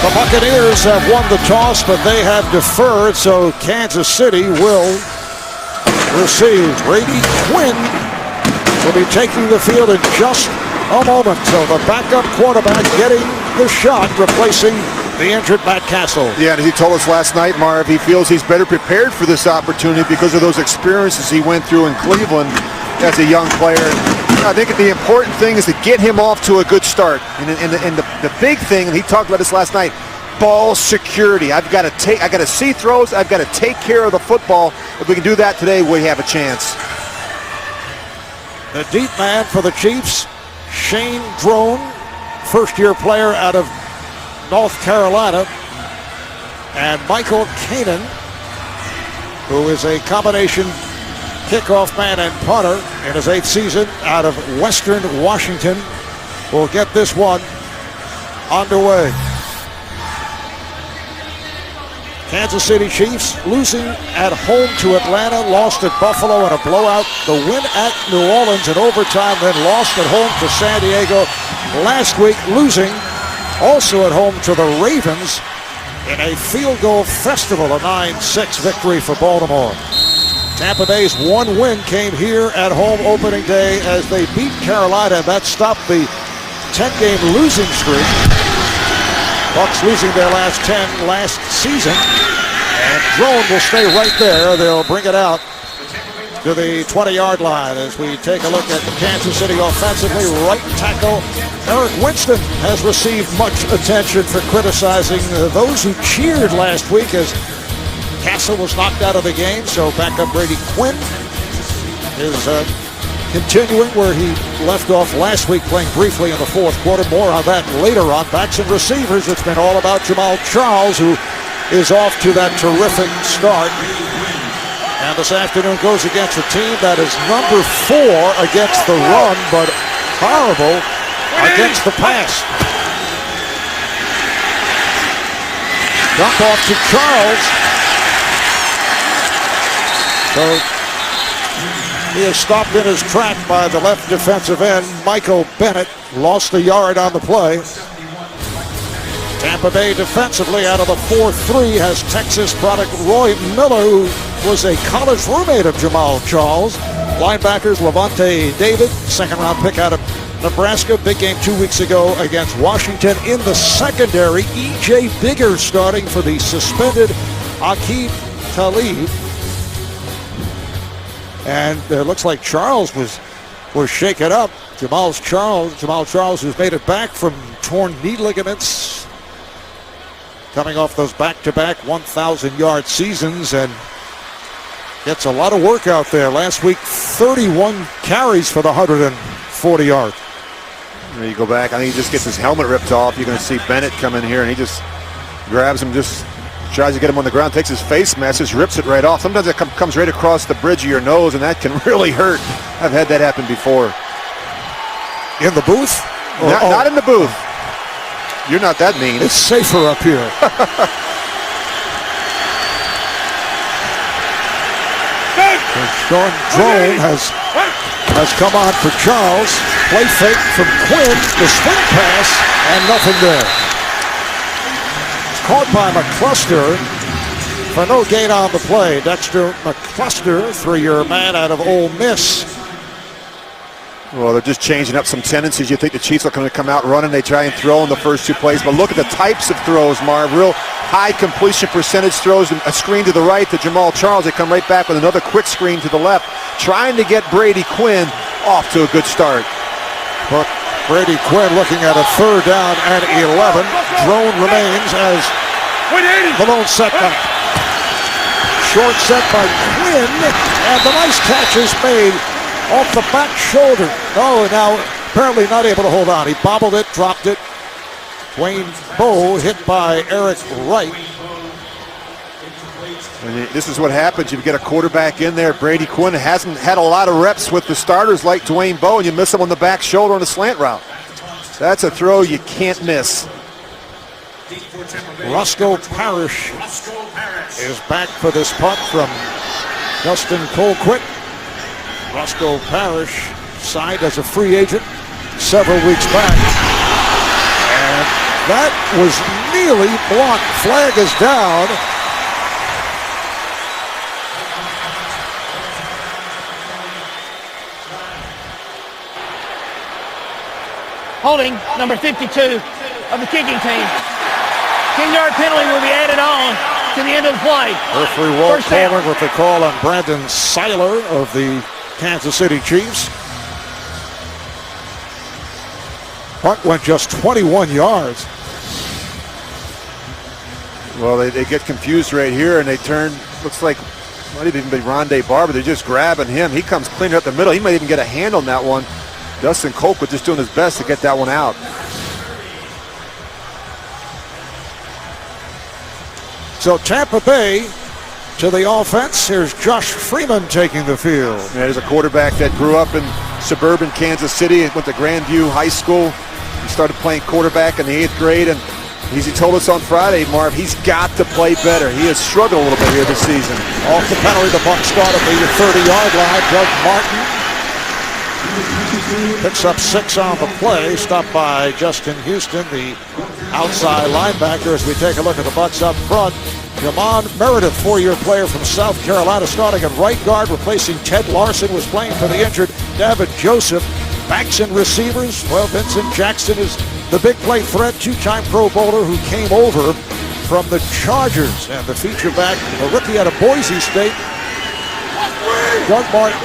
The Buccaneers have won the toss, but they have deferred, so Kansas City will receive. Brady Quinn will be taking the field in just a moment. So the backup quarterback getting the shot, replacing the injured Matt Castle. Yeah, and he told us last night, Marv, he feels he's better prepared for this opportunity because of those experiences he went through in Cleveland as a young player. I think the important thing is to get him off to a good start. And the big thing, and he talked about this last night, ball security. I got to see throws. I've got to take care of the football. If we can do that today, we have a chance. The deep man for the Chiefs, Shane Drone, first-year player out of North Carolina, and Michael Kanan, who is a combination kickoff man and punter in his 8th season out of Western Washington, will get this one underway. Kansas City Chiefs losing at home to Atlanta, lost at Buffalo in a blowout. The win at New Orleans in overtime, then lost at home to San Diego last week, losing also at home to the Ravens in a field goal festival, a 9-6 victory for Baltimore. Tampa Bay's one win came here at home opening day as they beat Carolina. That stopped the 10-game losing streak. Bucs losing their last 10 last season. And Drone will stay right there. They'll bring it out to the 20-yard line as we take a look at Kansas City offensively. Right tackle Eric Winston has received much attention for criticizing those who cheered last week as Castle was knocked out of the game. So backup Brady Quinn is continuing where he left off last week, playing briefly in the fourth quarter. More on that later on. Backs and receivers, it's been all about Jamal Charles, who is off to that terrific start. And this afternoon goes against a team that is number 4 against the run, but horrible against the pass. Dump off to Charles. So he is stopped in his track by the left defensive end, Michael Bennett. Lost a yard on the play. Tampa Bay defensively out of the 4-3 has Texas product Roy Miller, who was a college roommate of Jamal Charles. Linebackers Levante David, second-round pick out of Nebraska. Big game 2 weeks ago against Washington. In the secondary, E.J. Bigger starting for the suspended Aqib Talib. And it looks like Charles was shaken up. Jamal Charles, who's made it back from torn knee ligaments, coming off those back-to-back 1,000-yard seasons, and gets a lot of work out there. Last week, 31 carries for the 140 yards. There you go back. I think he just gets his helmet ripped off. You're going to see Bennett come in here, and he just grabs him, just tries to get him on the ground, takes his face mask, just rips it right off. Sometimes it comes right across the bridge of your nose, and that can really hurt. I've had that happen before. In the booth? Not in the booth. You're not that mean. It's safer up here. Sean Drone has come on for Charles. Play fake from Quinn. The swing pass, and nothing there. Caught by McCluster for no gain on the play. Dexter McCluster, 3-year man out of Ole Miss. Well, they're just changing up some tendencies. You think the Chiefs are going to come out running. They try and throw in the first 2 plays. But look at the types of throws, Marv. Real high completion percentage throws. A screen to the right to Jamal Charles. They come right back with another quick screen to the left, trying to get Brady Quinn off to a good start. But Brady Quinn looking at a 3rd down and 11. Drone remains as the lone setback. Short set by Quinn, and the nice catch is made off the back shoulder. Oh, now apparently not able to hold on. He bobbled it, dropped it. Wayne Bowe hit by Eric Wright. And this is what happens. You get a quarterback in there. Brady Quinn hasn't had a lot of reps with the starters like Dwayne Bowe, and you miss him on the back shoulder on a slant route. That's a throw you can't miss. Roscoe Parrish is back for this punt from Dustin Colquitt. Roscoe Parrish signed as a free agent several weeks back. And That was nearly blocked. Flag is down. Holding number 52 of the kicking team. 10-yard penalty will be added on to the end of the play. Referee Walt Coleman with the call on Brandon Seiler of the Kansas City Chiefs. Punt went just 21 yards. Well, they get confused right here, and they turn, looks like, might have even been Rondé Barber. They're just grabbing him. He comes clean up the middle. He might even get a hand on that one. Dustin Colquitt just doing his best to get that one out. So Tampa Bay to the offense. Here's Josh Freeman taking the field. Yeah, there's a quarterback that grew up in suburban Kansas City and went to Grandview High School. He started playing quarterback in the 8th grade, and as he told us on Friday, Marv, he's got to play better. He has struggled a little bit here this season. Off the penalty, the Bucs start at the 30-yard line. Doug Martin picks up 6 on the play, stopped by Justin Houston, the outside linebacker. As we take a look at the Bucs up front, Jamon Meredith, 4-year player from South Carolina, starting at right guard, replacing Ted Larson, was playing for the injured David Joseph. Backs and receivers, well, Vincent Jackson is the big play threat, 2-time Pro Bowler who came over from the Chargers. And the feature back, a rookie out of Boise State, Doug Martin.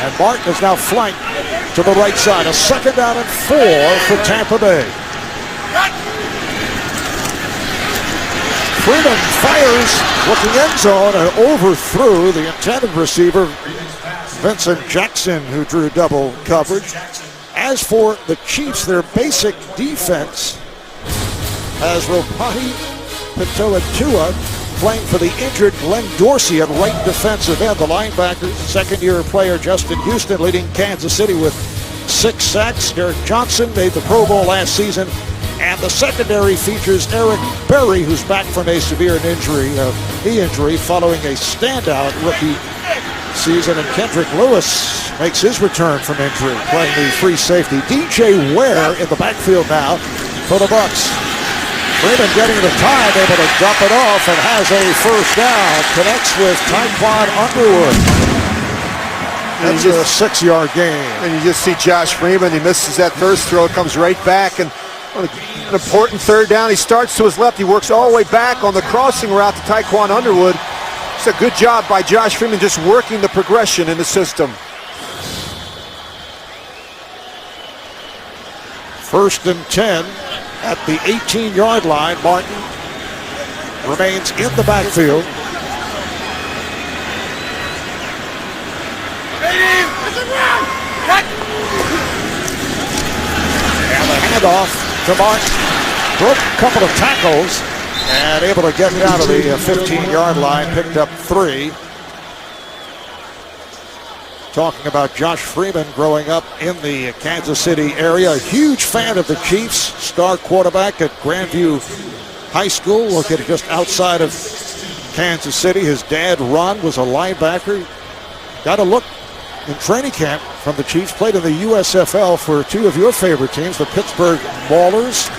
And Martin is now flanked to the right side. A 2nd down and 4 for Tampa Bay. Freeman fires looking end zone and overthrew the intended receiver, Vincent Jackson, who drew double coverage. As for the Chiefs, their basic defense has Ropati Petoa playing for the injured Glenn Dorsey at right defensive end. The linebacker, 2nd-year player Justin Houston, leading Kansas City with 6 sacks. Derek Johnson made the Pro Bowl last season. And the secondary features Eric Berry, who's back from a severe knee injury following a standout rookie season. And Kendrick Lewis makes his return from injury, playing the free safety. DJ Ware in the backfield now for the Bucs. Freeman getting the time, able to dump it off, and has a 1st down. Connects with Tyquan Underwood. That's a 6-yard gain. And you just see Josh Freeman. He misses that first throw, comes right back, and an important 3rd down. He starts to his left. He works all the way back on the crossing route to Tyquan Underwood. It's a good job by Josh Freeman just working the progression in the system. 1st and 10 at the 18-yard line. Martin remains in the backfield. And the handoff to Martin. Broke a couple of tackles and able to get down to the 15-yard line. Picked up 3. Talking about Josh Freeman growing up in the Kansas City area. A huge fan of the Chiefs. Star quarterback at Grandview High School, located just outside of Kansas City. His dad, Ron, was a linebacker. Got a look in training camp from the Chiefs. Played in the USFL for 2 of your favorite teams, the Pittsburgh Maulers,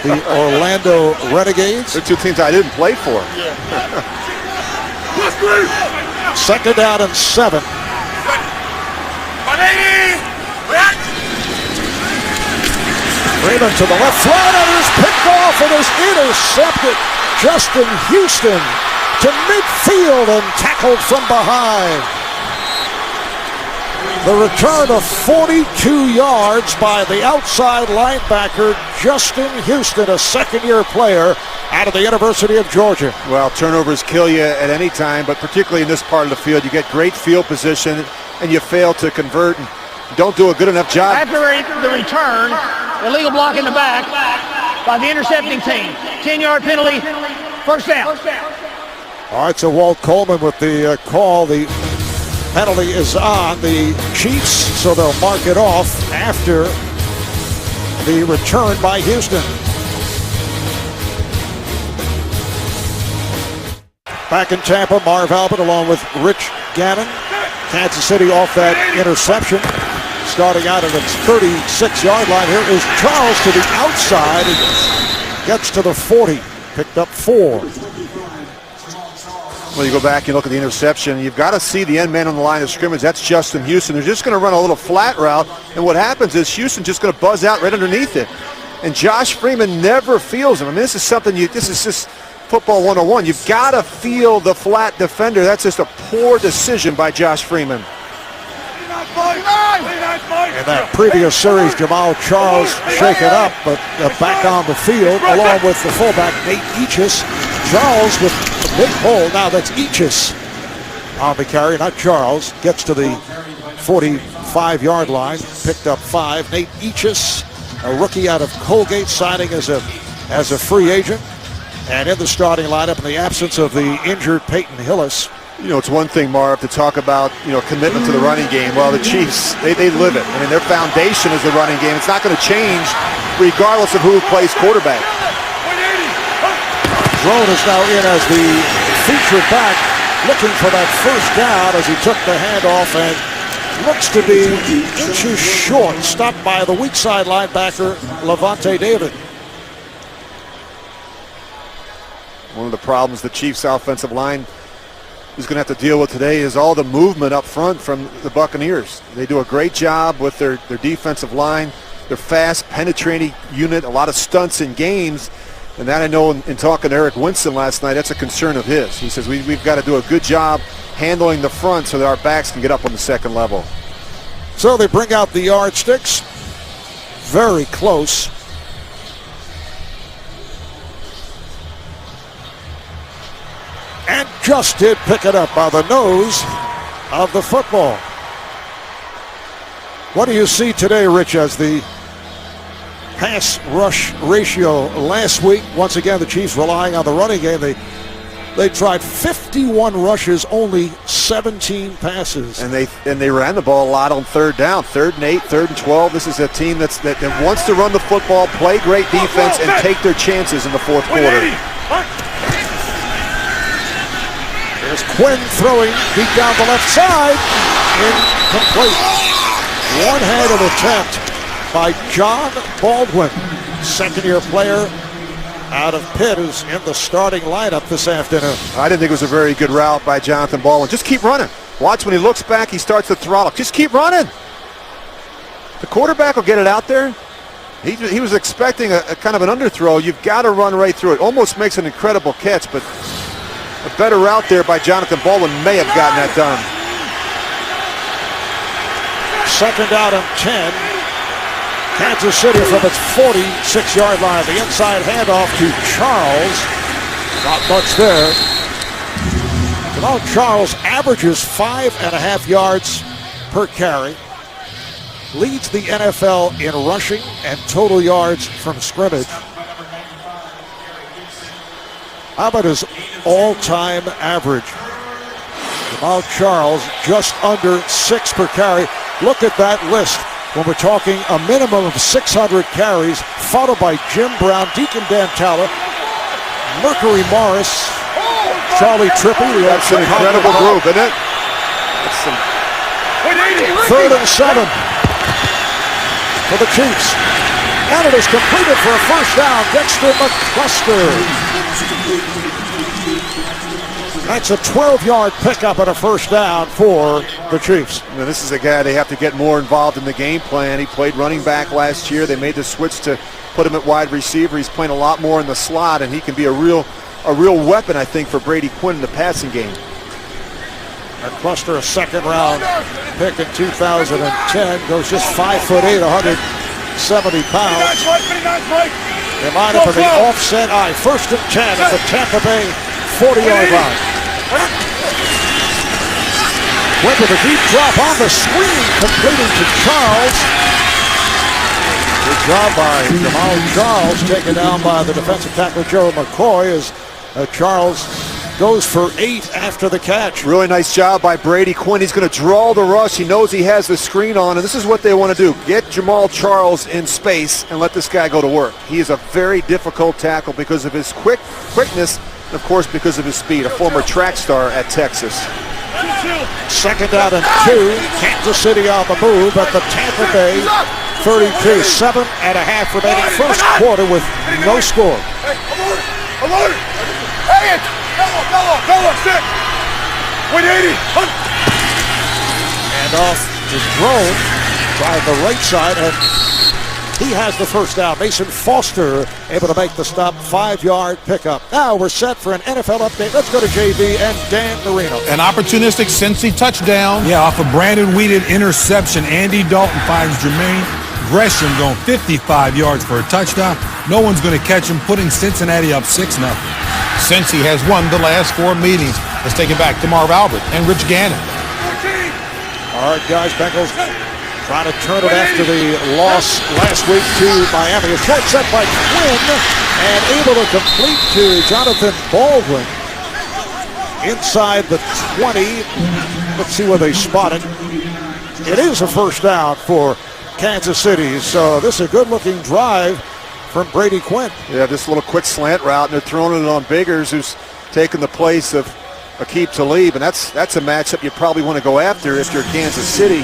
the Orlando Renegades. They're 2 teams I didn't play for. 2nd down and 7. Freeman to the left, flat, and is picked off and is intercepted. Justin Houston to midfield and tackled from behind. The return of 42 yards by the outside linebacker, Justin Houston, a 2nd-year player out of the University of Georgia. Well, turnovers kill you at any time, but particularly in this part of the field. You get great field position, and you fail to convert and don't do a good enough job. After the return, illegal block in the back by the intercepting team. 10-yard penalty, 1st down. All right, so Walt Coleman with the call. The penalty is on the Chiefs, so they'll mark it off after the return by Houston. Back in Tampa, Marv Albert along with Rich Gannon. Kansas City off that interception. Starting out at its 36-yard line. Here is Charles to the outside. gets to the 40, picked up 4. Well, you go back and look at the interception. You've got to see the end man on the line of scrimmage. That's Justin Houston. They're just going to run a little flat route, and what happens is Houston's just going to buzz out right underneath it. And Josh Freeman never feels him. I mean, this is something this is just football 101. You've got to feel the flat defender. That's just a poor decision by Josh Freeman. In that previous series, Jamal Charles shaken up, but back on the field, along with the fullback, Nate Eachus. Charles with a big hole. Now that's Eachus on the carry, not Charles. Gets to the 45-yard line, picked up 5. Nate Eachus, a rookie out of Colgate, signing as a free agent. And in the starting lineup, in the absence of the injured Peyton Hillis. You know, it's one thing, Marv, to talk about, commitment to the running game. Well, the Chiefs, they live it. I mean, their foundation is the running game. It's not going to change regardless of who plays quarterback. Drone is now in as the featured back, looking for that first down as he took the handoff and looks to be inches short. Stopped by the weak side linebacker, Levante David. One of the problems the Chiefs' offensive line is going to have to deal with today is all the movement up front from the Buccaneers. They do a great job with their defensive line. They're fast, penetrating unit, a lot of stunts in games. And that I know in talking to Eric Winston last night, that's a concern of his. He says we've got to do a good job handling the front so that our backs can get up on the second level. So they bring out the yardsticks. Very close. And just did pick it up by the nose of the football. What do you see today, Rich, as the pass rush ratio last week? Once again, the Chiefs relying on the running game. They tried 51 rushes, only 17 passes. And they ran the ball a lot on third down. 3rd and 8, 3rd and 12. This is a team that wants to run the football, play great defense, and take their chances in the fourth quarter. There's Quinn throwing deep down the left side. Incomplete. One-handed attempt by John Baldwin, second-year player out of Pitt, who's in the starting lineup this afternoon. I didn't think it was a very good route by Jonathan Baldwin. Just keep running. Watch when he looks back, he starts to throttle. Just keep running. The quarterback will get it out there. He was expecting a kind of an underthrow. You've got to run right through it. Almost makes an incredible catch, but a better route there by Jonathan Baldwin may have gotten that done. 2nd down and 10. Kansas City from its 46-yard line. The inside handoff to Charles. Not much there. Jamal Charles averages 5.5 yards per carry. Leads the NFL in rushing and total yards from scrimmage. How about his all-time average? Jamal Charles just under 6 per carry. Look at that list. When we're talking a minimum of 600 carries, followed by Jim Brown, Deacon Dantala, Mercury Morris, Charlie Trippi. That's an incredible group, isn't it? That's some... 3rd and 7 for the Chiefs. And it is completed for a first down. Dexter McCluster. That's a 12-yard pickup and a first down for the Chiefs. Now, this is a guy they have to get more involved in the game plan. He played running back last year. They made the switch to put him at wide receiver. He's playing a lot more in the slot, and he can be a real weapon, I think, for Brady Quinn in the passing game. McCluster, a second-round pick in 2010, goes just 5'8", 170 pounds. They line up for the offset eye. 1st and 10 at the Tampa Bay 40-yard line. Went with a deep drop on the screen, completing to Charles. Good job by Jamal Charles, taken down by the defensive tackle Joe McCoy as Charles goes for 8 after the catch. Really nice job by Brady Quinn. He's going to draw the rush. He knows he has the screen on, and this is what they want to do. Get Jamal Charles in space and let this guy go to work. He is a very difficult tackle because of his quickness, and of course because of his speed, a former track star at Texas. 2nd down and 2. Kansas City on the move at the Tampa Bay 32, 7.5 remaining. First quarter with no score. Alert! Hey, Bella, sit! 180! And off to Drone by the right side, and he has the first down. Mason Foster able to make the stop, 5-yard pickup. Now we're set for an NFL update. Let's go to JV and Dan Marino. An opportunistic Cincy touchdown. Yeah, off a Brandon Weeded interception. Andy Dalton finds Jermaine Gresham going 55 yards for a touchdown. No one's going to catch him, putting Cincinnati up 6-0. Cincy has won the last 4 meetings. Let's take it back to Marv Albert and Rich Gannon. All right, guys, Bengals trying to turn it after the loss last week to Miami. A short set by Quinn and able to complete to Jonathan Baldwin inside the 20. Let's see where they spot it. It is a first down for Kansas City, so this is a good-looking drive from Brady Quinn. Yeah, this little quick slant route, and they're throwing it on Biggers, who's taking the place of Aqib Talib, and that's a matchup you probably want to go after if you're Kansas City.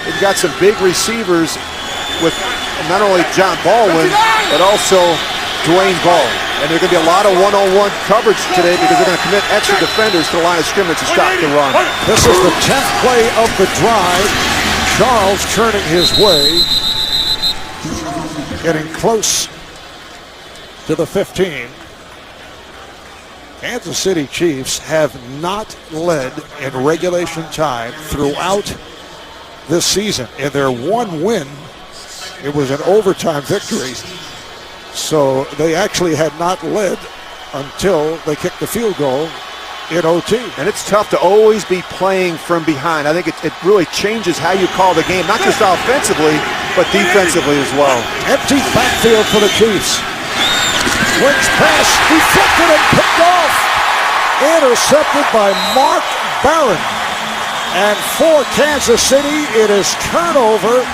They've got some big receivers with not only John Baldwin, but also Dwayne Ball. And there's going to be a lot of one-on-one coverage today because they're going to commit extra defenders to the line of scrimmage to stop the run. This is the 10th play of the drive. Charles turning his way, getting close to the 15. Kansas City Chiefs have not led in regulation time throughout this season. In their one win, it was an overtime victory. So they actually had not led until they kicked the field goal in OT. And it's tough to always be playing from behind. I think it really changes how you call the game, not just offensively, but defensively as well. Empty backfield for the Chiefs. Quick's pass deflected and picked off. Intercepted by Mark Barron. And for Kansas City, it is turnover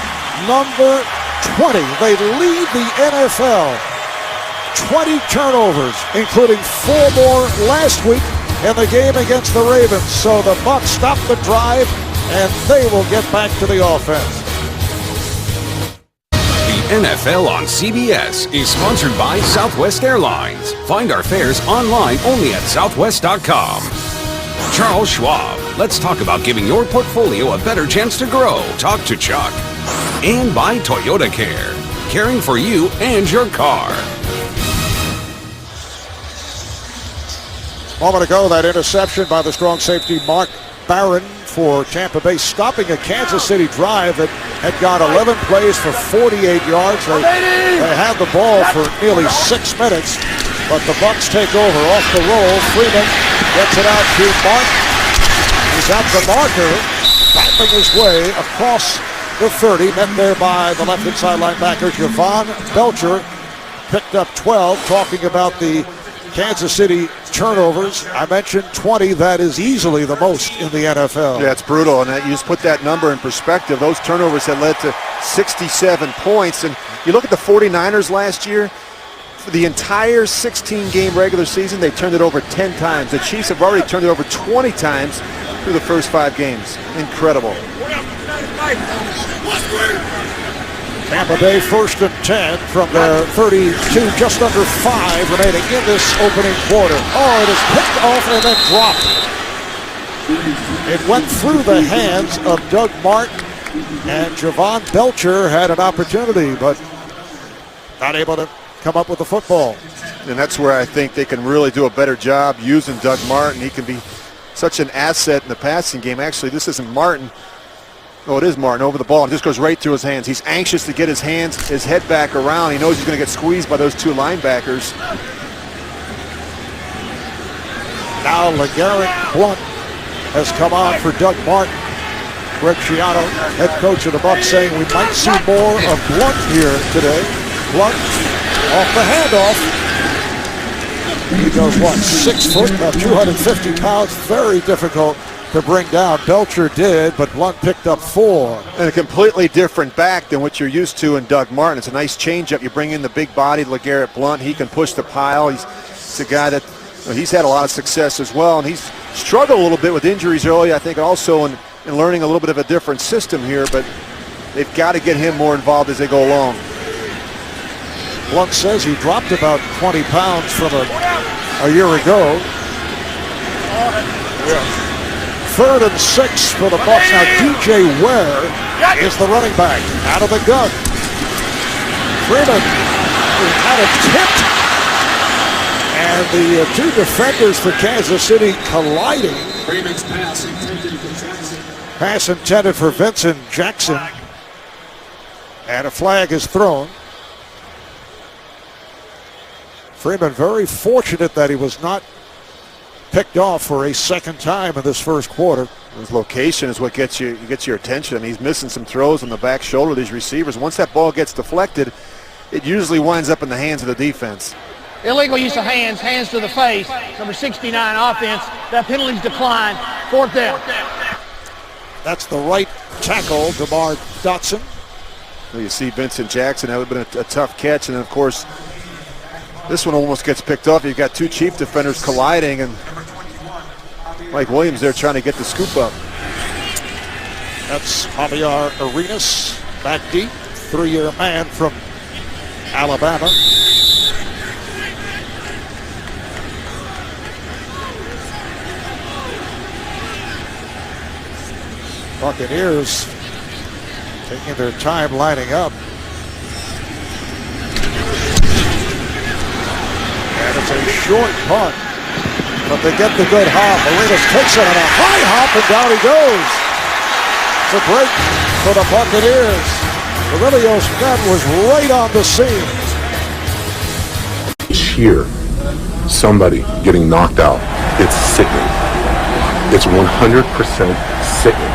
number 20. They lead the NFL. 20 turnovers, including 4 more last week in the game against the Ravens. So the Bucs stop the drive, and they will get back to the offense. The NFL on CBS is sponsored by Southwest Airlines. Find our fares online only at southwest.com. Charles Schwab. Let's talk about giving your portfolio a better chance to grow. Talk to Chuck. And by Toyota Care. Caring for you and your car. A moment ago, that interception by the strong safety Mark Barron for Tampa Bay, stopping a Kansas City drive that had gone 11 plays for 48 yards. They had the ball for nearly 6 minutes, but the Bucs take over off the roll. Freeman gets it out to Martin. He's at the marker, battling his way across the 30, met there by the left inside linebacker Javon Belcher, picked up 12. Talking about the Kansas City turnovers, I mentioned 20. That is easily the most in the NFL. Yeah, it's brutal, and you just put that number in perspective. Those turnovers had led to 67 points, and you look at the 49ers last year, for the entire 16-game regular season, they turned it over 10 times. The Chiefs have already turned it over 20 times through the first 5 games. Incredible. Tampa Bay 1st and 10 from their 32, just under 5 remaining in this opening quarter. Oh, it is picked off and then dropped. It went through the hands of Doug Martin, and Javon Belcher had an opportunity, but not able to come up with the football. And that's where I think they can really do a better job using Doug Martin. He can be such an asset in the passing game. Actually, this isn't Martin. Oh, it is Martin over the ball. It just goes right through his hands. He's anxious to get his head back around. He knows he's going to get squeezed by those 2 linebackers. Now LeGarrette Blount has come on for Doug Martin. Greg Schiano, head coach of the Bucs, saying we might see more of Blount here today. Blount off the handoff. He goes, 6 foot, about 250 pounds. Very difficult to bring down. Belcher did, but Blount picked up 4. And a completely different back than what you're used to in Doug Martin. It's a nice changeup. You bring in the big body LeGarrette Blount. He can push the pile. He's a guy that he's had a lot of success as well, and he's struggled a little bit with injuries early, I think, also in learning a little bit of a different system here. But they've got to get him more involved as they go along. Blunt says he dropped about 20 pounds from a year ago. 3rd and 6 for the Bucs. Now DJ Ware is the running back out of the gun. Freeman had it tipped, and the two defenders for Kansas City colliding. Freeman's pass intended for Jackson. Pass intended for Vincent Jackson, and a flag is thrown. Freeman very fortunate that he was not picked off for a second time in this first quarter. His location is what gets your attention. I mean, he's missing some throws on the back shoulder of these receivers. Once that ball gets deflected, it usually winds up in the hands of the defense. Illegal use of hands, hands to the face. Number 69 offense. That penalty's declined. 4th down. That's the right tackle, DeMar Dotson. Well, you see Vincent Jackson, that would have been a tough catch. And then, of course, this one almost gets picked off. You've got two chief defenders colliding, and Mike Williams there trying to get the scoop up. That's Javier Arenas, back deep, 3-year man from Alabama. Buccaneers taking their time lining up. And it's a short punt, but they get the good hop. Arenas takes it on a high hop, and down he goes. It's a break for the Buccaneers. Aurelio Smith was right on the scene. Cheer somebody getting knocked out. It's sickening. It's 100% sickening.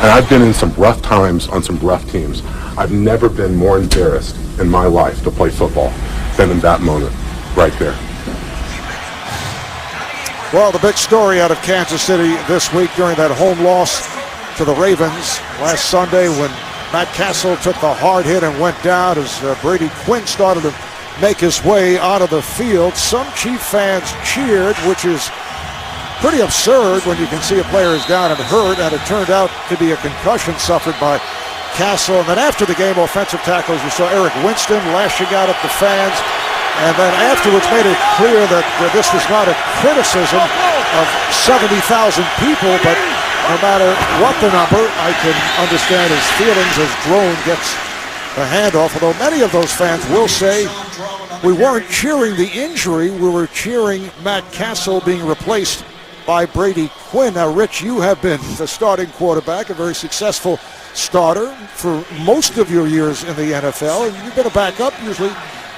And I've been in some rough times on some rough teams. I've never been more embarrassed in my life to play football than in that moment right there. Well, the big story out of Kansas City this week during that home loss to the Ravens last Sunday when Matt Castle took the hard hit and went down as Brady Quinn started to make his way out of the field. Some Chief fans cheered, which is pretty absurd when you can see a player is down and hurt, and it turned out to be a concussion suffered by Castle. And then after the game, offensive tackles, you saw Eric Winston lashing out at the fans, and then afterwards made it clear that this was not a criticism of 70,000 people, but no matter what the number, I can understand his feelings as Drone gets the handoff, although many of those fans will say we weren't cheering the injury, we were cheering Matt Castle being replaced by Brady Quinn. Now, Rich, you have been the starting quarterback, a very successful starter for most of your years in the NFL, and you've been a backup. Usually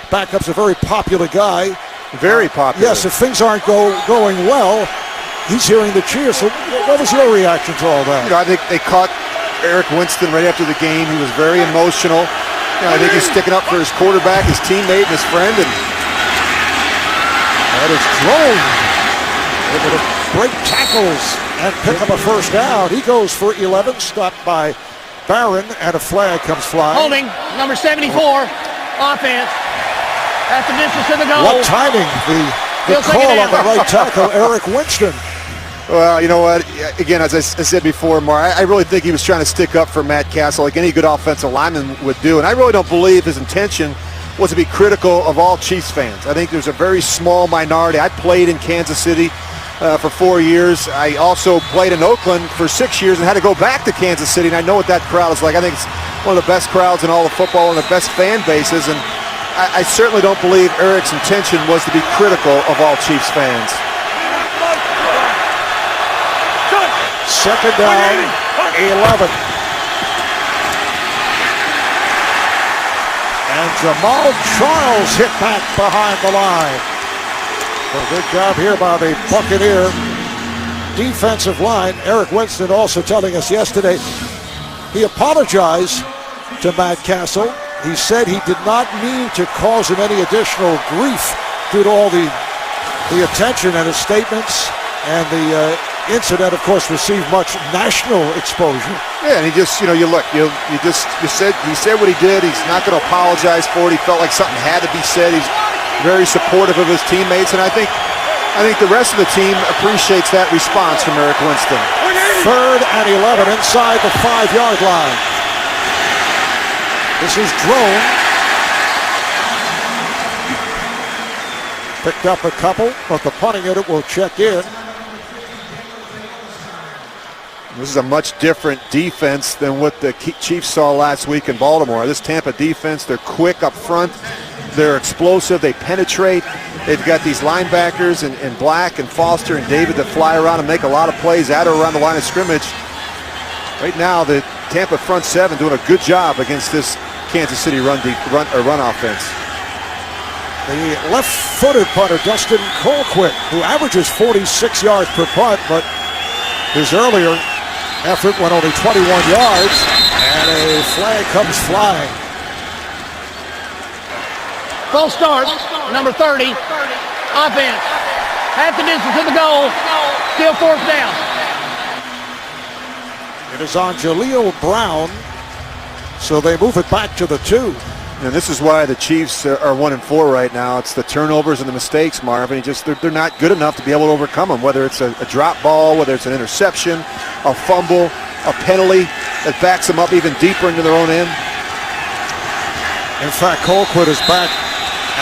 backup's a very popular guy. Very popular. Yes, if things aren't going well, he's hearing the cheers. So what was your reaction to all that? You know, I think they caught Eric Winston right after the game. He was very emotional. You know, I think he's sticking up for his quarterback, his teammate, and his friend. And that is Drone able to break tackles and pick up a first down. He goes for 11, stopped by Barron, and a flag comes flying. Holding, number 74, offense. At the distance of the goal. What timing, the call on the right tackle, Eric Winston. Well, you know what? Again, as I said before, Mar, I really think he was trying to stick up for Matt Castle like any good offensive lineman would do. And I really don't believe his intention was to be critical of all Chiefs fans. I think there's a very small minority. I played in Kansas City for 4 years. I also played in Oakland for 6 years and had to go back to Kansas City. And I know what that crowd is like. I think it's one of the best crowds in all of football and the best fan bases. And I certainly don't believe Eric's intention was to be critical of all Chiefs fans. Second down, 11. And Jamal Charles hit back behind the line. A good job here by the Buccaneer defensive line. Eric Winston also telling us yesterday he apologized to Matt Castle. He said he did not mean to cause him any additional grief due to all the attention and his statements, and the incident, of course, received much national exposure. Yeah, and he just, he said what he did. He's not going to apologize for it. He felt like something had to be said. He's very supportive of his teammates, and I think the rest of the team appreciates that response from Eric Winston. 3rd and 11 inside the 5-yard line. This is Drone. Picked up a couple, but the punting unit will check in. This is a much different defense than what the Chiefs saw last week in Baltimore. This Tampa defense, they're quick up front. They're explosive. They penetrate. They've got these linebackers in Black and Foster and David that fly around and make a lot of plays at or around the line of scrimmage. Right now, the Tampa front seven doing a good job against this Kansas City run offense. The left-footed punter, Dustin Colquitt, who averages 46 yards per punt, but his earlier effort went only 21 yards, and a flag comes flying. False start, number 30, offense. Half the distance to the goal, still fourth down. It is on Jaleel Brown, so they move it back to the 2. And this is why the Chiefs are 1-4 right now. It's the turnovers and the mistakes, Marvin. They're not good enough to be able to overcome them, whether it's a drop ball, whether it's an interception, a fumble, a penalty that backs them up even deeper into their own end. In fact, Colquitt is back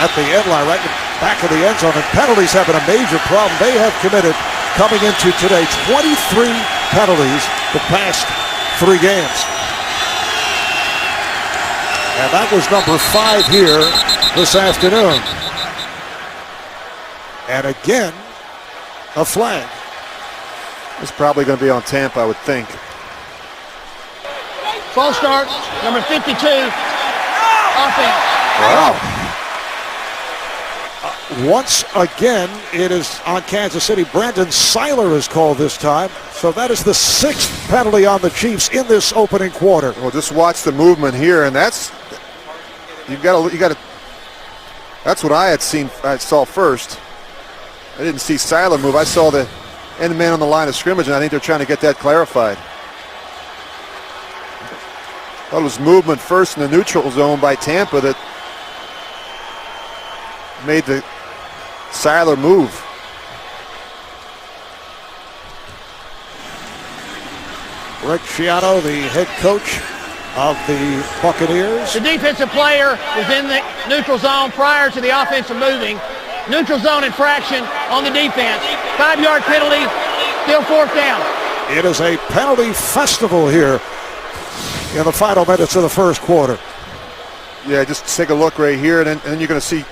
at the end line, right in the back of the end zone, and penalties have been a major problem. They have committed, coming into today, 23 penalties the past 3 games. And that was number 5 here this afternoon. And again, a flag. It's probably going to be on Tampa, I would think. False start, number 52, offense. Wow. Once again, it is on Kansas City. Brandon Seiler is called this time. So that is the 6th penalty on the Chiefs in this opening quarter. Well, just watch the movement here, and that's you got to. That's what I saw first. I didn't see Seiler move. I saw the end man on the line of scrimmage, and I think they're trying to get that clarified. Thought it was movement first in the neutral zone by Tampa that made the Seiler move. Rick Schiano, the head coach of the Buccaneers. The defensive player was in the neutral zone prior to the offensive moving. Neutral zone infraction on the defense. 5-yard penalty, still fourth down. It is a penalty festival here in the final minutes of the first quarter. Yeah, just take a look right here, and then you're going to see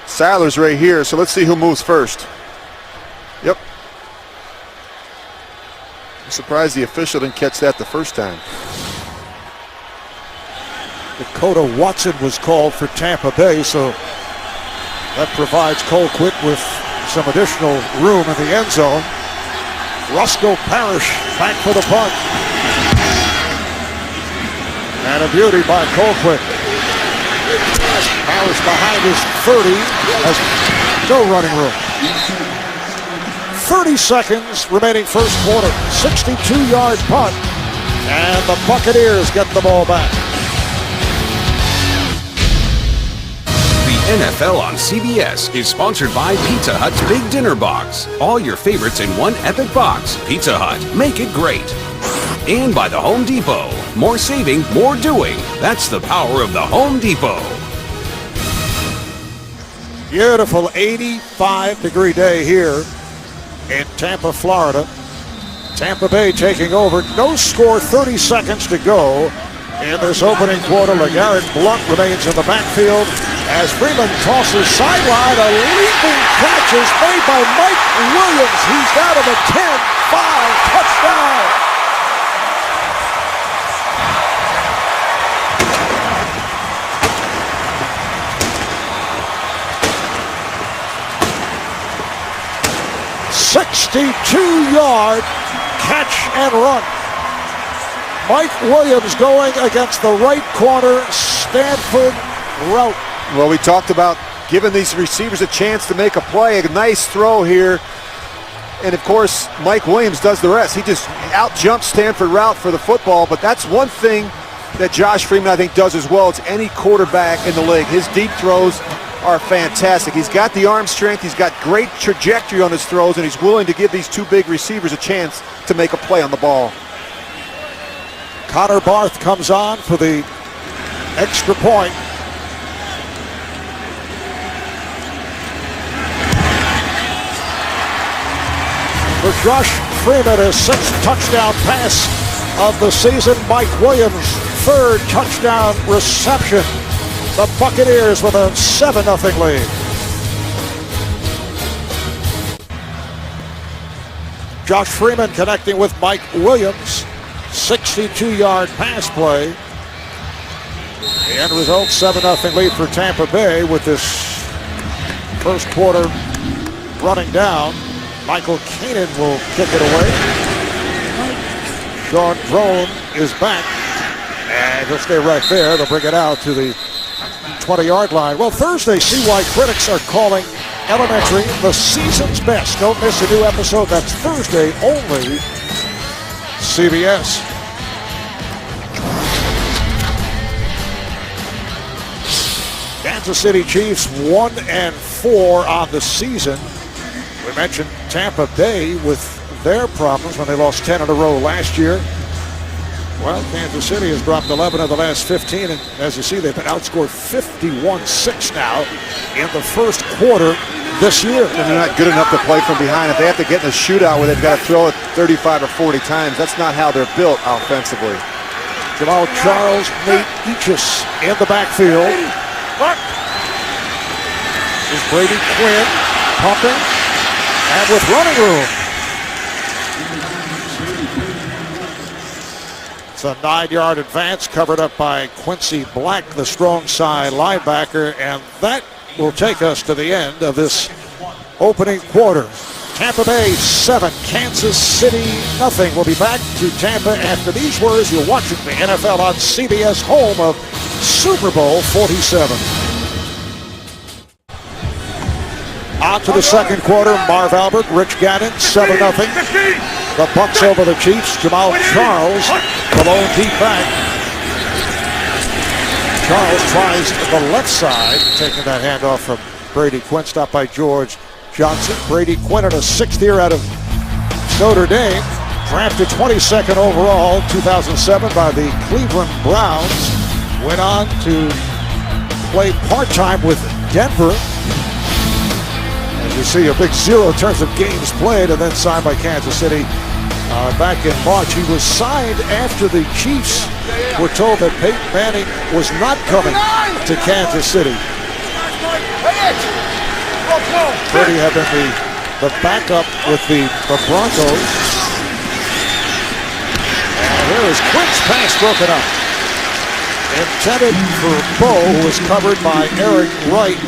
Seiler's right here. So let's see who moves first. Yep. I'm surprised the official didn't catch that the first time. Dakota Watson was called for Tampa Bay, so that provides Colquitt with some additional room in the end zone. Roscoe Parrish back for the punt. And a beauty by Colquitt. Parrish behind his 30 has no running room. 30 seconds remaining first quarter. 62-yard punt. And the Buccaneers get the ball back. The NFL on CBS is sponsored by Pizza Hut's Big Dinner Box. All your favorites in one epic box. Pizza Hut. Make it great. And by the Home Depot. More saving, more doing. That's the power of the Home Depot. Beautiful 85-degree day here in Tampa, Florida. Tampa Bay taking over. No score, 30 seconds to go in this opening quarter. LeGarrette Blount remains in the backfield as Freeman tosses sideline. A leaping catch is made by Mike Williams. He's down to the 10-5 touchdown. "62-yard catch and run." Mike Williams going against the right corner Stanford route. Well, we talked about giving these receivers a chance to make a play. A nice throw here. And, of course, Mike Williams does the rest. He just out-jumps Stanford route for the football. But that's one thing that Josh Freeman, I think, does as well as any quarterback in the league. His deep throws are fantastic. He's got the arm strength. He's got great trajectory on his throws, and he's willing to give these two big receivers a chance to make a play on the ball. Connor Barth comes on for the extra point. For Josh Freeman, his 6th touchdown pass of the season. Mike Williams, 3rd touchdown reception. The Buccaneers with a 7-0 lead. Josh Freeman connecting with Mike Williams. 62-yard pass play. The end result, 7-0 lead for Tampa Bay with this first quarter running down. Michael Keenan will kick it away. Sean Drone is back. And he'll stay right there. They'll bring it out to the 20-yard line. Well, Thursday, see why critics are calling Elementary the season's best. Don't miss a new episode. That's Thursday only. CBS. Kansas City Chiefs 1-4 on the season. We mentioned Tampa Bay with their problems when they lost 10 in a row last year. Well, Kansas City has dropped 11 of the last 15, and as you see, they've been outscored 51-6 now in the first quarter this year. And they're not good enough to play from behind. If they have to get in a shootout where they've got to throw it 35 or 40 times, that's not how they're built offensively. Jamal Charles, Nate Eachus in the backfield. Is Brady Quinn pumping and with running room. It's a 9-yard advance covered up by Quincy Black, the strong side linebacker, and that will take us to the end of this opening quarter. Tampa Bay 7, Kansas City nothing. We'll be back to Tampa after these words. You're watching the NFL on CBS, home of Super Bowl 47. On to the second quarter. Marv Albert, Rich Gannon, 7-0. The Bucs over the Chiefs. Jamal Charles, the lone deep back. Charles tries the left side, taking that handoff from Brady Quinn, stopped by George Johnson. Brady Quinn in a 6th year out of Notre Dame, drafted 22nd overall, 2007 by the Cleveland Browns. Went on to play part-time with Denver. As you see, a big 0 in terms of games played, and then signed by Kansas City back in March. He was signed after the Chiefs were told that Peyton Manning was not coming to Kansas City. Brady had been the backup with the Broncos. And here is Quinn's pass broken up. Intended for Bo, who was covered by Eric Wright.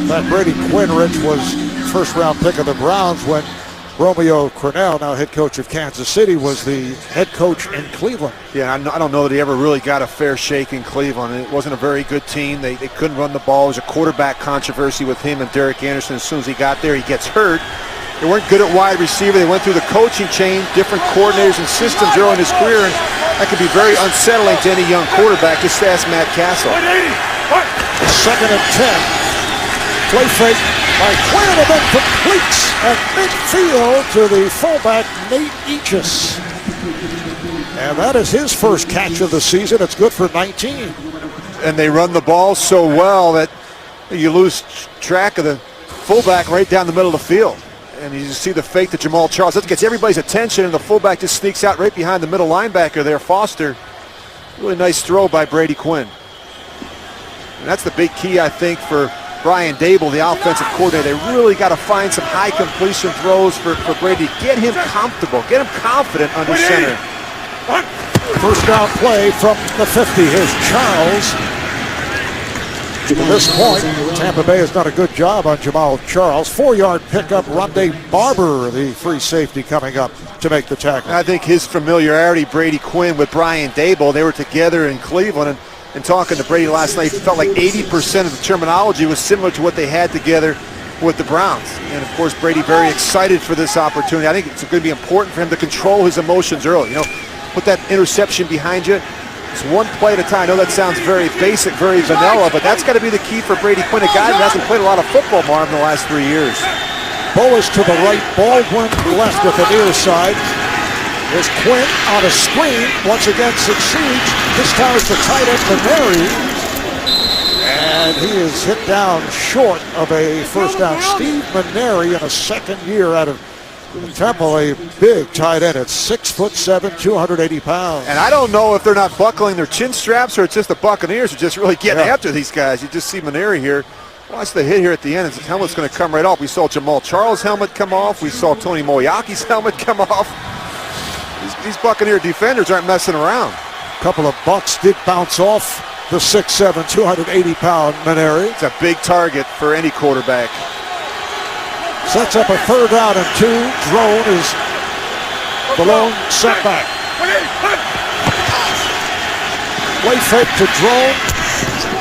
That Brady Quinn, Rich, was first-round pick of the Browns when Romeo Crennel, now head coach of Kansas City, was the head coach in Cleveland. Yeah, I don't know that he ever really got a fair shake in Cleveland. It wasn't a very good team. They couldn't run the ball. There was a quarterback controversy with him and Derek Anderson. As soon as he got there, he gets hurt. They weren't good at wide receiver. They went through the coaching chain, different coordinators and systems early in his career, and that could be very unsettling to any young quarterback. Just ask Matt Castle. 2nd and 10. Play fake by Quinn, and then completes at midfield to the fullback, Nate Eachus. And that is his first catch of the season. It's good for 19. And they run the ball so well that you lose track of the fullback right down the middle of the field. And you see the fake to Jamal Charles. That gets everybody's attention, and the fullback just sneaks out right behind the middle linebacker there, Foster. Really nice throw by Brady Quinn. And that's the big key, I think, for Brian Dable, the offensive coordinator. They really got to find some high completion throws for Brady. Get him comfortable. Get him confident under center. First down play from the 50. Here's Charles. To this point, Tampa Bay has done a good job on Jamal Charles. 4-yard pickup. Rondé Barber, the free safety, coming up to make the tackle. I think his familiarity, Brady Quinn, with Brian Dable, they were together in Cleveland, and talking to Brady last night, it felt like 80% of the terminology was similar to what they had together with the Browns. And of course, Brady very excited for this opportunity. I think it's going to be important for him to control his emotions early. You know, put that interception behind you. It's one play at a time. I know that sounds very basic, very vanilla, but that's got to be the key for Brady Quinn, a guy who hasn't played a lot of football, Marv, in the last 3 years. Bo is to the right, Baldwin left at the near side. Here's Quinn on a screen. Once again succeeds. This time it's the tight end Maneri. And he is hit down short of a first down. Steve Maneri in a second year out of Tampa, a big tight end at 6'7", 280 pounds. And I don't know if they're not buckling their chin straps or it's just the Buccaneers are just really getting after these guys. You just see Maneri here. Watch the hit here at the end. His helmet's going to come right off. We saw Jamal Charles' helmet come off. We saw Tony Moyaki's helmet come off. These Buccaneer defenders aren't messing around. A couple of bucks did bounce off the 6'7", 280-pound Maneri. It's a big target for any quarterback. Sets up a 3rd down and 2. Drone is the lone setback. Way fake to Drone.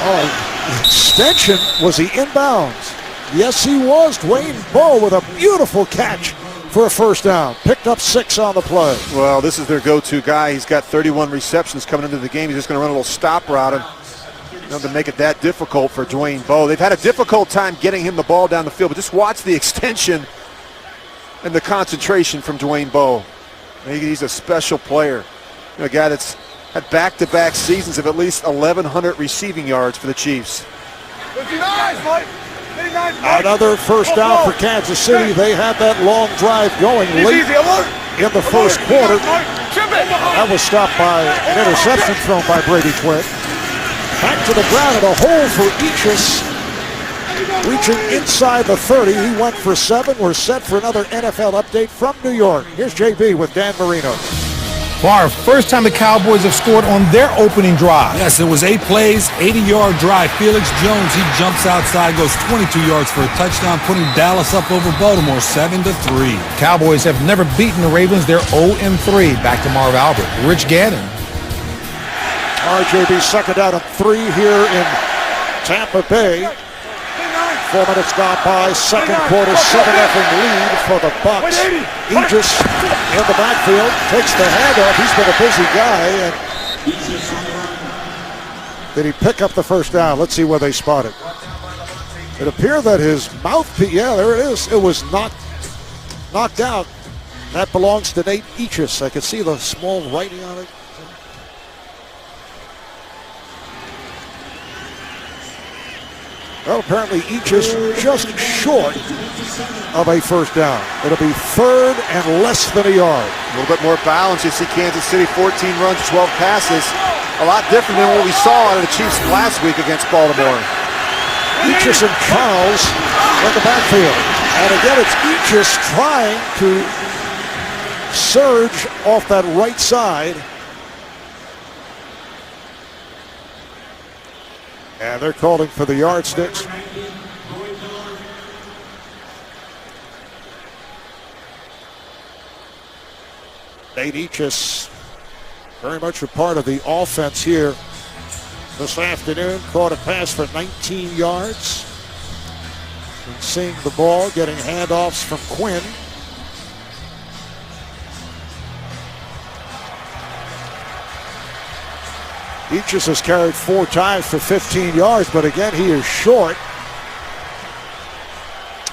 Oh, extension. Was he inbounds? Yes, he was. Dwayne Bowe with a beautiful catch for a first down. Picked up 6 on the play. Well, this is their go-to guy. He's got 31 receptions coming into the game. He's just going to run a little stop route to make it that difficult for Dwayne Bowe. They've had a difficult time getting him the ball down the field, but just watch the extension and the concentration from Dwayne Bowe. He's a special player. A guy that's had back-to-back seasons of at least 1,100 receiving yards for the Chiefs. 59, Mike. Another first down for Kansas City. They had that long drive going late in the first quarter. That was stopped by an interception thrown by Brady Quinn. Back to the ground and a hole for Ichis. Reaching inside the 30. He went for 7. We're set for another NFL update from New York. Here's JB with Dan Marino. Marv, first time the Cowboys have scored on their opening drive. Yes, it was 8 plays, 80-yard drive. Felix Jones, he jumps outside, goes 22 yards for a touchdown, putting Dallas up over Baltimore 7-3. Cowboys have never beaten the Ravens. They're 0-3. Back to Marv Albert. Rich Gannon. RJB second down and 3 here in Tampa Bay. 4 minutes gone by, second quarter, 7-0 lead for the Bucs. Aegis in the backfield, takes the handoff. He's been a busy guy. And did he pick up the first down? Let's see where they spot it. It appeared that his mouthpiece, yeah, there it is. It was knocked out. That belongs to Nate Aegis. I can see the small writing on it. Well, apparently Aegis just short of a first down. It'll be 3rd and less than a yard. A little bit more balance. You see Kansas City 14 runs, 12 passes. A lot different than what we saw out of the Chiefs last week against Baltimore. Aegis and Charles in the backfield. And again, it's Aegis trying to surge off that right side. And they're calling for the yardsticks. Nate Aegis, very much a part of the offense here this afternoon. Caught a pass for 19 yards. And seeing the ball, getting handoffs from Quinn. Aegis has carried 4 times for 15 yards, but again, he is short.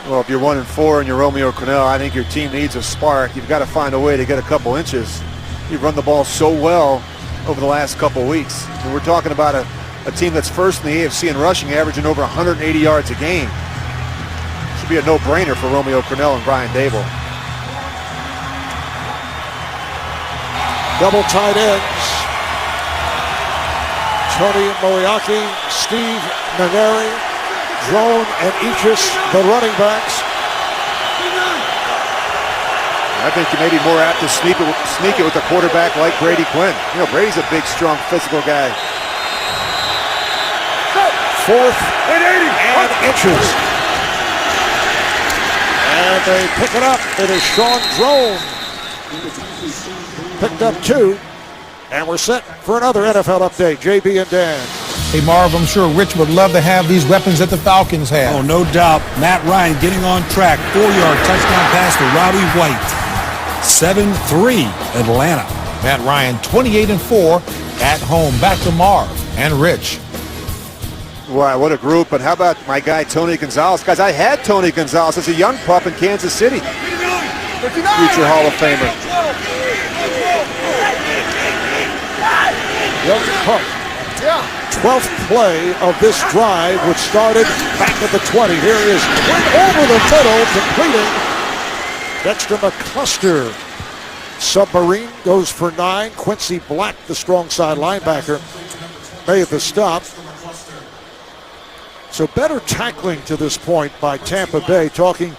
Well, if you're 1-4 and you're Romeo Crennel, I think your team needs a spark. You've got to find a way to get a couple inches. You've run the ball so well over the last couple weeks. And we're talking about a team that's first in the AFC in rushing, averaging over 180 yards a game. Should be a no-brainer for Romeo Crennel and Brian Dable. Double tight ends. Tony Moyaki, Steve Maneri, Drone and Aegis, the running backs. I think you may be more apt to sneak it with a quarterback like Brady Quinn. You know, Brady's a big, strong, physical guy. 4th and inches. And they pick it up. It is Sean Drone. Picked up 2. And we're set for another NFL update. JB and Dan. Hey, Marv, I'm sure Rich would love to have these weapons that the Falcons have. Oh, no doubt. Matt Ryan getting on track. 4-yard touchdown pass to Robbie White. 7-3 Atlanta. Matt Ryan, 28-4 at home. Back to Marv and Rich. Wow, what a group. And how about my guy, Tony Gonzalez? Guys, I had Tony Gonzalez as a young pup in Kansas City. Future Hall of Famer. Young Puck. 12th play of this drive, which started back at the 20. Here he is, went over the middle, completing. Dexter McCluster. Submarine goes for 9. Quincy Black, the strong side linebacker, made the stop. So better tackling to this point by Tampa Bay. Talking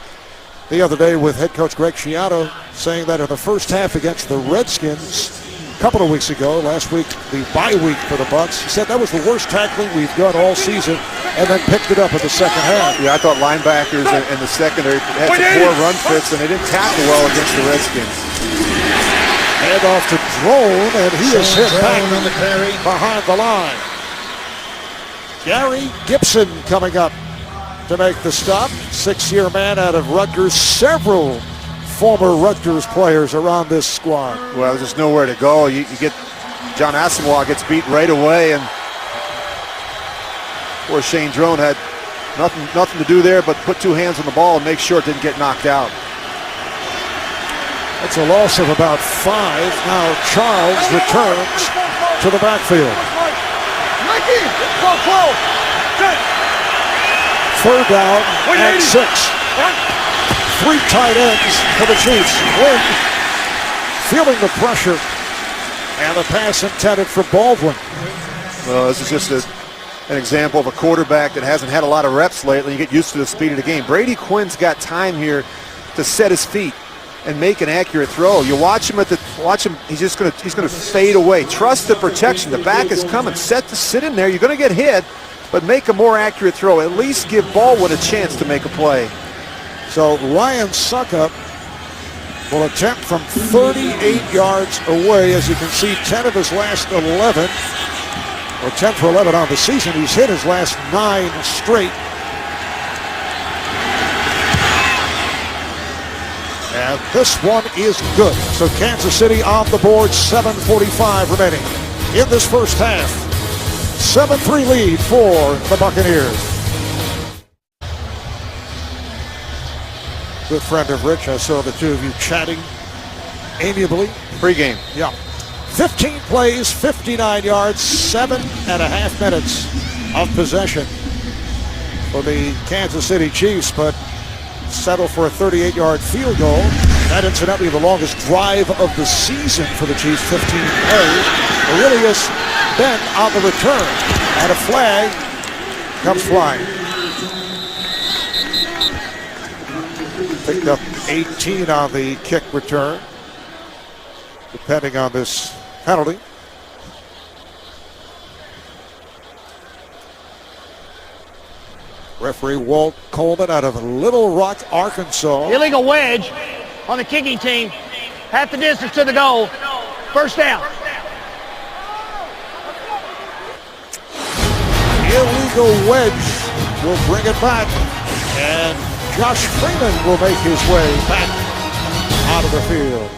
the other day with head coach Greg Schiano, saying that in the first half against the Redskins a couple of weeks ago, last week, the bye week for the Bucs, he said that was the worst tackling we've done all season, and then picked it up in the second half. Yeah, I thought linebackers and the secondary had some poor run fits, and they didn't tackle well against the Redskins. Hand off to Drone, and he is hit back behind the line. Gary Gibson coming up to make the stop. 6-year man out of Rutgers. Several former Rutgers players around this squad. Well, there's just nowhere to go. You get John Asamoah gets beat right away, and poor Shane Drone had nothing to do there but put 2 hands on the ball and make sure it didn't get knocked out. That's a loss of about 5. Now Charles returns to the backfield. Third down and 6. 3 tight ends for the Chiefs. Wynn feeling the pressure, and the pass intended for Baldwin. Well, this is just an example of a quarterback that hasn't had a lot of reps lately. You get used to the speed of the game. Brady Quinn's got time here to set his feet and make an accurate throw. You watch him he's gonna fade away. Trust the protection. The back is coming. Sit in there. You're gonna get hit, but make a more accurate throw. At least give Baldwin a chance to make a play. So Ryan Suckup will attempt from 38 yards away. As you can see, 10 of his last 11, or 10 for 11 on the season. He's hit his last 9 straight. And this one is good. So Kansas City on the board, 7:45 remaining in this first half. 7-3 lead for the Buccaneers. Good friend of Rich. I saw the two of you chatting amiably. Pre-game. Yeah. 15 plays, 59 yards, 7.5 minutes of possession for the Kansas City Chiefs, but settle for a 38-yard field goal. That, incidentally, the longest drive of the season for the Chiefs, 15 plays. Aurelius Ben on the return, and a flag comes flying. Picked up 18 on the kick return, depending on this penalty. Referee Walt Coleman out of Little Rock, Arkansas. Illegal wedge on the kicking team. Half the distance to the goal. First down. Illegal wedge will bring it back. And Josh Freeman will make his way back out of the field.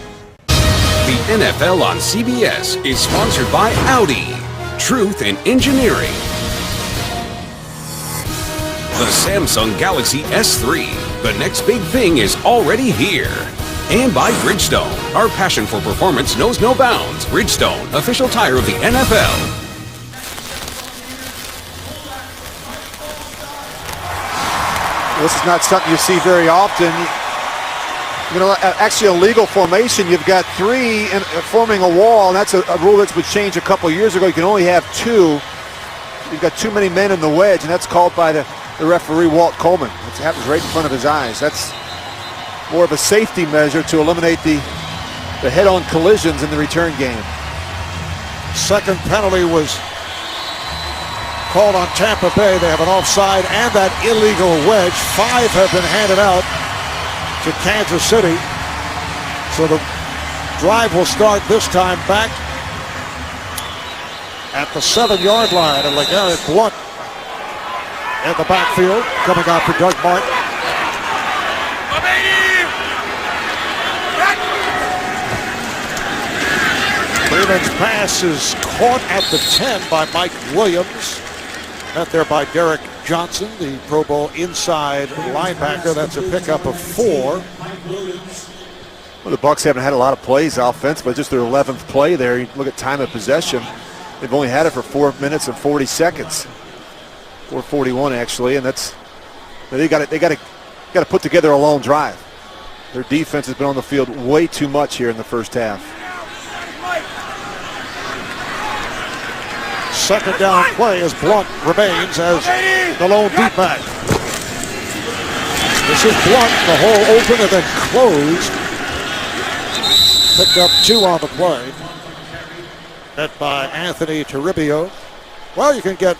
The NFL on CBS is sponsored by Audi. Truth in engineering. The Samsung Galaxy S3. The next big thing is already here. And by Bridgestone. Our passion for performance knows no bounds. Bridgestone, official tire of the NFL. This is not something you see very often. You know, actually a legal formation, you've got 3 forming a wall, and that's a rule that's been changed a couple years ago. You can only have 2. You've got too many men in the wedge, and that's called by the referee, Walt Coleman. It happens right in front of his eyes. That's more of a safety measure to eliminate the head-on collisions in the return game. Second penalty was called on Tampa Bay. They have an offside and that illegal wedge. 5 have been handed out to Kansas City. So the drive will start this time back at the 7-yard line. And LeGarrette Blount in the backfield, coming out for Doug Martin. Freeman's pass is caught at the 10 by Mike Williams. Met there by Derek Johnson, the Pro Bowl inside linebacker. That's a pickup of 4. Well, the Bucs haven't had a lot of plays offense, but just their 11th play there. You look at time of possession. They've only had it for 4 minutes and 40 seconds. 4:41 actually, and they got to put together a long drive. Their defense has been on the field way too much here in the first half. Second down play as Blunt remains as the lone deep back. This is Blunt, the hole open and then closed. Picked up 2 on the play. Met by Anthony Toribio. Well, you can get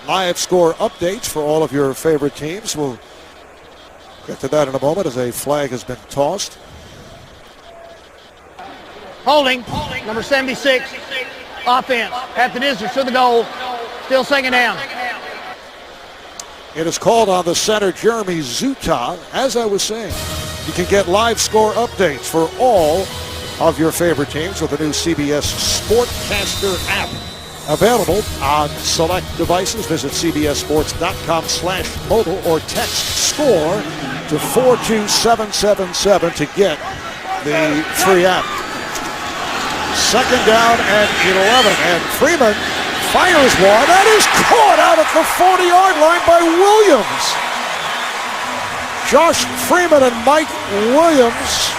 live score updates for all of your favorite teams. We'll get to that in a moment as a flag has been tossed. Holding, number 76, offense, at the distance to the goal, still second down. It is called on the center, Jeremy Zuta. As I was saying, you can get live score updates for all of your favorite teams with the new CBS Sportcaster app. Available on select devices. Visit cbssports.com/mobile or text SCORE to 42777 to get the free app. Second down and 11, and Freeman fires one. That is caught out at the 40-yard line by Williams. Josh Freeman and Mike Williams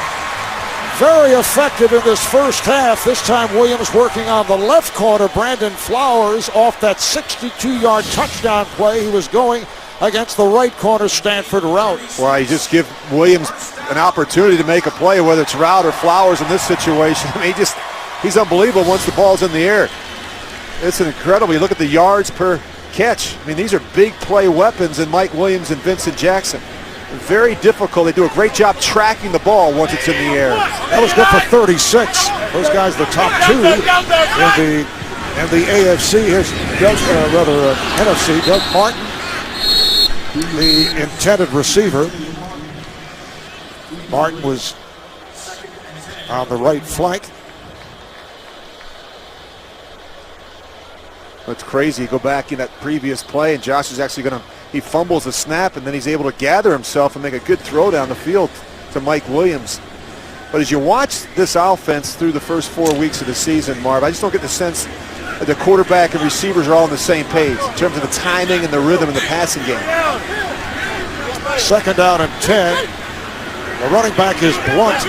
very effective in this first half. This time Williams working on the left corner. Brandon Flowers off that 62-yard touchdown play. He was going against the right corner Stanford route. Well, you just give Williams an opportunity to make a play, whether it's route or Flowers in this situation. I mean, he's unbelievable once the ball's in the air. It's incredible. You look at the yards per catch. I mean, these are big play weapons in Mike Williams and Vincent Jackson. Very difficult. They do a great job tracking the ball once it's in the air. That was good for 36. Those guys, the top 2 in the AFC. Here's NFC. Doug Martin, the intended receiver. Martin was on the right flank. That's crazy. Go back in that previous play, and Josh is actually he fumbles the snap, and then he's able to gather himself and make a good throw down the field to Mike Williams. But as you watch this offense through the first 4 weeks of the season, Marv, I just don't get the sense that the quarterback and receivers are all on the same page in terms of the timing and the rhythm in the passing game. Second down and 10. The running back is Blunt.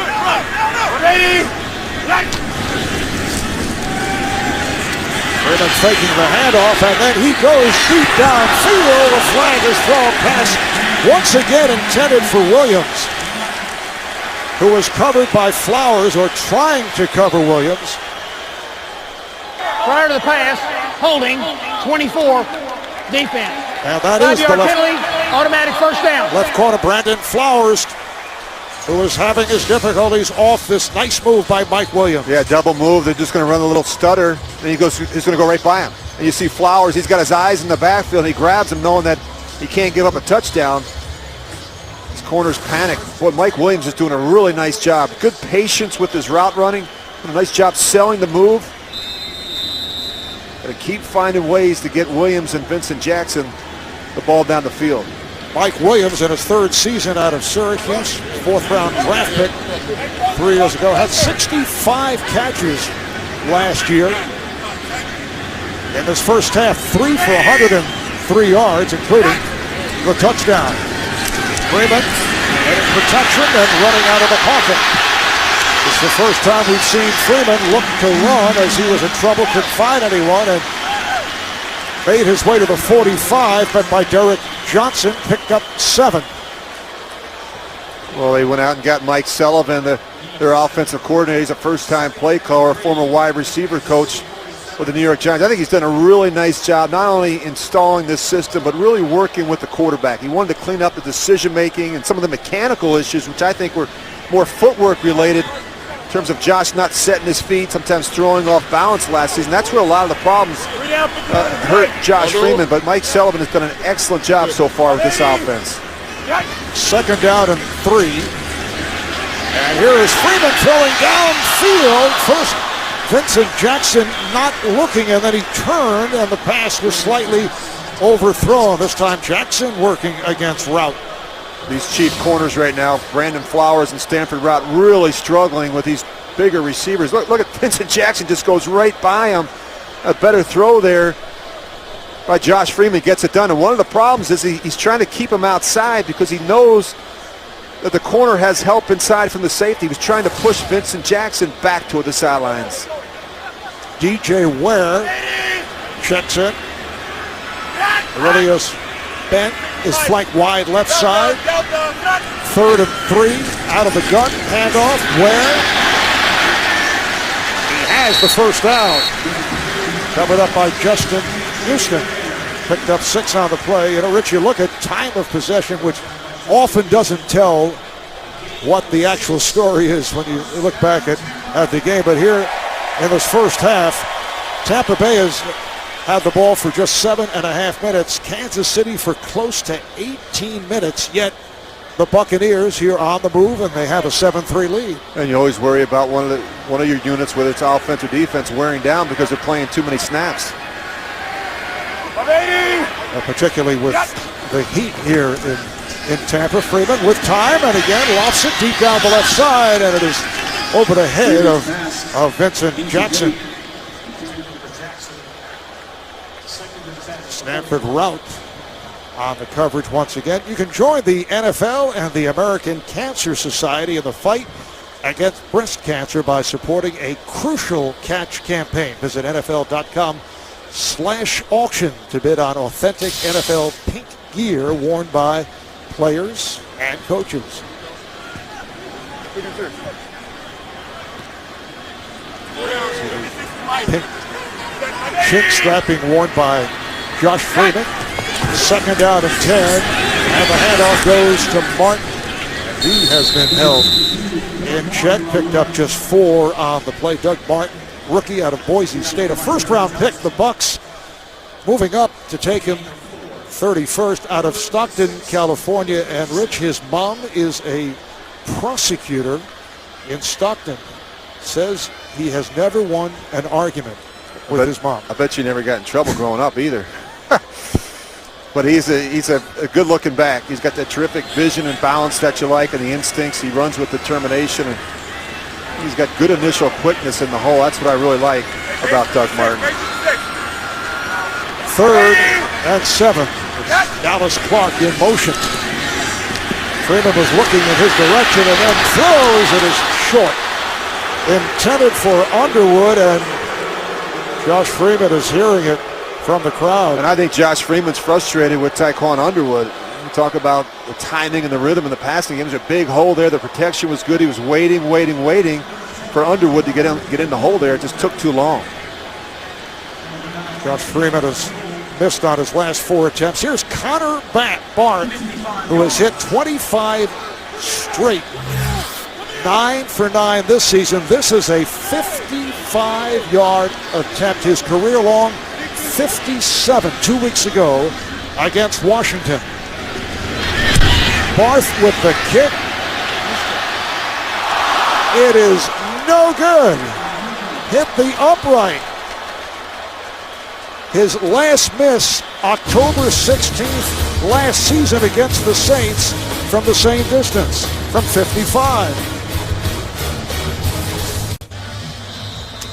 Freeman faking the handoff, and then he goes deep downfield. The flag is thrown. Pass once again intended for Williams, who was covered by Flowers, or trying to cover Williams. Prior to the pass, holding, 24, defense. And that is the penalty, automatic first down. Left corner, Brandon Flowers, who is having his difficulties off this nice move by Mike Williams. Yeah, double move. They're just going to run a little stutter, and he's going to go right by him. And you see Flowers, he's got his eyes in the backfield, and he grabs him knowing that he can't give up a touchdown. His corners panic. Boy, Mike Williams is doing a really nice job. Good patience with his route running. Doing a nice job selling the move. Got to keep finding ways to get Williams and Vincent Jackson the ball down the field. Mike Williams, in his 3rd season out of Syracuse, 4th-round draft pick 3 years ago, had 65 catches last year. In this first half, 3 for 103 yards, including the touchdown. Freeman getting protection and running out of the pocket. It's the first time we've seen Freeman look to run as he was in trouble, couldn't find anyone, and made his way to the 45, but by Derek Johnson, picked up 7. Well, they went out and got Mike Sullivan, their offensive coordinator. He's a first-time play caller, former wide receiver coach with the New York Giants. I think he's done a really nice job, not only installing this system, but really working with the quarterback. He wanted to clean up the decision-making and some of the mechanical issues, which I think were more footwork-related in terms of Josh not setting his feet, sometimes throwing off balance last season. That's where a lot of the problems hurt Josh Freeman, but Mike Sullivan has done an excellent job so far with this offense. Second down and 3. And here is Freeman throwing downfield. First, Vincent Jackson not looking, and then he turned, and the pass was slightly overthrown. This time Jackson working against route. These cheap corners right now, Brandon Flowers and Stanford route, really struggling with these bigger receivers. Look at Vincent Jackson, just goes right by him A better throw there by Josh Freeman gets it done. And one of the problems is he's trying to keep him outside because he knows that the corner has help inside from the safety. He was trying to push Vincent Jackson back toward the sidelines. DJ Ware checks in. Aurelius Bent is flanked wide left side. 3rd and 3 out of the gun. Handoff. Ware. He has the first down. Covered up by Justin Houston. Picked up 6 on the play. You know, Rich, you look at time of possession, which often doesn't tell what the actual story is when you look back at the game. But here in this first half, Tampa Bay has had the ball for just 7.5 minutes. Kansas City for close to 18 minutes. Yet the Buccaneers here on the move, and they have a 7-3 lead. And you always worry about one of your units, whether it's offense or defense, wearing down because they're playing too many snaps. Particularly with the heat here in Tampa. Freeman with time, and again lofts it deep down the left side, and it is over the head of Vincent Jackson. Stanford route on the coverage once again. You can join the NFL and the American Cancer Society in the fight against breast cancer by supporting a crucial catch campaign. Visit NFL.com/auction to bid on authentic NFL pink gear worn by players and coaches. Pink chin strapping worn by Josh Freeman. 2nd down and 10, and the handoff goes to Martin. He has been held in check, picked up just 4 on the play. Doug Martin, rookie out of Boise State, a first-round pick. The Bucs moving up to take him 31st out of Stockton, California. And Rich, his mom is a prosecutor in Stockton. Says he has never won an argument with his mom. I bet you never got in trouble growing up either. But he's a good-looking back. He's got that terrific vision and balance that you like, and the instincts. He runs with determination, and he's got good initial quickness in the hole. That's what I really like about Doug Martin. 3rd and 7. Dallas Clark in motion. Freeman was looking in his direction and then throws. It is short. Intended for Underwood, and Josh Freeman is hearing it from the crowd. And I think Josh Freeman's frustrated with Tyquan Underwood. You talk about the timing and the rhythm in the passing game. There's a big hole there. The protection was good. He was waiting for Underwood to get in the hole there. It just took too long. Josh Freeman has missed on his last 4 attempts. Here's Connor Barth, who has hit 25 straight. 9 for 9 this season. This is a 55-yard attempt. His career-long 57 2 weeks ago against Washington. Barth with the kick. It is no good. Hit the upright. His last miss, October 16th, last season against the Saints from the same distance, from 55.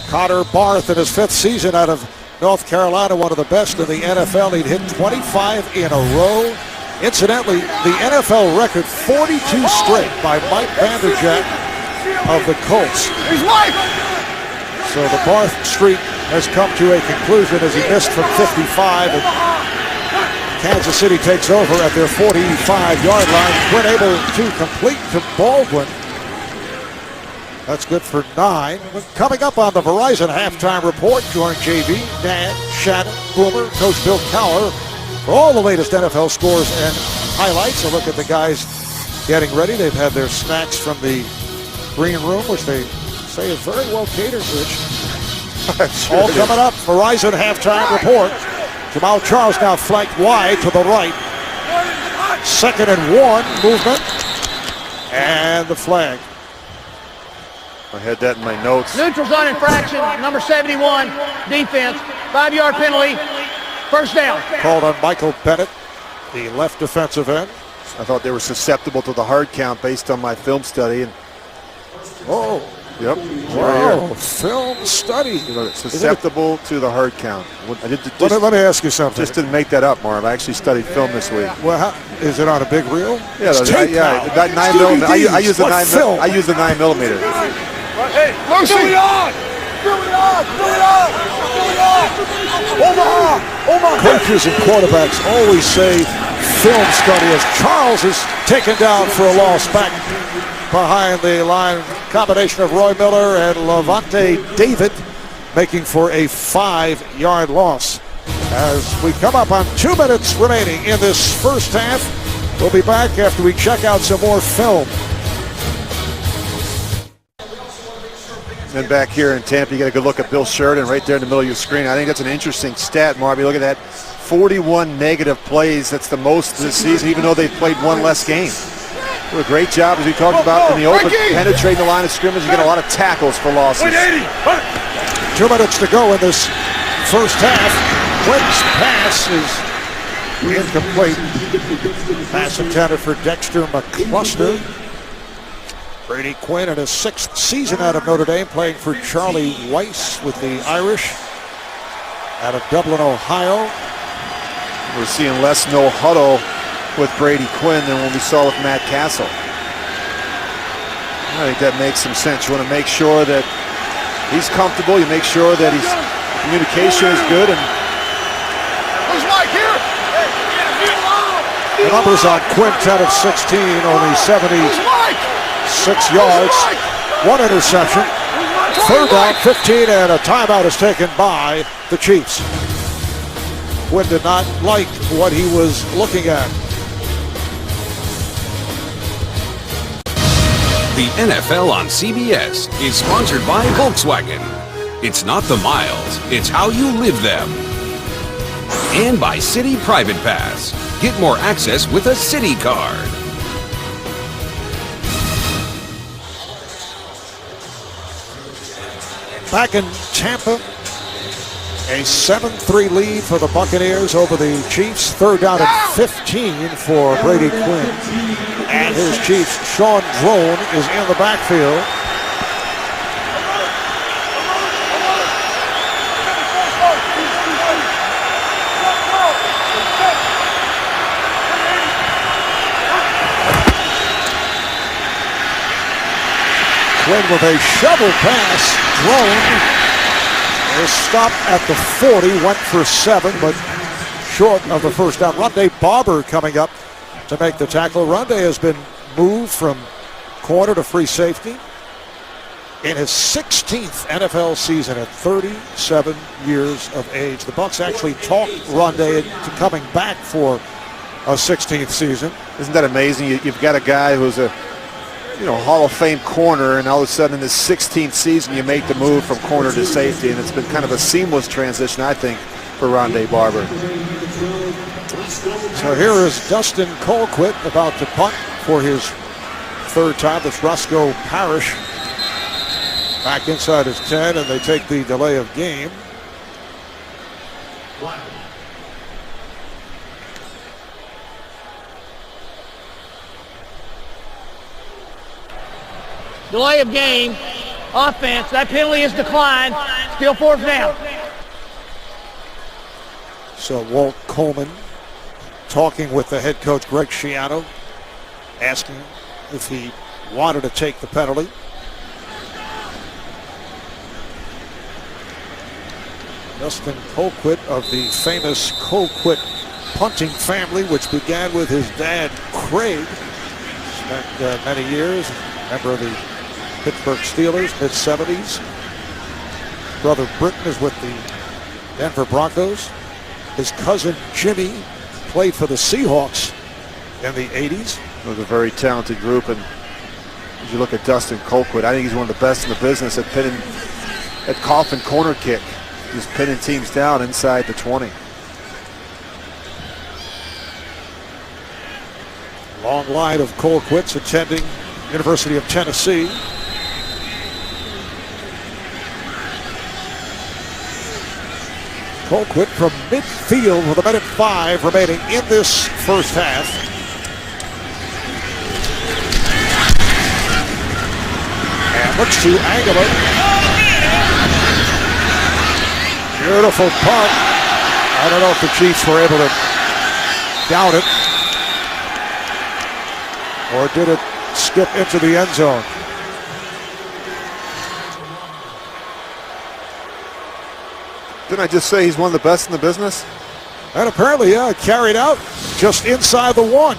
Connor Barth in his 5th season out of North Carolina, one of the best in the NFL. He'd hit 25 in a row. Incidentally, the NFL record 42 straight by Mike Vanderjagt of the Colts. So the Barth streak has come to a conclusion as he missed from 55. And Kansas City takes over at their 45-yard line. Quinn able to complete to Baldwin. That's good for 9. Coming up on the Verizon Halftime Report, join JV, Dan, Shannon, Boomer, Coach Bill Cowher for all the latest NFL scores and highlights. A look at the guys getting ready. They've had their snacks from the green room, which they say is very well catered, Rich. Sure all coming up. Verizon Halftime Report. Jamal Charles now flanked wide to the right. 2nd and 1 movement. And the flag. I had that in my notes. Neutral zone infraction, number 71, defense, 5-yard penalty, first down. Called on Michael Bennett, the left defensive end. I thought they were susceptible to the hard count based on my film study. And Yep. Wow, film study. Susceptible to the hard count. Let me ask you something. Just didn't make that up, Marv. I actually studied film this week. Well, is it on a big reel? Yeah, that 9 millimeter. I use the 9 millimeter. I use the 9 millimeter. Hey, Lucy! Fill it on! Fill it on! Fill it on! Fill it on! Omaha! Coaches and quarterbacks always say film study as Charles is taken down for a loss back behind the line. Combination of Roy Miller and Levante David making for a 5-yard loss. As we come up on 2 minutes remaining in this first half, we'll be back after we check out some more film. And back here in Tampa, you get a good look at Bill Sheridan right there in the middle of your screen. I think that's an interesting stat, Marvy. Look at that, 41 negative plays. That's the most this season, even though they've played one less game. Do a great job, as we talked about in the open, penetrating the line of scrimmage. You get a lot of tackles for losses. 2 minutes to go in this first half. Quinn's pass is incomplete. Pass intended for Dexter McCluster. Brady Quinn in his 6th season out of Notre Dame, playing for Charlie Weiss with the Irish out of Dublin, Ohio. We're seeing less no huddle with Brady Quinn than when we saw with Matt Castle. I think that makes some sense. You want to make sure that he's comfortable. You make sure that his communication is good. And who's Mike here? the numbers on Quinn, 10 of 16, only 76 yards, 1 interception. 3rd down, 15, and a timeout is taken by the Chiefs. Quinn did not like what he was looking at. The NFL on CBS is sponsored by Volkswagen. It's not the miles, it's how you live them. And by City Private Pass. Get more access with a City card. Back in Tampa, a 7-3 lead for the Buccaneers over the Chiefs. 3rd down and 15 for Brady Quinn. And his Chiefs, Sean Drone, is in the backfield. Quinn with a shovel pass. Drone is stopped at the 40, went for 7, but short of the first down. Rondé Barber coming up to make the tackle. Rondé has been moved from corner to free safety in his 16th NFL season at 37 years of age. The Bucs actually talked Rondé into coming back for a 16th season. Isn't that amazing? You've got a guy who's a Hall of Fame corner, and all of a sudden in his 16th season you make the move from corner to safety, and it's been kind of a seamless transition, I think, for Rondé Barber. So here is Dustin Colquitt about to punt for his 3rd time. It's Roscoe Parrish back inside his 10, and they take the delay of game. Delay of game, offense. That penalty is declined. Still 4th down. So Walt Coleman talking with the head coach Greg Schiano, asking if he wanted to take the penalty. Dustin Colquitt of the famous Colquitt punting family, which began with his dad Craig. Spent many years, member of the Pittsburgh Steelers, mid-70s. Brother Britton is with the Denver Broncos. His cousin Jimmy played for the Seahawks in the 80s. It was a very talented group, and as you look at Dustin Colquitt, I think he's one of the best in the business at pinning, at coffin corner kick, just pinning teams down inside the 20. Long line of Colquitts attending University of Tennessee. Colquitt from midfield with 1:05 remaining in this first half. And Looks to angle it. Beautiful punt. I don't know if the Chiefs were able to down it. Or did it skip into the end zone? Didn't I just say he's one of the best in the business? And apparently, carried out just inside the one.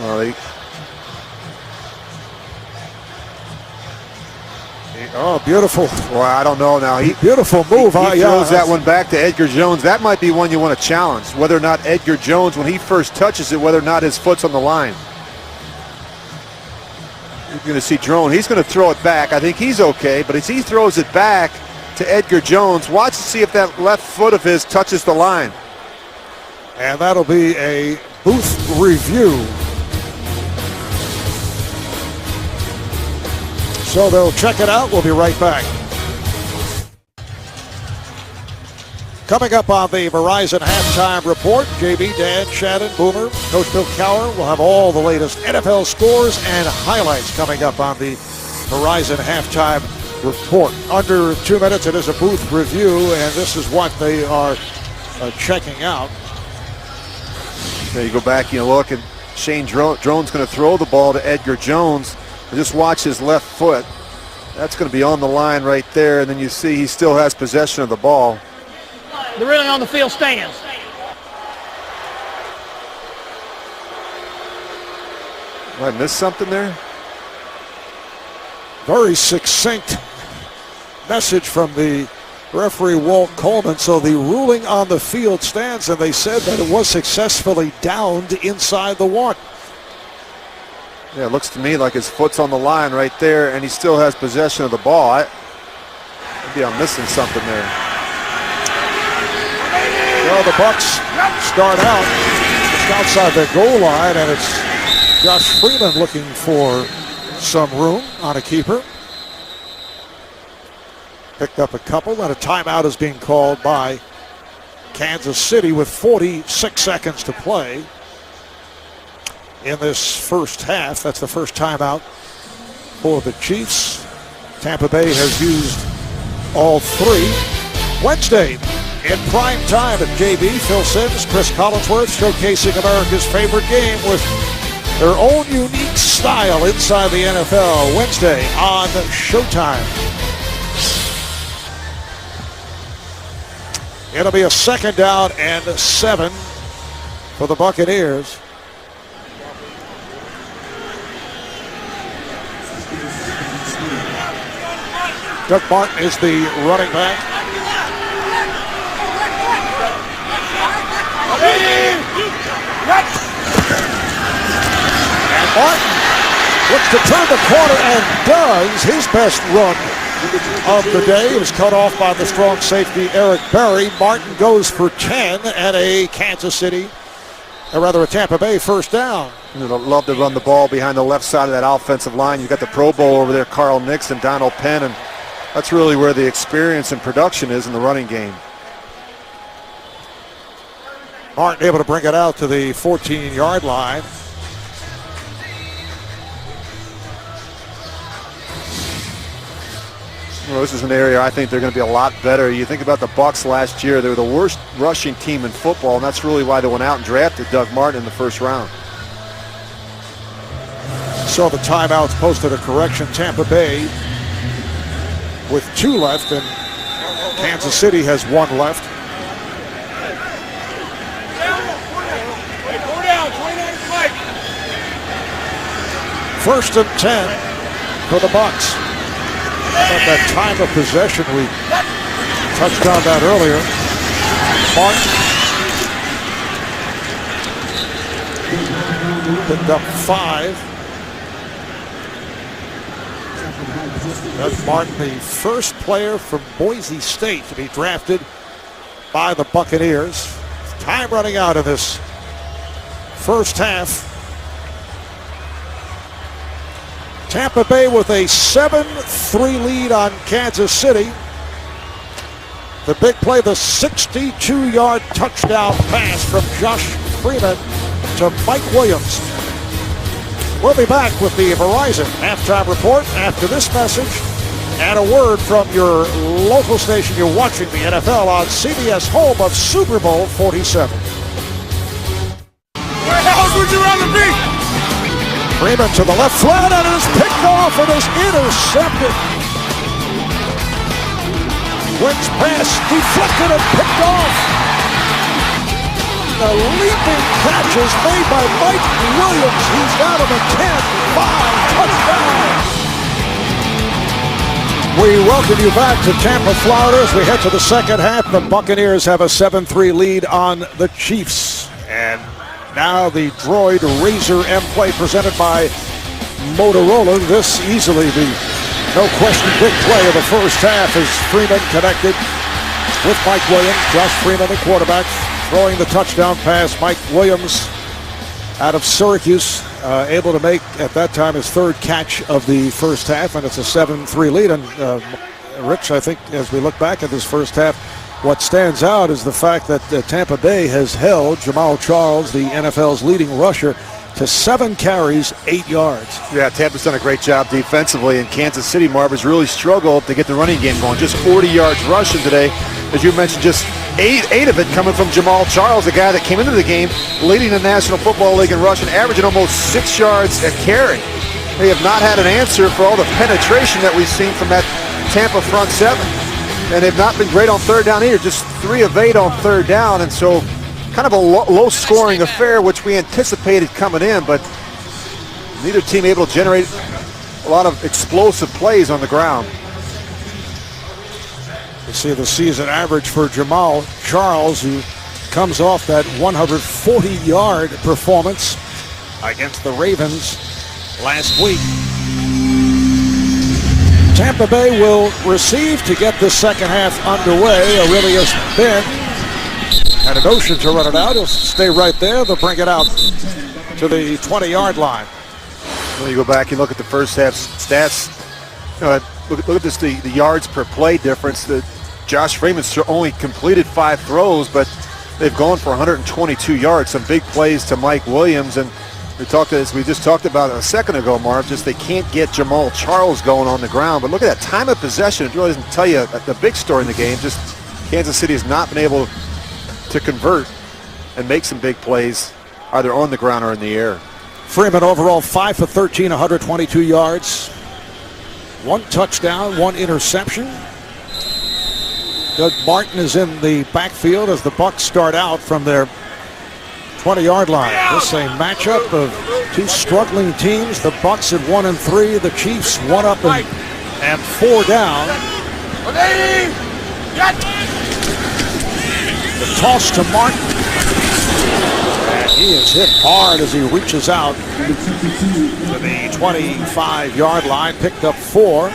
Well, oh, beautiful. Well, I don't know now. Beautiful move. He throws that one back to Edgar Jones. That might be one you want to challenge. Whether or not Edgar Jones, when he first touches it, whether or not his foot's on the line. You're going to see Drone. He's going to throw it back. I think he's okay, but as he throws it back to Edgar Jones, watch to see if that left foot of his touches the line. And that'll be a booth review. So they'll check it out. We'll be right back. Coming up on the Verizon Halftime Report, JB, Dan, Shannon, Boomer, Coach Bill Cowher will have all the latest NFL scores and highlights coming up on the Verizon Halftime Report. Under 2 minutes, it is a booth review, and this is what they are checking out. There you go back and you look, and Shane Drone's going to throw the ball to Edgar Jones. Just watch his left foot. That's going to be on the line right there, and then you see he still has possession of the ball. The ruling on the field stands. Might I miss something there? Very succinct message from the referee, Walt Coleman. So the ruling on the field stands, and they said that it was successfully downed inside the one. Yeah, it looks to me like his foot's on the line right there, and he still has possession of the ball. Maybe I'm missing something there. Well, the Bucs start out just outside the goal line, and it's Josh Freeman looking for some room on a keeper. Picked up a couple, and a timeout is being called by Kansas City with 46 seconds to play in this first half. That's the first timeout for the Chiefs. Tampa Bay has used all three. Wednesday in prime time at JB, Phil Simms, Chris Collinsworth showcasing America's favorite game with their own unique style inside the NFL. Wednesday on Showtime. It'll be a 2nd down and 7 for the Buccaneers. Doug Martin is the running back. And Martin looks to turn the corner and does. His best run of the day. It was cut off by the strong safety Eric Berry. Martin goes for 10 and a Tampa Bay first down. You'd love to run the ball behind the left side of that offensive line. You've got the Pro Bowl over there, Carl Nixon, Donald Penn, and that's really where the experience and production is in the running game. Martin able to bring it out to the 14-yard line. Well, this is an area I think they're going to be a lot better. You think about the Bucs last year, they were the worst rushing team in football, and that's really why they went out and drafted Doug Martin in the first round. So the timeouts posted a correction. Tampa Bay with 2 left, and Kansas City has 1 left. First and 10 for the Bucs. About that time of possession, we touched on that earlier. Martin picked up 5. Doug Martin, the first player from Boise State to be drafted by the Buccaneers. Time running out in this first half. Tampa Bay with a 7-3 lead on Kansas City. The big play, the 62-yard touchdown pass from Josh Freeman to Mike Williams. We'll be back with the Verizon Halftime Report after this message And a word from your local station. You're watching the NFL on CBS, home of Super Bowl 47. Where else would you rather be? Freeman to the left flat, and it is picked off and is intercepted. Wentz pass deflected and picked off. The leaping catch is made by Mike Williams. He's down to the 10-5 touchdown. We welcome you back to Tampa, Florida. As we head to the second half, the Buccaneers have a 7-3 lead on the Chiefs. And now the Droid Razor M play presented by Motorola. This easily the no question big play of the first half as Freeman connected with Mike Williams. Josh Freeman, the quarterback, throwing the touchdown pass. Mike Williams out of Syracuse, able to make at that time his third catch of the first half, and it's a 7-3 lead. And Rich, I think as we look back at this first half, what stands out is the fact that Tampa Bay has held Jamal Charles, the NFL's leading rusher, to 7 carries, 8 yards. Yeah, Tampa's done a great job defensively, and Kansas City, Marv, has really struggled to get the running game going. Just 40 yards rushing today. As you mentioned, just eight of it coming from Jamal Charles, a guy that came into the game leading the National Football League in rushing, averaging almost 6 yards a carry. They have not had an answer for all the penetration that we've seen from that Tampa front seven. And they've not been great on third down either, just 3 of 8 on third down. And so kind of a low-scoring affair, which we anticipated coming in, but neither team able to generate a lot of explosive plays on the ground. You see the season average for Jamal Charles, who comes off that 140-yard performance against the Ravens last week. Tampa Bay will receive to get the second half underway. Aurelius Ben had a notion to run it out. He'll stay right there. They'll bring it out to the 20-yard line. When you go back and look at the first half stats, look at this, the yards per play difference. Josh Freeman's only completed 5 throws, but they've gone for 122 yards. Some big plays to Mike Williams, and we just talked about a second ago, Marv. Just they can't get Jamal Charles going on the ground. But look at that time of possession. It really doesn't tell you the big story in the game. Just Kansas City has not been able to convert and make some big plays either on the ground or in the air. Freeman overall 5 for 13, 122 yards. 1 touchdown, 1 interception. Doug Martin is in the backfield as the Bucs start out from their 20-yard line. This is a matchup of 2 struggling teams. The Bucs at 1 and 3. The Chiefs 1 up and 4 down. The toss to Martin. And he is hit hard as he reaches out to the 25-yard line. Picked up 4.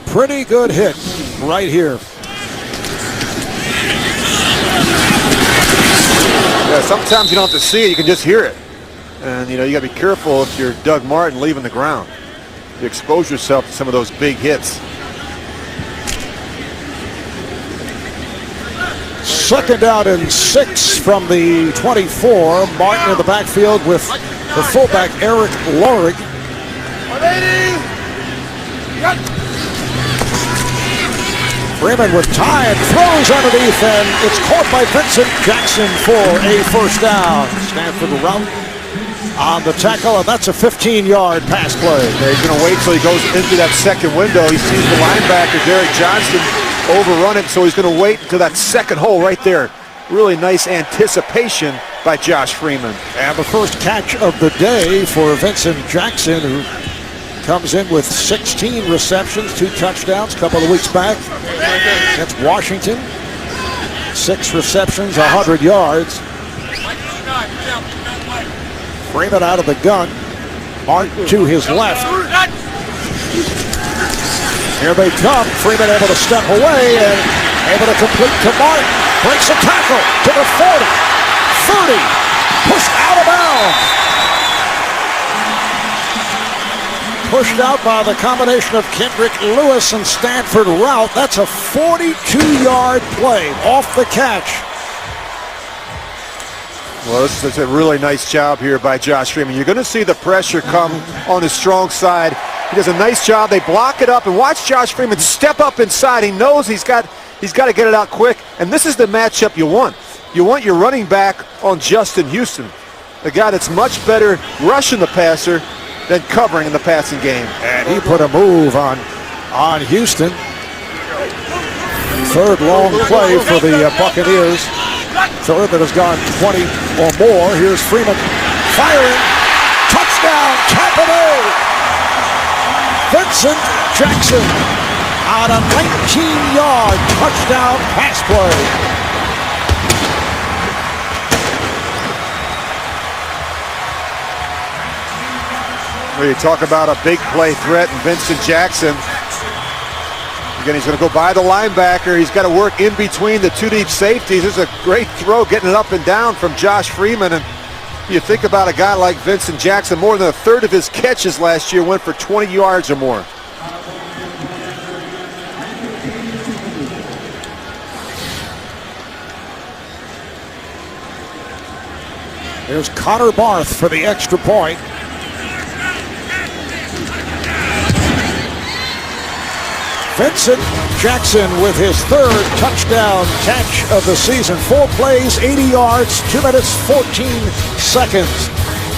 Pretty good hit right here. Yeah, sometimes you don't have to see it, you can just hear it. And you got to be careful if you're Doug Martin leaving the ground. You expose yourself to some of those big hits. Second down and 6 from the 24. Martin in the backfield with the fullback Eric Lorig. Freeman with time, throws underneath, and it's caught by Vincent Jackson for a first down. Stanford route on the tackle, and that's a 15-yard pass play. Yeah, he's going to wait till he goes into that second window. He sees the linebacker, Derek Johnston, overrun it, so he's going to wait until that second hole right there. Really nice anticipation by Josh Freeman. And the first catch of the day for Vincent Jackson, who comes in with 16 receptions, 2 touchdowns a couple of weeks back against Washington. 6 receptions, 100 yards. Freeman out of the gun. Martin to his left. Here they come. Freeman able to step away and able to complete to Martin. Breaks a tackle to the 40, 30, pushed out of bounds. Pushed out by the combination of Kendrick Lewis and Stanford route. That's a 42-yard play off the catch. Well, this is a really nice job here by Josh Freeman. You're going to see the pressure come on his strong side He does a nice job. They block it up, and watch Josh Freeman step up inside. He knows he's got to get it out quick, and this is the matchup you want. You want your running back on Justin Houston, a guy that's much better rushing the passer than covering in the passing game. And he put a move on Houston. Third long play for the Buccaneers. Third that has gone 20 or more. Here's Freeman firing. Touchdown, Tampa Bay. Vincent Jackson on a 19-yard touchdown pass play. Well, you talk about a big play threat and Vincent Jackson. Again, he's going to go by the linebacker. He's got to work in between the two deep safeties. This is a great throw, getting it up and down from Josh Freeman. And you think about a guy like Vincent Jackson, more than a third of his catches last year went for 20 yards or more. There's Connor Barth for the extra point. Vincent Jackson with his third touchdown catch of the season. 4 plays, 80 yards, 2 minutes, 14 seconds.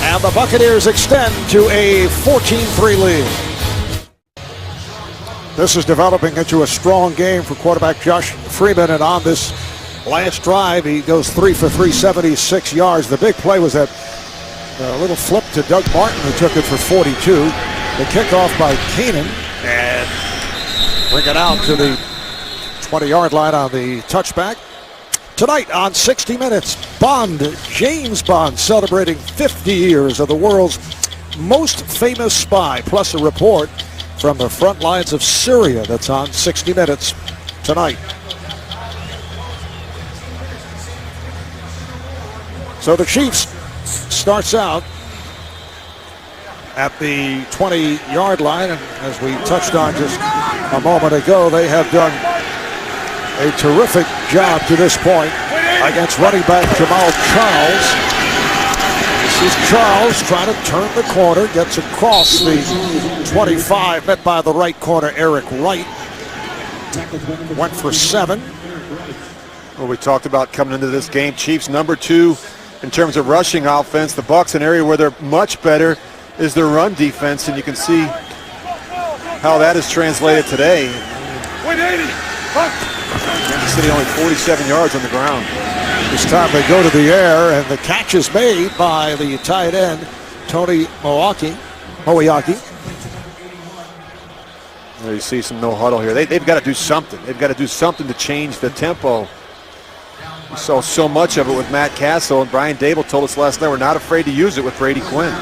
And the Buccaneers extend to a 14-3 lead. This is developing into a strong game for quarterback Josh Freeman. And on this last drive, he goes 3 for 376 yards. The big play was that little flip to Doug Martin, who took it for 42. The kickoff by Keenan. And bring it out to the 20-yard line on the touchback. Tonight on 60 Minutes, James Bond, celebrating 50 years of the world's most famous spy, plus a report from the front lines of Syria. That's on 60 Minutes tonight. So the Chiefs starts out at the 20-yard line, and as we touched on just a moment ago, they have done a terrific job to this point against running back Jamal Charles. This is Charles trying to turn the corner, gets across the 25, met by the right corner, Eric Wright. Went for 7. Well, we talked about coming into this game, Chiefs number 2 in terms of rushing offense. The Bucs, an area where they're much better is their run defense, and you can see how that is translated today. Kansas City only 47 yards on the ground. This time they go to the air, and the catch is made by the tight end, Tony Moeaki. There you see some no huddle here. They've got to do something. They've got to do something to change the tempo. We saw so much of it with Matt Castle, and Brian Dable told us last night we're not afraid to use it with Brady Quinn.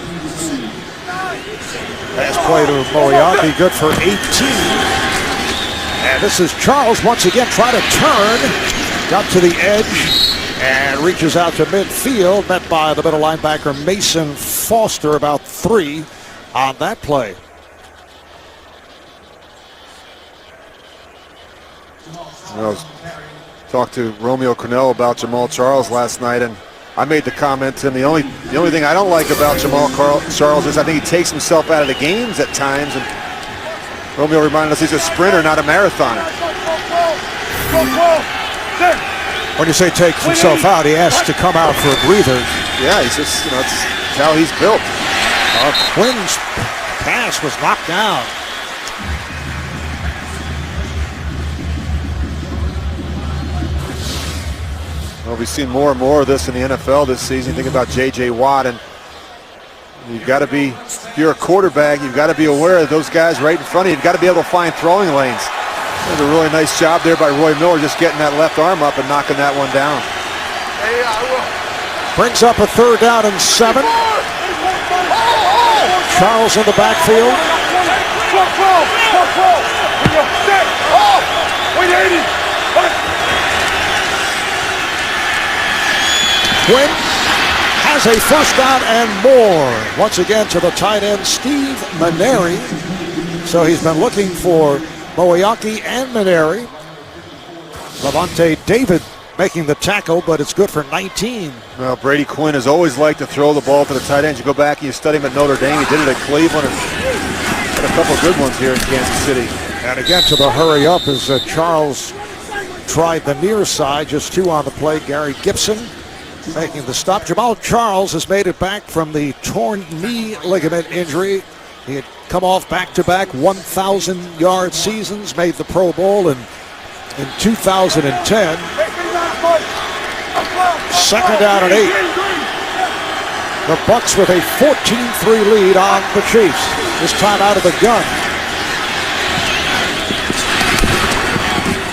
Pass play to Moeaki, good for 18. And this is Charles once again trying to turn. Got to the edge and reaches out to midfield. Met by the middle linebacker Mason Foster, about 3 on that play. I talked to Romeo Cornell about Jamal Charles last night, and I made the comment to him, the only thing I don't like about Jamal Charles is I think he takes himself out of the games at times, and Romeo reminded us he's a sprinter, not a marathoner. When you say takes himself out, he has to come out for a breather. Yeah, he's just, it's how he's built. Quinn's pass was knocked down. Well, we've seen more and more of this in the NFL this season. You think about J.J. Watt, and you've got to be, if you're a quarterback, you've got to be aware of those guys right in front of you. You've got to be able to find throwing lanes. There's a really nice job there by Roy Miller, just getting that left arm up and knocking that one down. Brings up a 3rd down and 7. Charles in the backfield. Quinn has a 1st down and more. Once again to the tight end, Steve Maneri. So he's been looking for Moeaki and Maneri. Levante David making the tackle, but it's good for 19. Well, Brady Quinn has always liked to throw the ball to the tight end. You go back and you study him at Notre Dame. He did it at Cleveland. And a couple of good ones here in Kansas City. And again to the hurry up as Charles tried the near side, just 2 on the play. Gary Gibson making the stop. Jamal Charles has made it back from the torn knee ligament injury. He had come off back-to-back 1,000-yard seasons, made the Pro Bowl in 2010. Second down and 8. The Bucs with a 14-3 lead on the Chiefs. This time out of the gun.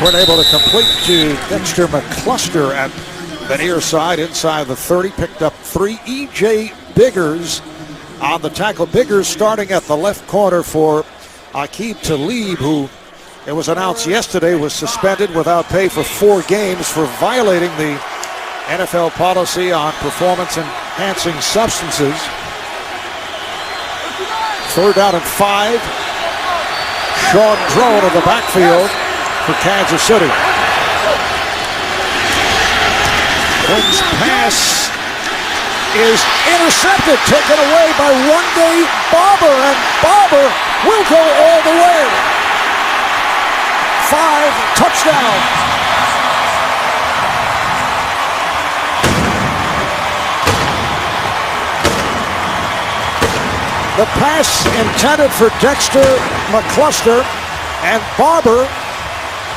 Weren't able to complete to Dexter McCluster at the near side inside the 30. Picked up 3. E.J. Biggers on the tackle. Biggers starting at the left corner for Aqib Talib, who it was announced yesterday was suspended without pay for 4 games for violating the NFL policy on performance-enhancing substances. 3rd down and 5. Sean Drone in the backfield for Kansas City. Quinn's pass is intercepted, taken away by Rondé Barber, and Barber will go all the way. 5 touchdowns. The pass intended for Dexter McCluster, and Barber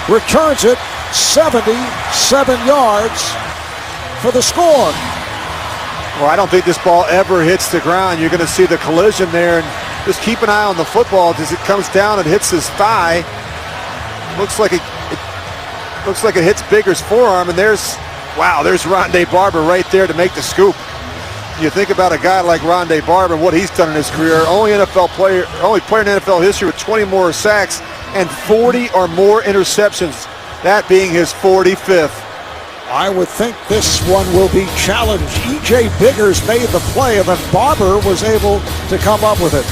returns it 77 yards for the score. Well, I don't think this ball ever hits the ground. You're going to see the collision there, and just keep an eye on the football as it comes down and hits his thigh. Looks like it hits Bigger's forearm, and there's Rondé Barber right there to make the scoop. You think about a guy like Rondé Barber and what he's done in his career. Only player in NFL history with 20 more sacks and 40 or more interceptions. That being his 45th. I would think this one will be challenged. E.J. Biggers made the play, and then Barber was able to come up with it.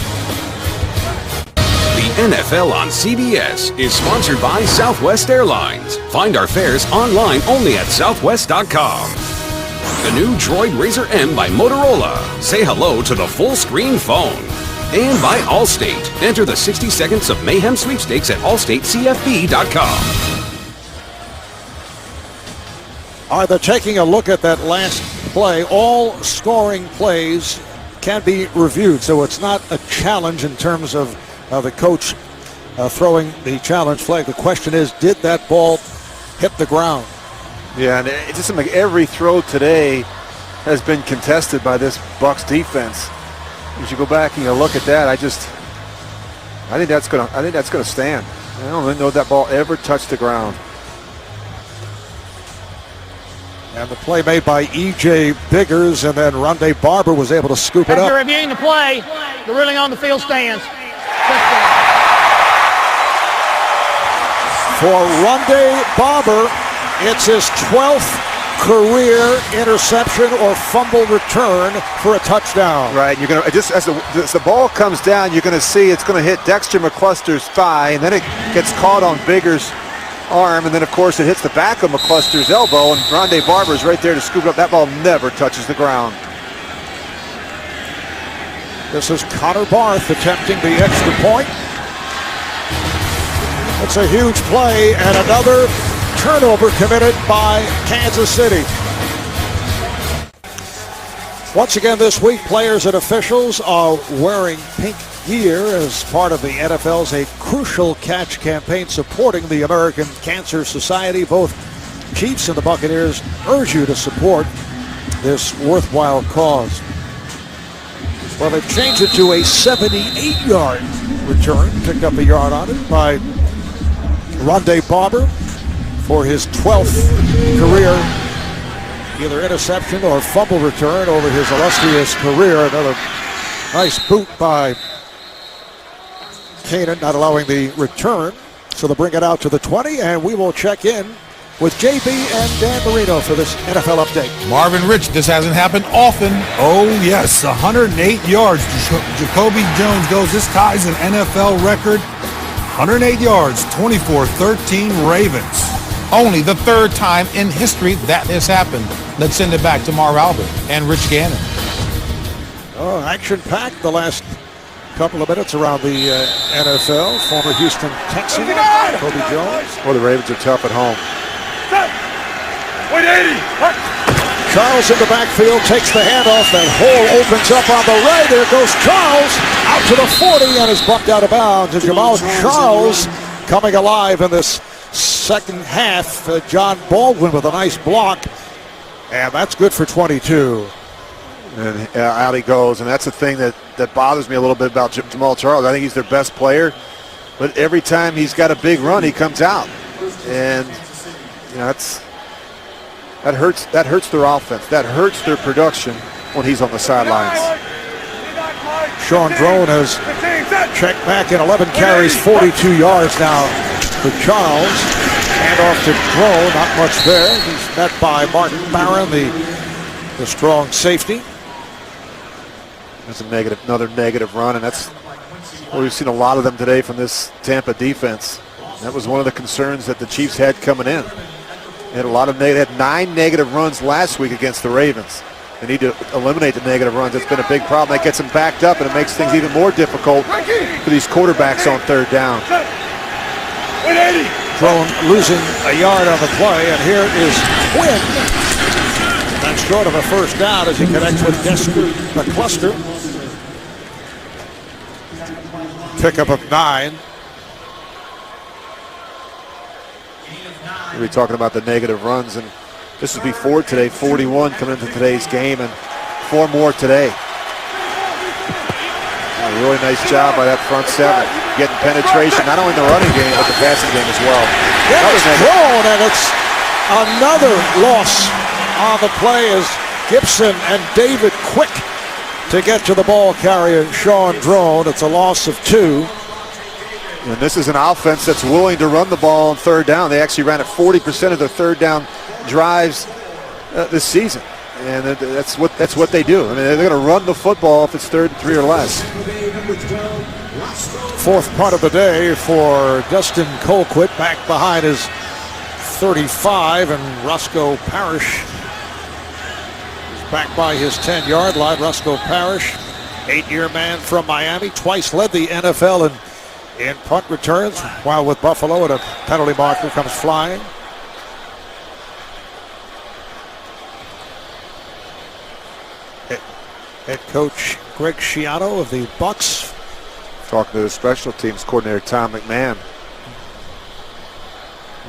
The NFL on CBS is sponsored by Southwest Airlines. Find our fares online only at southwest.com. The new Droid Razr M by Motorola. Say hello to the full-screen phone. And by Allstate. Enter the 60 Seconds of Mayhem sweepstakes at allstatecfb.com. All right, they're taking a look at that last play. All scoring plays can be reviewed, so it's not a challenge in terms of the coach throwing the challenge flag. The question is, did that ball hit the ground? Yeah, and it just seems like every throw today has been contested by this Bucs defense. As you go back and you look at that, I think that's gonna stand. I don't even know that ball ever touched the ground. And the play made by E.J. Biggers, and then Rondé Barber was able to scoop it up. After reviewing the play, the ruling on the field stands. For Rondé Barber, it's his 12th career interception or fumble return for a touchdown. Right, you're gonna just as the ball comes down, you're gonna see it's gonna hit Dexter McCluster's thigh, and then it gets caught on Biggers' arm, and then of course it hits the back of McCluster's elbow, and Rondé Barber is right there to scoop it up. That ball never touches the ground. This is Connor Barth attempting the extra point. It's a huge play, and another turnover committed by Kansas City. Once again this week, players and officials are wearing pink gear as part of the NFL's A Crucial Catch campaign supporting the American Cancer Society. Both Chiefs and the Buccaneers urge you to support this worthwhile cause. Well, they've changed it to a 78-yard return. Picked up a yard on it by Rondé Barber for his 12th career either interception or fumble return over his illustrious career. Another nice boot by Kanan, not allowing the return. So they'll bring it out to the 20, and we will check in with JB and Dan Marino for this NFL update. Marvin Rich, this hasn't happened often. Oh, yes, 108 yards. Jacoby Jones goes. This ties an NFL record. 108 yards, 24-13 Ravens. Only the 3rd time in history that has happened. Let's send it back to Marv Albert and Rich Gannon. Oh, action-packed the last couple of minutes around the NFL. Former Houston Texan, Kobe Jones. Well, the Ravens are tough at home. Charles in the backfield takes the handoff. That hole opens up on the right. There goes Charles out to the 40 and is bumped out of bounds. And Jamal Charles coming alive in this second half. John Baldwin with a nice block. And that's good for 22. And out he goes. And that's the thing that bothers me a little bit about Jamal Charles. I think he's their best player. But every time he's got a big run, he comes out. And, you know, that hurts their offense. That hurts their production when he's on the sidelines. Sean Drone has checked back in 11 carries, 42 yards now for Charles. Hand off to Drone, not much there. He's met by Martin Barron, the strong safety. There's another negative run, and that's we've seen a lot of them today from this Tampa defense. That was one of the concerns that the Chiefs had coming in. They had 9 negative runs last week against the Ravens. They need to eliminate the negative runs. It's been a big problem. That gets them backed up, and it makes things even more difficult for these quarterbacks on third down. Drone losing a yard on the play, and here is Quinn. That's short of a first down as he connects with McCluster. Pickup of 9. We'll be talking about the negative runs, and this is before today. 41 coming into today's game, and 4 more today. A really nice job by that front seven, getting penetration, not only in the running game, but the passing game as well. It's thrown, and it's another loss on the play as Gibson and David Quick to get to the ball carrier, Sean Drone. It's a loss of 2. And this is an offense that's willing to run the ball on third down. They actually ran at 40% of their third down drives this season. And that's what they do. I mean, they're going to run the football if it's 3rd and 3 or less. 4th punt of the day for Dustin Colquitt, back behind his 35, and Roscoe Parrish is back by his 10-yard line. Roscoe Parrish, 8-year man from Miami, twice led the NFL in punt returns, while with Buffalo, and a penalty marker comes flying. Head coach Greg Schiano of the Bucs. Talking to the special teams coordinator Tom McMahon.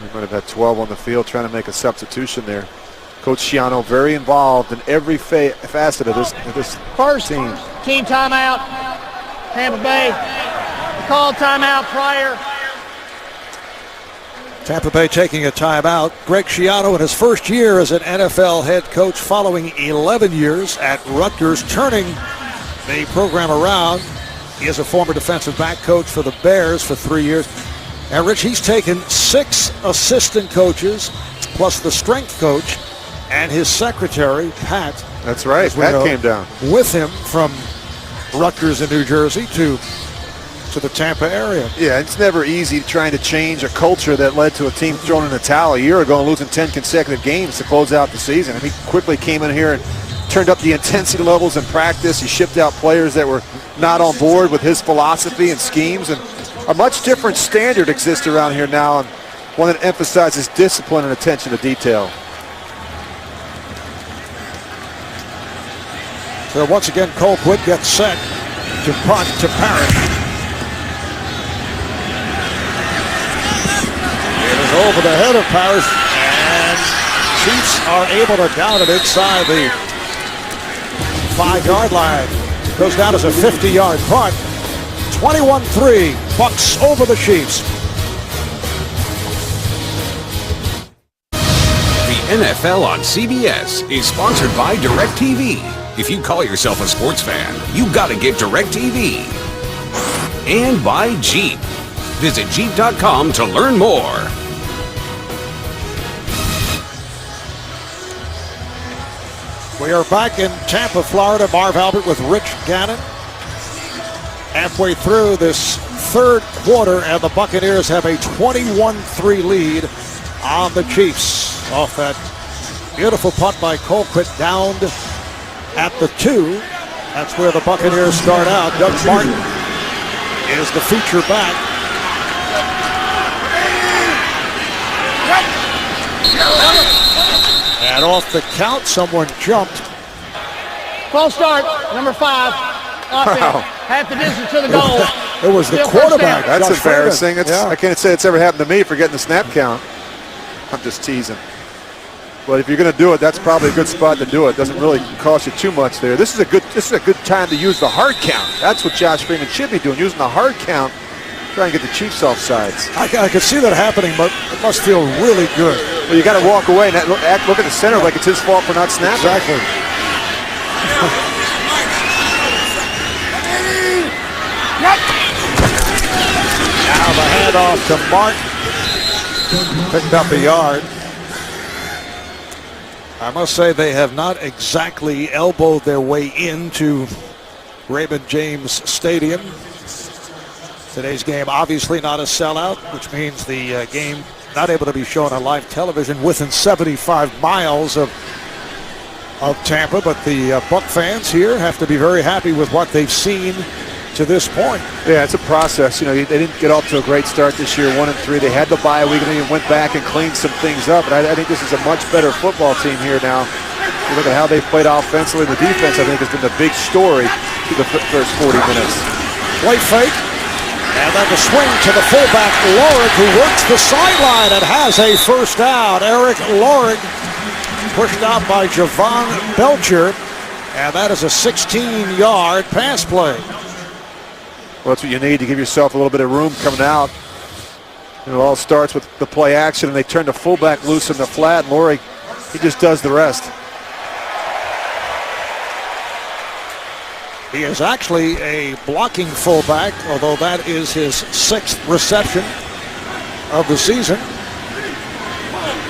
We might have had 12 on the field trying to make a substitution there. Coach Schiano very involved in every facet of this First team. Team timeout, Tampa Bay. Called timeout prior. Tampa Bay taking a timeout. Greg Schiano in his first year as an NFL head coach following 11 years at Rutgers, turning the program around. He is a former defensive back coach for the Bears for 3 years. And Rich, he's taken 6 assistant coaches plus the strength coach and his secretary, Pat. That's right, Pat came down with him from Rutgers in New Jersey to the Tampa area. Yeah, it's never easy trying to change a culture that led to a team throwing in the towel a year ago and losing 10 consecutive games to close out the season. I mean, he quickly came in here and turned up the intensity levels in practice. He shipped out players that were not on board with his philosophy and schemes, and a much different standard exists around here now, and one that emphasizes discipline and attention to detail. So once again, Colquitt gets set to punt to Parrish. Over the head of Parrish, and Chiefs are able to down it inside the 5-yard line. Goes down as a 50-yard punt. 21-3, Bucs over the Chiefs. The NFL on CBS is sponsored by DirecTV. If you call yourself a sports fan, you gotta get DirecTV. And by Jeep. Visit Jeep.com to learn more. We are back in Tampa, Florida. Marv Albert with Rich Gannon. Halfway through this 3rd quarter, and the Buccaneers have a 21-3 lead on the Chiefs. Off that beautiful punt by Colquitt, downed at the 2. That's where the Buccaneers start out. Doug Martin is the feature back. And off the count, someone jumped. False start, number 5. Offense, Wow. half the distance to the goal. It was the Still first quarterback. down. That's Josh embarrassing. Freeman. I can't say it's ever happened to me for getting the snap count. I'm just teasing. But if you're going to do it, that's probably a good spot to do it. Doesn't really cost you too much there. This is a good time to use the hard count. That's what Josh Freeman should be doing, using the hard count, trying to get the Chiefs off sides. I could see that happening, but it must feel really good. Well, you got to walk away and look at the center like it's his fault for not snapping. Exactly. Now the handoff to Martin. Picked up a yard. I must say they have not exactly elbowed their way into Raymond James Stadium. Today's game obviously not a sellout, which means the game not able to be shown on live television within 75 miles of Tampa. But the Buck fans here have to be very happy with what they've seen to this point. Yeah, it's a process. You know, they didn't get off to a great start this year, 1-3. They had the bye week and they went back and cleaned some things up. And I think this is a much better football team here now. You look at how they've played offensively. The defense, I think, has been the big story through the first 40 minutes. Play fake. And then the swing to the fullback, Lorig, who works the sideline and has a first down. Eric Lorig pushed out by Javon Belcher. And that is a 16-yard pass play. Well, that's what you need to give yourself a little bit of room coming out. It all starts with the play action, and they turn the fullback loose in the flat. And Lorig, he just does the rest. He is actually a blocking fullback, although that is his 6th reception of the season.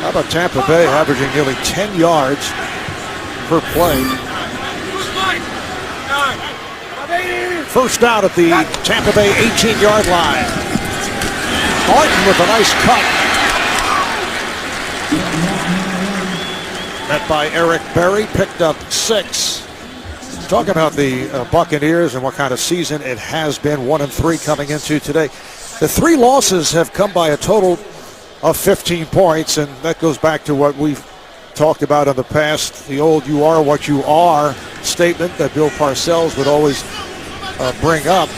How about Tampa Bay averaging nearly 10 yards per play? First down at the Tampa Bay 18-yard line. Martin with a nice cut. Met by Eric Berry, picked up 6. Talk about the Buccaneers and what kind of season it has been, 1-3 coming into today. The 3 losses have come by a total of 15 points, and that goes back to what we've talked about in the past, the old "you are what you are" statement that Bill Parcells would always bring up.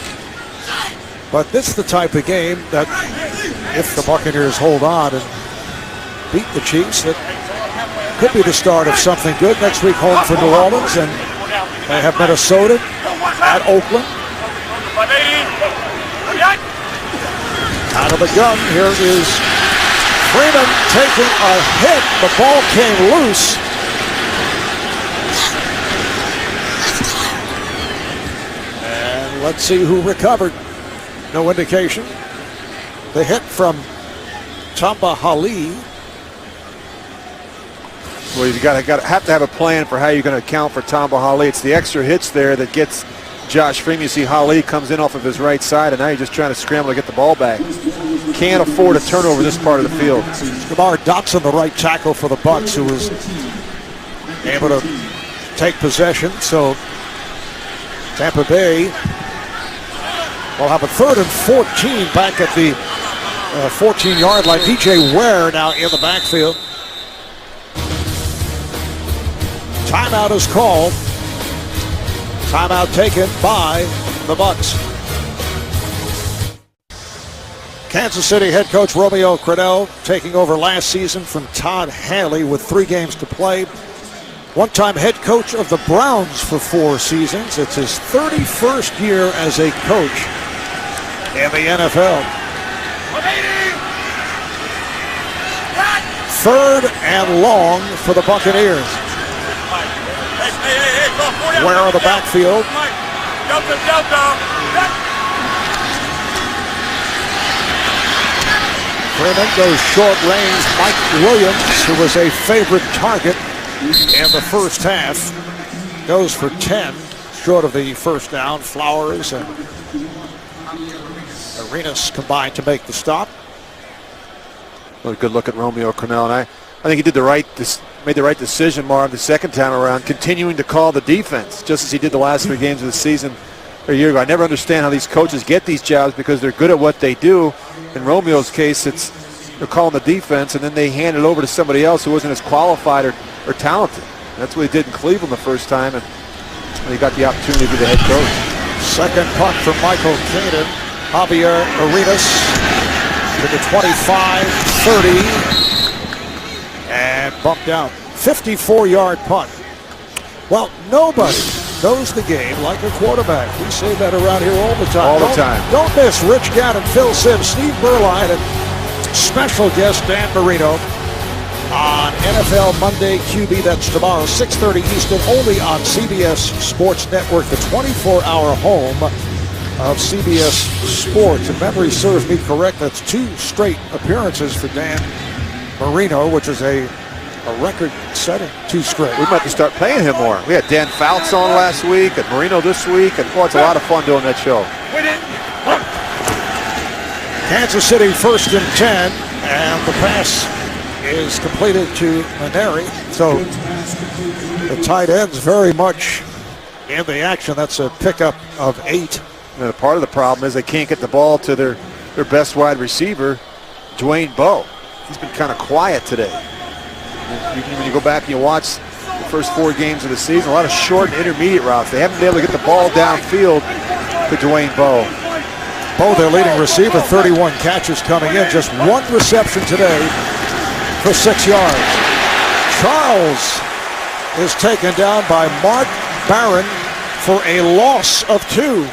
But this is the type of game that if the Buccaneers hold on and beat the Chiefs, that could be the start of something good. Next week home for New Orleans, and they have Minnesota at Oakland. Out of the gun, here is Freeman taking a hit. The ball came loose. And let's see who recovered. No indication. The hit from Tampa Hali. Well, you have to have a plan for how you're going to account for Tampa Hali. It's the extra hits there that gets Josh Freeman. You see Hali comes in off of his right side, and now you're just trying to scramble to get the ball back. Can't afford a turnover this part of the field. Lamar Dotson, the right tackle for the Bucs, who was able to take possession. So Tampa Bay will have a 3rd and 14 back at the 14-yard line. DJ Ware now in the backfield. Timeout is called. Timeout taken by the Bucs. Kansas City head coach Romeo Crennel taking over last season from Todd Haley with 3 games to play. One-time head coach of the Browns for 4 seasons. It's his 31st year as a coach in the NFL. 3rd and long for the Buccaneers. Ware on the backfield. Freeman goes short range. Mike Williams, who was a favorite target in the first half, goes for 10, short of the first down. Flowers and Arenas combined to make the stop. Well, a good look at Romeo Crennel, and I think he did made the right decision, Marv, the second time around, continuing to call the defense, just as he did the last 3 games of the season a year ago. I never understand how these coaches get these jobs because they're good at what they do. In Romeo's case, they're calling the defense, and then they hand it over to somebody else who wasn't as qualified or talented. That's what he did in Cleveland the first time, and he got the opportunity to be the head coach. Second punt from Michael Keenan. Javier Arenas to the 25-30 and bumped out. 54-yard punt. Well, nobody knows the game like a quarterback. We say that around here all the time. All the time. Don't miss Rich Gannon, Phil Simms, Steve Berline, and special guest Dan Marino on NFL Monday QB. That's tomorrow, 6:30 Eastern, only on CBS Sports Network, the 24-hour home of CBS Sports. If memory serves me correct, that's 2 straight appearances for Dan Marino, which is a record-setting 2 straight. We might have to start paying him more. We had Dan Fouts on last week and Marino this week, and it's a lot of fun doing that show. Kansas City 1st and 10, and the pass is completed to Maneri. So the tight end's very much in the action. That's a pickup of 8. And part of the problem is they can't get the ball to their best wide receiver, Dwayne Bowe. He's been kind of quiet today. When you go back and you watch the first 4 games of the season, a lot of short and intermediate routes. They haven't been able to get the ball downfield to Dwayne Bowe. Bowe, their leading receiver, 31 catches coming in. Just 1 reception today for 6 yards. Charles is taken down by Mark Barron for a loss of 2.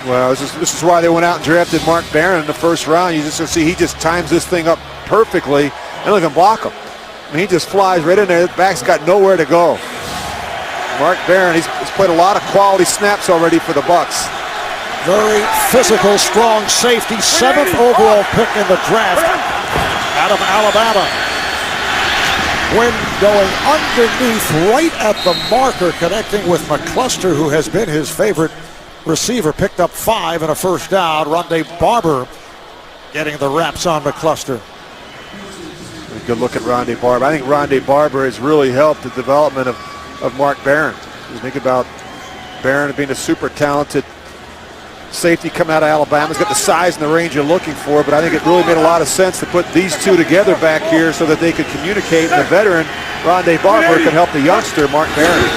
Well, this is why they went out and drafted Mark Barron in the first round. You just see he just times this thing up perfectly. They don't even block him. I mean, he just flies right in there. The back's got nowhere to go. Mark Barron, he's played a lot of quality snaps already for the Bucs. Very physical, strong safety. 7th overall pick in the draft out of Alabama. Quinn going underneath right at the marker, connecting with McCluster, who has been his favorite receiver. Picked up 5 and a first down. Rondé Barber getting the wraps on McCluster. A good look at Rondé Barber. I think Rondé Barber has really helped the development of Mark Barron. You think about Barron being a super talented safety coming out of Alabama. He's got the size and the range you're looking for, but I think it really made a lot of sense to put these 2 together back here so that they could communicate, and the veteran, Rondé Barber, could help the youngster, Mark Barron.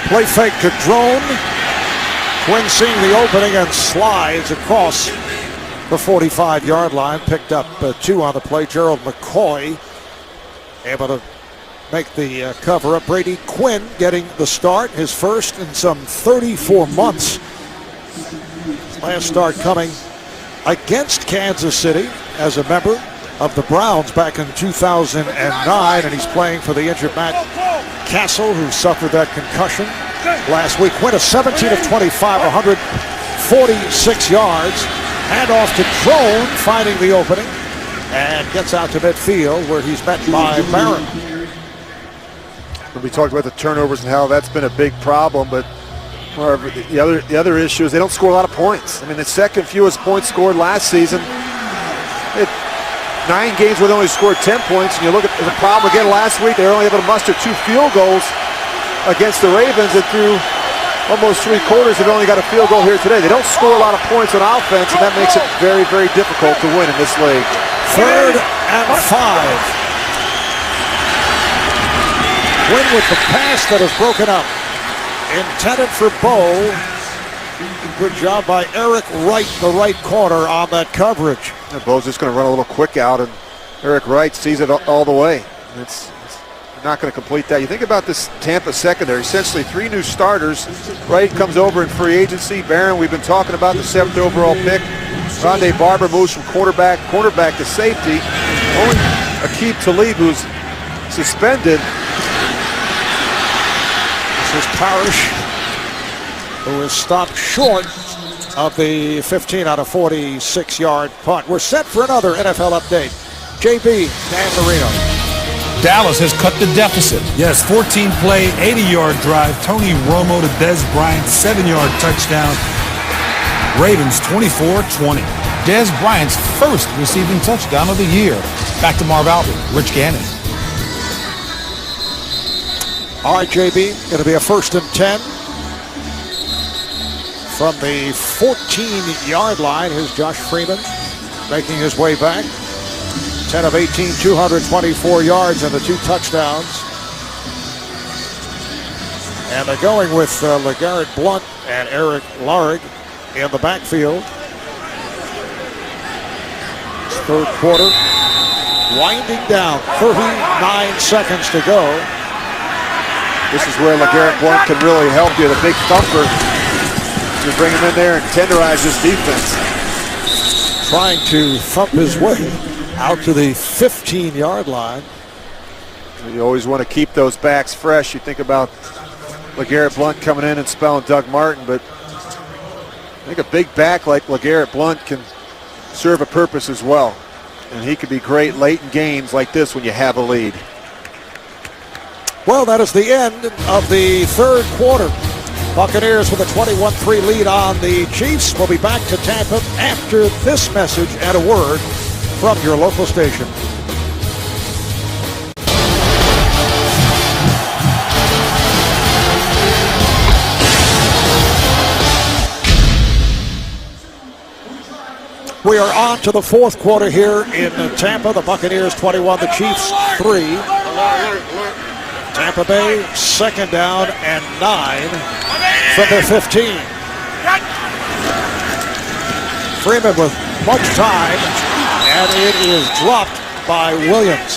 Play fake to Drone. Quinn seeing the opening and slides across the 45-yard line. Picked up 2 on the play. Gerald McCoy able to make the cover up. Brady Quinn getting the start, his first in some 34 months. Last start coming against Kansas City as a member of the Browns back in 2009, and he's playing for the injured Matt Castle, who suffered that concussion last week. Quinn, a 17 of 25, 146 yards. Handoff to Drone, finding the opening, and gets out to midfield where he's met by Barron. We talked about the turnovers and how that's been a big problem, but the other issue is they don't score a lot of points. I mean, the second fewest points scored last season. It 9 games where they only scored 10 points, and you look at the problem again last week. They were only able to muster 2 field goals against the Ravens, and through almost 3 quarters, they've only got a field goal here today. They don't score a lot of points on offense, and that makes it very, very difficult to win in this league. 3rd and 5. Quinn with the pass that is broken up. Intended for Bowe. Good job by Eric Wright, the right corner, on that coverage. Yeah, Bowe's just going to run a little quick out, and Eric Wright sees it all the way. It's not going to complete that. You think about this Tampa secondary, essentially 3 new starters. Wright comes over in free agency. Barron, we've been talking about, the 7th overall pick. Rondé Barber moves from cornerback to safety. Only Aqib Talib, who's suspended. This is Parrish, who is stopped short of the 15 out of 46-yard punt. We're set for another NFL update. JB, Dan Marino. Dallas has cut the deficit. Yes, 14-play, 80-yard drive. Tony Romo to Dez Bryant, 7-yard touchdown. Ravens 24-20. Dez Bryant's first receiving touchdown of the year. Back to Marv Albert, Rich Gannon. All right, JB, going to be a 1st and 10. from the 14-yard line. Here's Josh Freeman making his way back. 10 of 18, 224 yards and the 2 touchdowns. And they're going with LeGarrette Blount and Eric Larig in the backfield. It's third quarter. Winding down, 39 seconds to go. This is where LeGarrette Blount can really help you. The big thumper. You bring him in there and tenderize this defense. Trying to thump his way out to the 15-yard line. You always want to keep those backs fresh. You think about LeGarrette Blount coming in and spelling Doug Martin, but I think a big back like LeGarrette Blount can serve a purpose as well. And he could be great late in games like this when you have a lead. Well, that is the end of the third quarter. Buccaneers with a 21-3 lead on the Chiefs. We'll be back to Tampa after this message and a word from your local station. We are on to the fourth quarter here in Tampa. The Buccaneers 21, the Chiefs 3. Tampa Bay, second down and 9 from their 15. Freeman with much time, and it is dropped by Williams,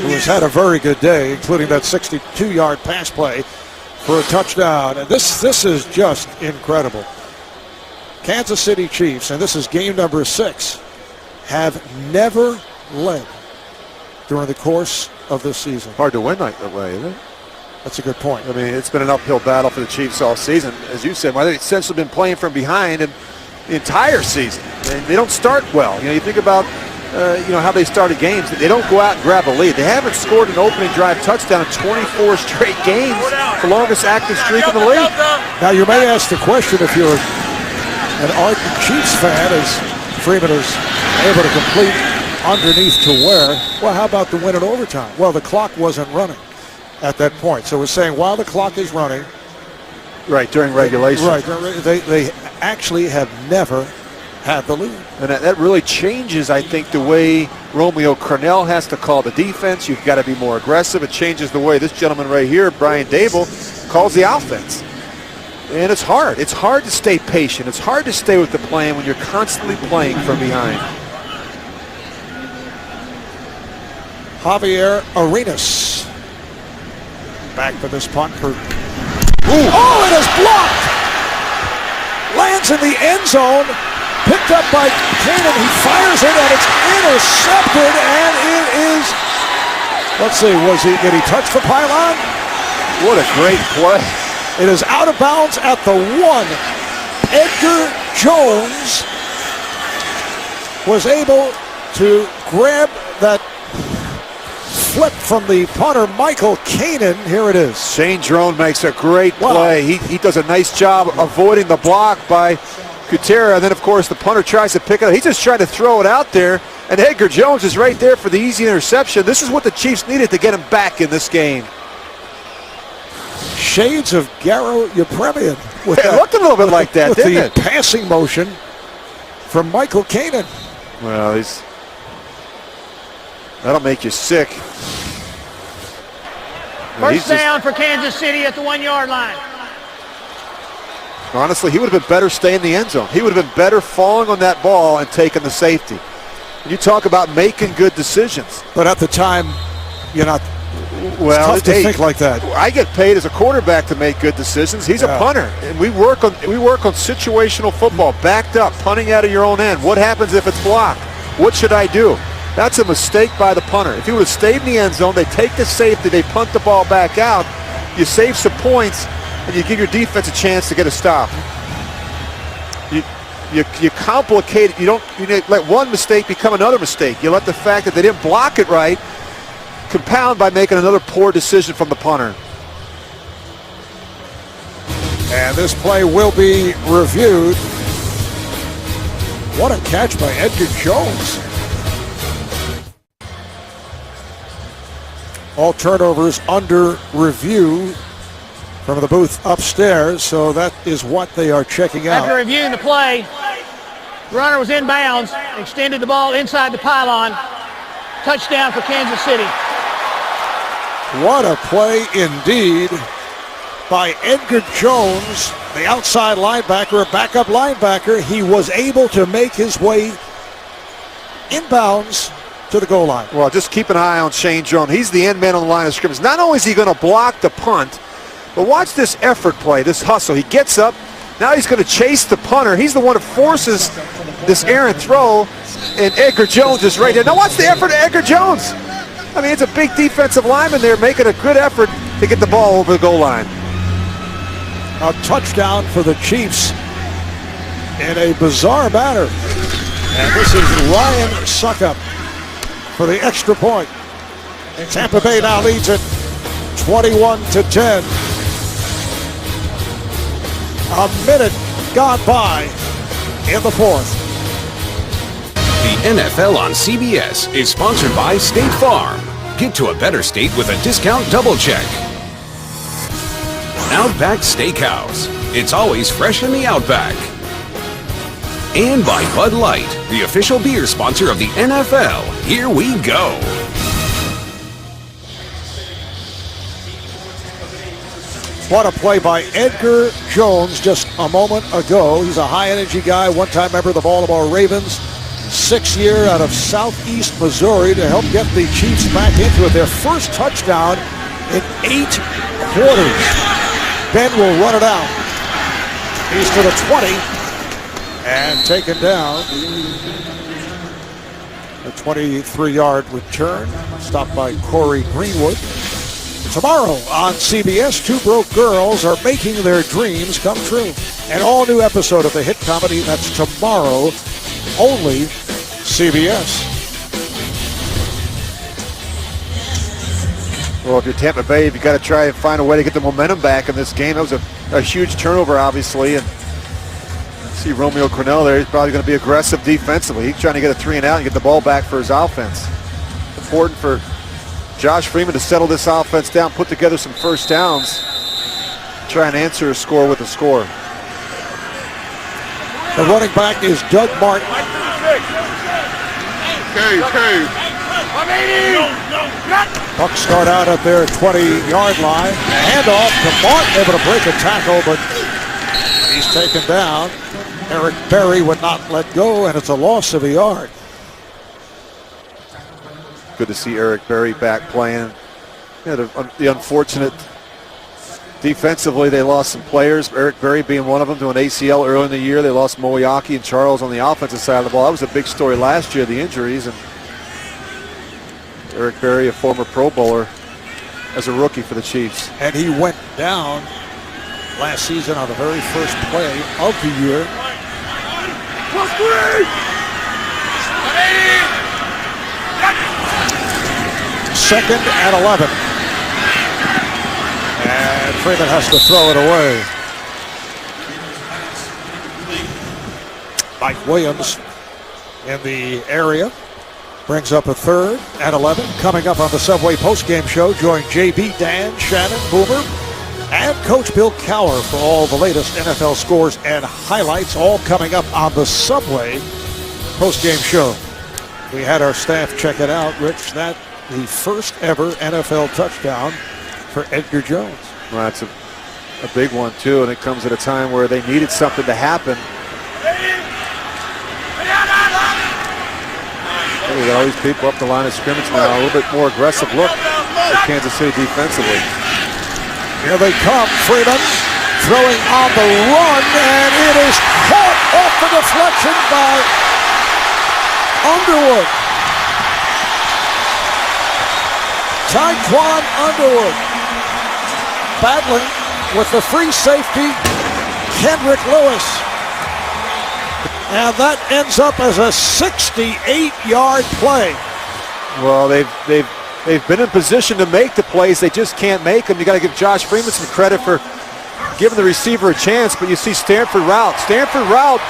who has had a very good day, including that 62-yard pass play for a touchdown. And this is just incredible. Kansas City Chiefs, and this is game number 6, have never led during the course of this season. Hard to win like that way, isn't it? That's a good point. I mean, it's been an uphill battle for the Chiefs all season. As you said, they've essentially been playing from behind and the entire season. And they don't start well. You know, you think about how they started games. They don't go out and grab a lead. They haven't scored an opening drive touchdown in 24 straight games, the longest active streak in the league. Now, you may ask the question if you're an ardent Chiefs fan, as Freeman is able to complete underneath to where? Well, how about the win in overtime? Well, the clock wasn't running at that point. So we're saying while the clock is running. Right, during regulation. Right, they actually have never had the lead. And that really changes, I think, the way Romeo Crennel has to call the defense. You've got to be more aggressive. It changes the way this gentleman right here, Brian Dable, calls the offense. And it's hard. It's hard to stay patient. It's hard to stay with the plan when you're constantly playing from behind. Javier Arenas back for this punt. Oh, it is blocked! Lands in the end zone. Picked up by Cannon. He fires it, and it's intercepted, and it is... Let's see, did he touch the pylon? What a great play. It is out of bounds at the 1. Edgar Jones was able to grab that flip from the punter, Michael Kanan. Here it is. Shane Drone makes a great play. Wow. He does a nice job avoiding the block by Kutera. And then, of course, the punter tries to pick it up. He's just trying to throw it out there. And Edgar Jones is right there for the easy interception. This is what the Chiefs needed to get him back in this game. Shades of Garo Yepremian. It looked a little bit like that, didn't it? The passing motion from Michael Kanan. Well, that'll make you sick. First down for Kansas City at the 1-yard line. Honestly, he would have been better staying in the end zone. He would have been better falling on that ball and taking the safety. You talk about making good decisions. But at the time, you're not... Well, it's tough to think like that. I get paid as a quarterback to make good decisions. He's a punter, and we work on situational football, backed up, punting out of your own end. What happens if it's blocked? What should I do? That's a mistake by the punter. If he would have stayed in the end zone, they take the safety, they punt the ball back out, you save some points, and you give your defense a chance to get a stop. You complicate it. You let one mistake become another mistake. You let the fact that they didn't block it right compound by making another poor decision from the punter. And this play will be reviewed. What a catch by Edgar Jones. All turnovers under review from the booth upstairs, so that is what they are checking out. After reviewing the play, the runner was inbounds, extended the ball inside the pylon. Touchdown for Kansas City. What a play indeed by Edgar Jones, the outside linebacker, a backup linebacker. He was able to make his way inbounds to the goal line. Well, just keep an eye on Shane Jones. He's the end man on the line of scrimmage. Not only is he going to block the punt, but watch this effort play, this hustle. He gets up. Now he's going to chase the punter. He's the one who forces this errant throw, and Edgar Jones is right there. Now watch the effort of Edgar Jones. I mean, it's a big defensive lineman there making a good effort to get the ball over the goal line. A touchdown for the Chiefs in a bizarre manner. And this is Ryan Suckup for the extra point. Tampa Bay now leads it 21-10. A minute gone by in the fourth. The NFL on CBS is sponsored by State Farm. Get to a better state with a discount double check. Outback Steakhouse. It's always fresh in the Outback. And by Bud Light, the official beer sponsor of the NFL. Here we go. What a play by Edgar Jones just a moment ago. He's a high-energy guy, one-time member of the Baltimore Ravens. 6th year out of Southeast Missouri to help get the Chiefs back into it. Their first touchdown in 8 quarters. Ben will run it out. He's to the 20 and taken down. A 23-yard return, stopped by Corey Greenwood. Tomorrow on CBS, two broke girls are making their dreams come true. An all-new episode of the hit comedy that's tomorrow, only CBS. Well, if you're Tampa Bay, you've got to try and find a way to get the momentum back in this game. That was a huge turnover, obviously, and see Romeo Crennel there. He's probably going to be aggressive defensively. He's trying to get a 3 and out and get the ball back for his offense. Important for Josh Freeman to settle this offense down, put together some first downs, try and answer a score with a score. The running back is Doug Martin. Bucks start out at their 20-yard line. Handoff to Martin, able to break a tackle, but he's taken down. Eric Berry would not let go, and it's a loss of a yard. Good to see Eric Berry back playing. The unfortunate defensively, they lost some players. Eric Berry being one of them to an ACL early in the year. They lost Moyaki and Charles on the offensive side of the ball. That was a big story last year, the injuries. And Eric Berry, a former Pro Bowler, as a rookie for the Chiefs. And he went down last season on the very first play of the year. Second and 11. And Freeman has to throw it away. Mike Williams in the area brings up a 3rd and 11. Coming up on the Subway postgame show, join JB, Dan, Shannon, Boomer, and Coach Bill Cowher for all the latest NFL scores and highlights, all coming up on the Subway postgame show. We had our staff check it out. Rich, that the first ever NFL touchdown for Edgar Jones. Well, that's a big one, too, and it comes at a time where they needed something to happen. We got all these people up the line of scrimmage now. A little bit more aggressive look for Kansas City defensively. Here they come. Freeman throwing on the run, and it is caught off the deflection by Underwood. Tyquan Underwood battling with the free safety, Kendrick Lewis. And that ends up as a 68-yard play. Well, they've been in position to make the plays. They just can't make them. You got to give Josh Freeman some credit for giving the receiver a chance, but you see Stanford Routt. Stanford Routt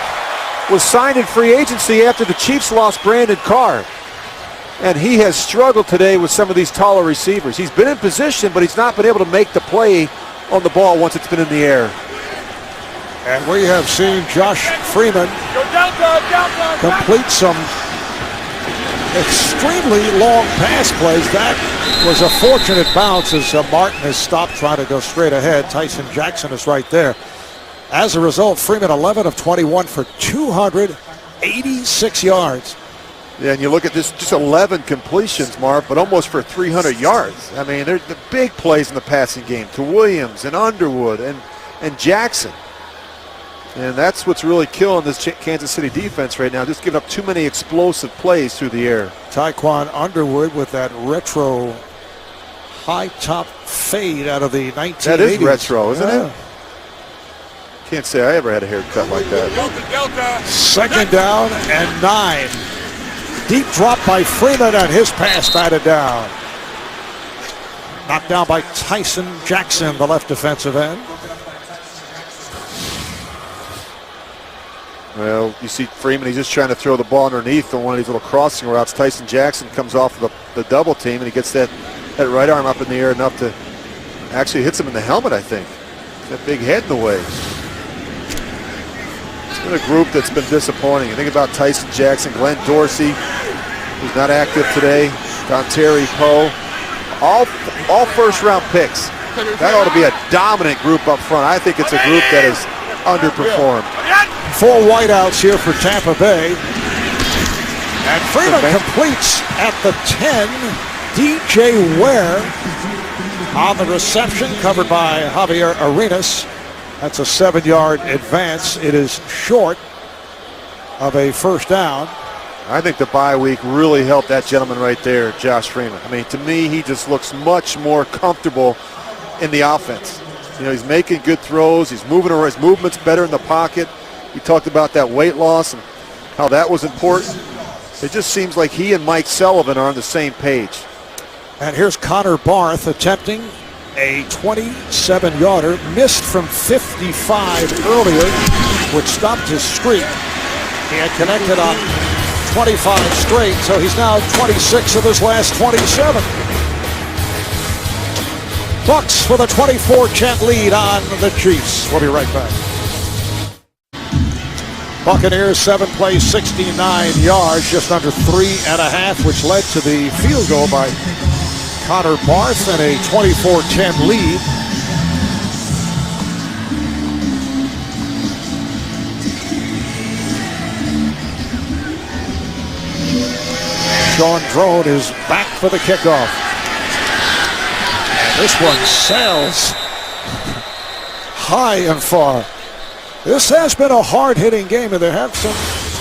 was signed in free agency after the Chiefs lost Brandon Carr. And he has struggled today with some of these taller receivers. He's been in position, but he's not been able to make the play on the ball once it's been in the air. And we have seen Josh Freeman complete some extremely long pass plays. That was a fortunate bounce as Martin has stopped trying to go straight ahead. Tyson Jackson is right there. As a result, Freeman 11 of 21 for 286 yards. Yeah, and you look at this, just 11 completions, Marv, but almost for 300 yards. I mean, they're the big plays in the passing game to Williams and Underwood and Jackson. And that's what's really killing this Kansas City defense right now, just giving up too many explosive plays through the air. Taekwon Underwood with that retro high top fade out of the 1980s. That is retro, isn't it? Can't say I ever had a haircut like that. Second down and 9. Deep drop by Freeman, and his pass batted down. Knocked down by Tyson Jackson, the left defensive end. Well, you see Freeman, he's just trying to throw the ball underneath on one of these little crossing routes. Tyson Jackson comes off of the double team, and he gets that right arm up in the air enough to actually hits him in the helmet, I think. That big head in the way. It's been a group that's been disappointing. You think about Tyson Jackson, Glenn Dorsey, who's not active today, Dontari Poe, all first-round picks. That ought to be a dominant group up front. I think it's a group that is underperformed. 4 wideouts here for Tampa Bay. And Freeman completes at the 10. DJ Ware on the reception, covered by Javier Arenas. That's a 7-yard advance. It is short of a first down. I think the bye week really helped that gentleman right there, Josh Freeman. I mean, to me, he just looks much more comfortable in the offense. You know, he's making good throws. He's moving around. His movement's better in the pocket. We talked about that weight loss and how that was important. It just seems like he and Mike Sullivan are on the same page. And here's Connor Barth attempting a 27-yarder, missed from 55 earlier, which stopped his streak. He had connected on 25 straight, so he's now 26 of his last 27. Bucks with a 24-10 lead on the Chiefs. We'll be right back. Buccaneers 7 plays, 69 yards, just under 3.5, which led to the field goal by Connor Barth and a 24-10 lead. Sean Drone is back for the kickoff. And this one sails high and far. This has been a hard-hitting game, and there have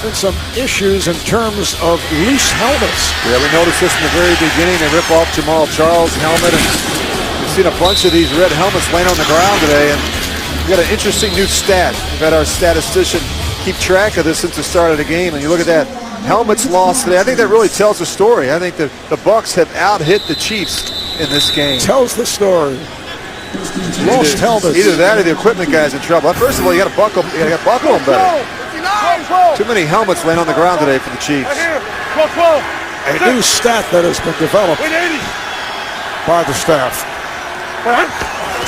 been some issues in terms of loose helmets. Yeah, we noticed this in the very beginning. They rip off Jamal Charles' helmet, and we've seen a bunch of these red helmets laying on the ground today, and we got an interesting new stat. We've had our statistician keep track of this since the start of the game, and you look at that. Helmets lost today. I think that really tells the story. I think the Bucs have out-hit the Chiefs in this game. Tells the story. Lost helmets. Either that or the equipment guy's in trouble. First of all, you got to buckle them better. Too many helmets laying on the ground today for the Chiefs. A new stat that has been developed by the staff.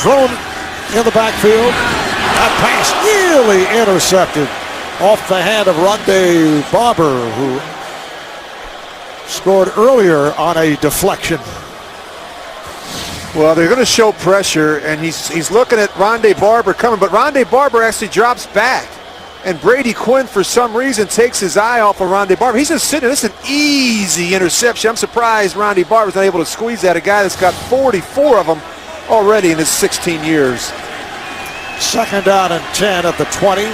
Drone in the backfield. That pass nearly intercepted off the hand of Rondé Barber, who scored earlier on a deflection. Well, they're going to show pressure, and he's looking at Rondé Barber coming, but Rondé Barber actually drops back. And Brady Quinn, for some reason, takes his eye off of Rondé Barber. He's just sitting there. This is an easy interception. I'm surprised Rondé Barber's not able to squeeze that. A guy that's got 44 of them already in his 16 years. Second down and 10 at the 20.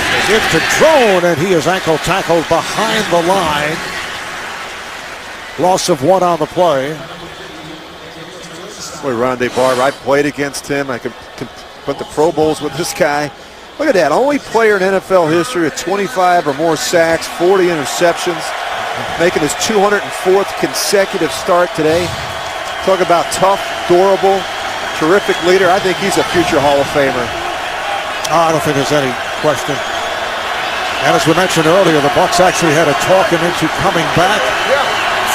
They give to Drone, and he is ankle tackled behind the line. Loss of 1 on the play. Boy, Rondé Barber, I played against him. I can put the Pro Bowls with this guy. Look at that, only player in NFL history with 25 or more sacks, 40 interceptions, making his 204th consecutive start today. Talk about tough, durable, terrific leader. I think he's a future Hall of Famer. I don't think there's any question. And as we mentioned earlier, the Bucs actually had to talk him into coming back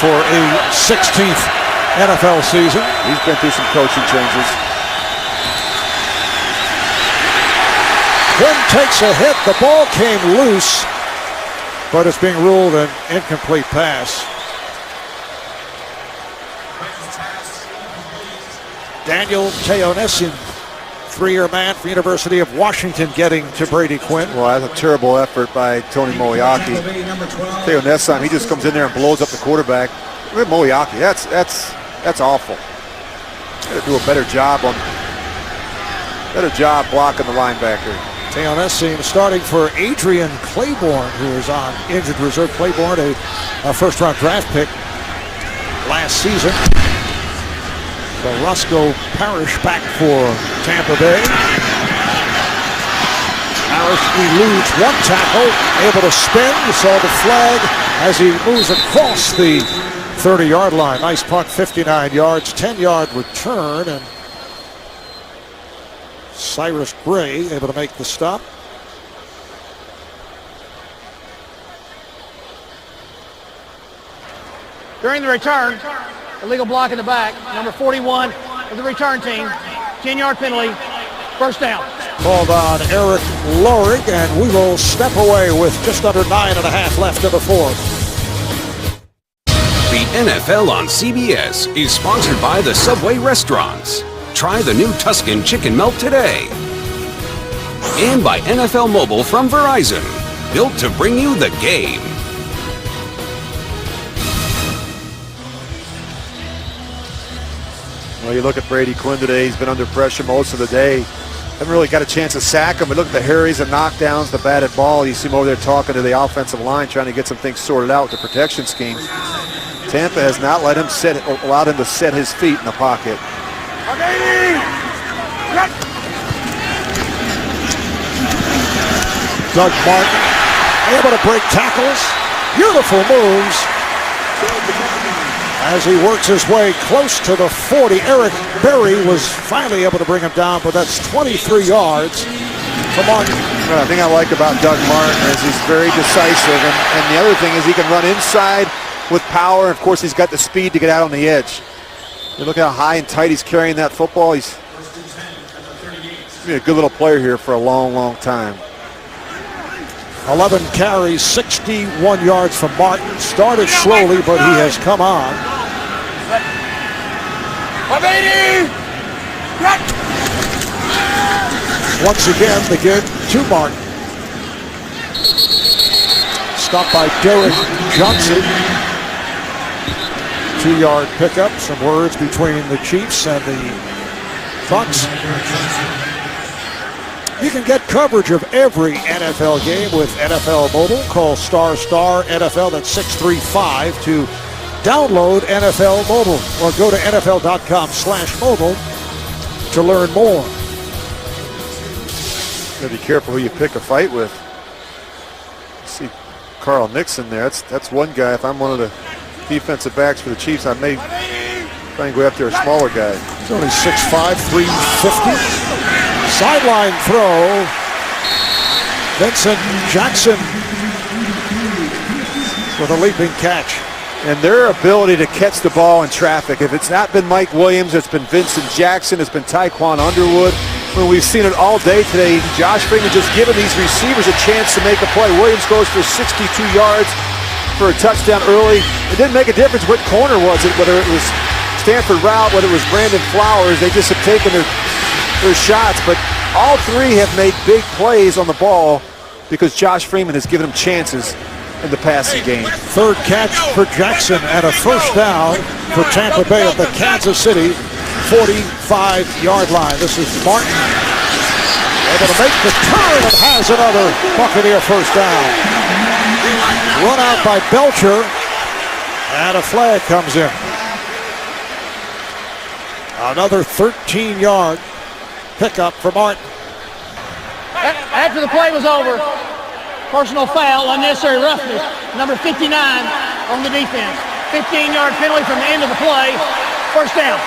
for a 16th NFL season. He's been through some coaching changes. Quinn takes a hit. The ball came loose, but it's being ruled an incomplete pass. Daniel Teonesin, 3-year man from University of Washington, getting to Brady Quinn. Well, that's a terrible effort by Tony Moeaki. Teonesin, he just comes in there and blows up the quarterback. Look at Moeaki. That's awful. Got to do a better job blocking the linebacker. Teonesin starting for Adrian Claiborne, who is on injured reserve. Claiborne, a first-round draft pick last season. So Roscoe Parrish back for Tampa Bay. Parrish eludes one tackle, able to spin. You saw the flag as he moves across the 30-yard line. Nice punt, 59 yards, 10-yard return, and Cyrus Gray able to make the stop. During the return, illegal block in the back, number 41 of the return team, 10-yard penalty, first down. Called on Eric Lorig, and we will step away with just under 9.5 left in the fourth. The NFL on CBS is sponsored by the Subway Restaurants. Try the new Tuscan Chicken Melt today. And by NFL Mobile from Verizon, built to bring you the game. Well, you look at Brady Quinn today, he's been under pressure most of the day. Haven't really got a chance to sack him, but look at the hurries and knockdowns, the batted ball. You see him over there talking to the offensive line, trying to get some things sorted out with the protection scheme. Tampa has not let him allowed him to set his feet in the pocket. Doug Martin able to break tackles. Beautiful moves as he works his way close to the 40. Eric Berry was finally able to bring him down, but that's 23 yards for Martin. Well, the thing I like about Doug Martin is he's very decisive, and the other thing is he can run inside with power. Of course, he's got the speed to get out on the edge. You look how high and tight he's carrying that football. He's been a good little player here for a long, long time. 11 carries, 61 yards from Martin. Started slowly, but he has come on. Once again, the give to Martin. Stopped by Derek Johnson. 2-yard pickup. Some words between the Chiefs and the Bucs. You can get coverage of every NFL game with NFL Mobile. Call ** NFL, that's 635 to download NFL Mobile, or go to NFL.com/mobile to learn more. Gotta be careful who you pick a fight with. See Carl Nixon there. That's one guy. If I'm one of the defensive backs for the Chiefs, I may try and go after a smaller guy. He's only 6'5", 350. Sideline throw. Vincent Jackson with a leaping catch. And their ability to catch the ball in traffic. If it's not been Mike Williams, it's been Vincent Jackson, it's been Tyquan Underwood. When we've seen it all day today, Josh Freeman just giving these receivers a chance to make a play. Williams goes for 62 yards for a touchdown early. It didn't make a difference what corner was it, whether it was Stanford Route, whether it was Brandon Flowers. They just have taken their shots, but all three have made big plays on the ball because Josh Freeman has given them chances in the passing game. Third catch for Jackson and a first down for Tampa Bay at the Kansas City 45-yard line. This is Martin able to make the turn and has another Buccaneer first down. Run out by Belcher, and a flag comes in. Another 13-yard pickup for Martin. After the play was over, personal foul, unnecessary roughness, number 59 on the defense. 15-yard penalty from the end of the play, first down.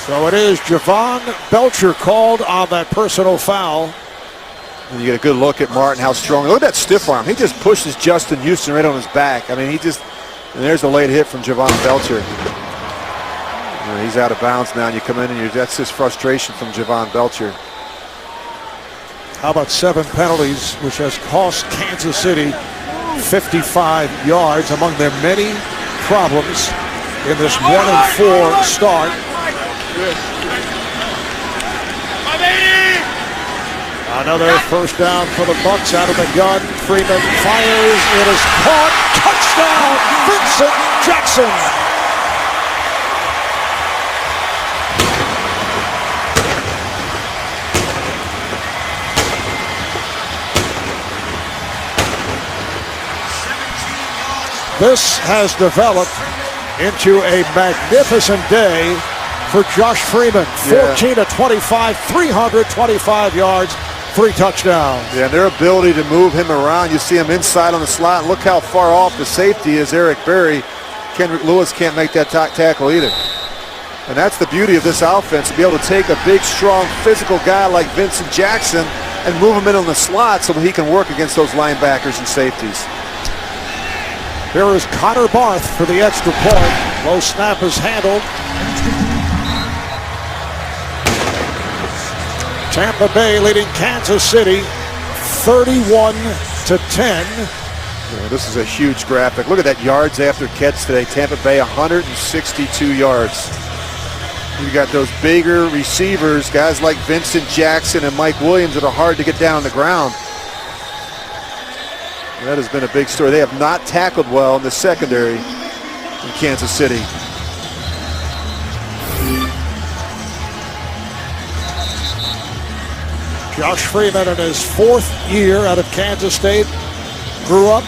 So it is Javon Belcher called on that personal foul. And you get a good look at Martin, how strong. Look at that stiff arm. He just pushes Justin Houston right on his back. I mean, and there's a late hit from Javon Belcher. He's out of bounds now, and you come in and that's his frustration from Javon Belcher. How about 7 penalties, which has cost Kansas City 55 yards among their many problems in this 1-4 start. Another first down for the Bucs out of the gun. Freeman fires. It is caught. Touchdown, Vincent Jackson. This has developed into a magnificent day for Josh Freeman. 14 of 25, 325 yards, 3 touchdowns. Yeah, and their ability to move him around. You see him inside on the slot. Look how far off the safety is Eric Berry. Kendrick Lewis can't make that tackle either. And that's the beauty of this offense, to be able to take a big, strong, physical guy like Vincent Jackson and move him in on the slot so that he can work against those linebackers and safeties. Here is Connor Barth for the extra point. Low snap is handled. Tampa Bay leading Kansas City 31-10. Yeah, this is a huge graphic. Look at that yards after catch today. Tampa Bay 162 yards. You got those bigger receivers, guys like Vincent Jackson and Mike Williams, that are hard to get down on the ground. That has been a big story. They have not tackled well in the secondary in Kansas City. Josh Freeman in his 4th year out of Kansas State. Grew up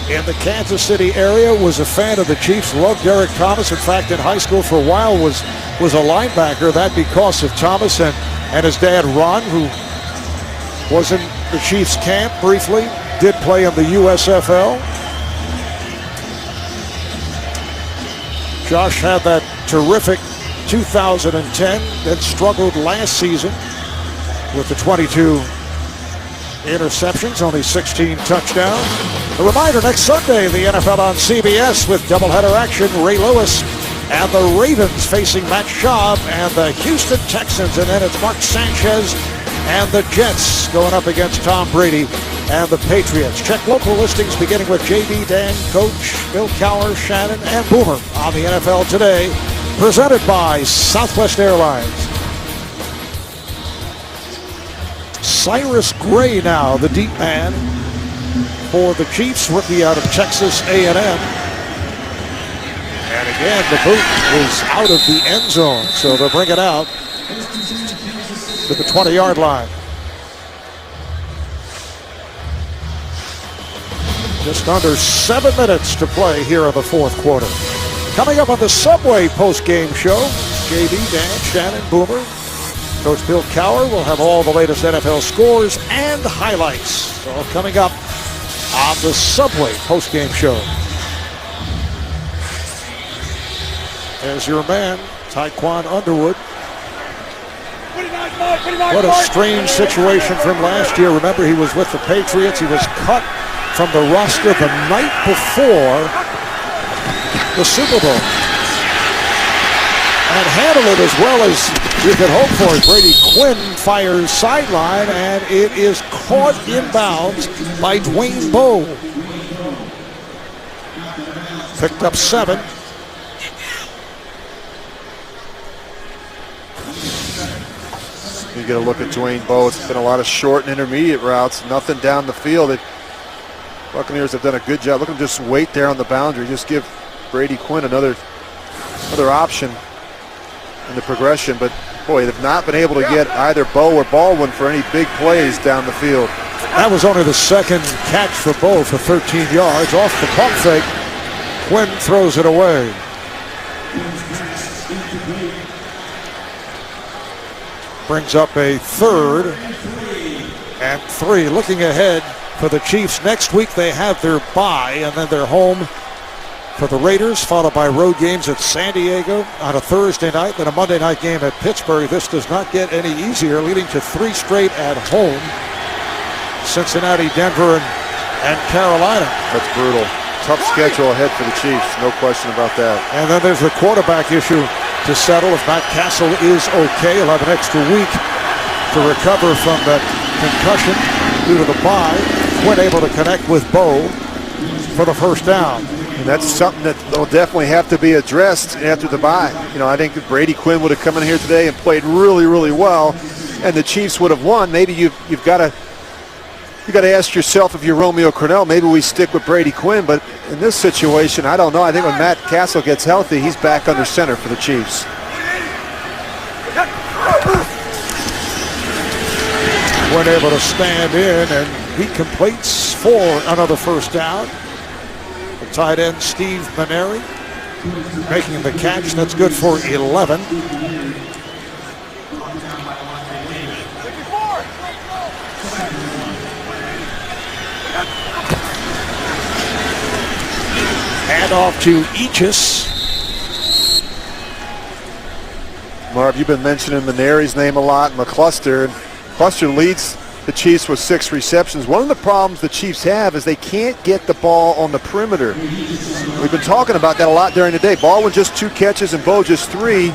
in the Kansas City area, was a fan of the Chiefs, loved Derek Thomas. In fact, in high school for a while was a linebacker. That because of Thomas and his dad, Ron, who was in the Chiefs camp briefly. Did play in the USFL. Josh had that terrific 2010, then struggled last season with the 22 interceptions, only 16 touchdowns. A reminder, next Sunday, the NFL on CBS with doubleheader action. Ray Lewis and the Ravens facing Matt Schaub and the Houston Texans. And then it's Mark Sanchez and the Jets going up against Tom Brady and the Patriots. Check local listings beginning with JB, Dan, Coach, Bill Cowher, Shannon, and Boomer on the NFL Today, presented by Southwest Airlines. Cyrus Gray now, the deep man for the Chiefs, rookie out of Texas A&M. And again, the boot is out of the end zone, so they'll bring it out to the 20-yard line. Just under 7 minutes to play here in the 4th quarter. Coming up on the Subway post-game show, JB, Dan, Shannon, Boomer, Coach Bill Cowher will have all the latest NFL scores and highlights. All coming up on the Subway post-game show. As your man, Tyquan Underwood. What a strange situation from last year. Remember, he was with the Patriots. He was cut from the roster the night before the Super Bowl. And handled it as well as you could hope for. Brady Quinn fires sideline, and it is caught inbounds by Dwayne Bowe. Picked up 7. You get a look at Dwayne Bowe. It's been a lot of short and intermediate routes, nothing down the field. The Buccaneers have done a good job. Look at them just wait there on the boundary. Just give Brady Quinn another option in the progression. But, boy, they've not been able to get either Bowe or Baldwin for any big plays down the field. That was only the second catch for Bowe for 13 yards. Off the pump fake, Quinn throws it away. Brings up a 3rd and 3. Looking ahead for the Chiefs, next week they have their bye, and then they're home for the Raiders, followed by road games at San Diego on a Thursday night, then a Monday night game at Pittsburgh. This does not get any easier, leading to 3 straight at home. Cincinnati, Denver, and Carolina. That's brutal. Tough schedule ahead for the Chiefs, no question about that. And then there's the quarterback issue. to settle. If Matt Castle is okay, he'll have an extra week to recover from that concussion due to the bye. Quinn able to connect with Bo for the first down. And that's something that will definitely have to be addressed after the bye. You know, I think that Brady Quinn would have come in here today and played really, really well, and the Chiefs would have won. Maybe you've got to ask yourself, if you're Romeo Crennel, maybe we stick with Brady Quinn. But in this situation, I don't know. I think when Matt Castle gets healthy, he's back under center for the Chiefs. Quinn able to stand in, and he completes for another first down. The tight end, Steve Maneri, making the catch. That's good for 11. Hand off to Aegis. Marv, you've been mentioning Maneri's name a lot, McCluster. McCluster leads the Chiefs with 6 receptions. One of the problems the Chiefs have is they can't get the ball on the perimeter. We've been talking about that a lot during the day. Baldwin just 2 catches and Bo just 3.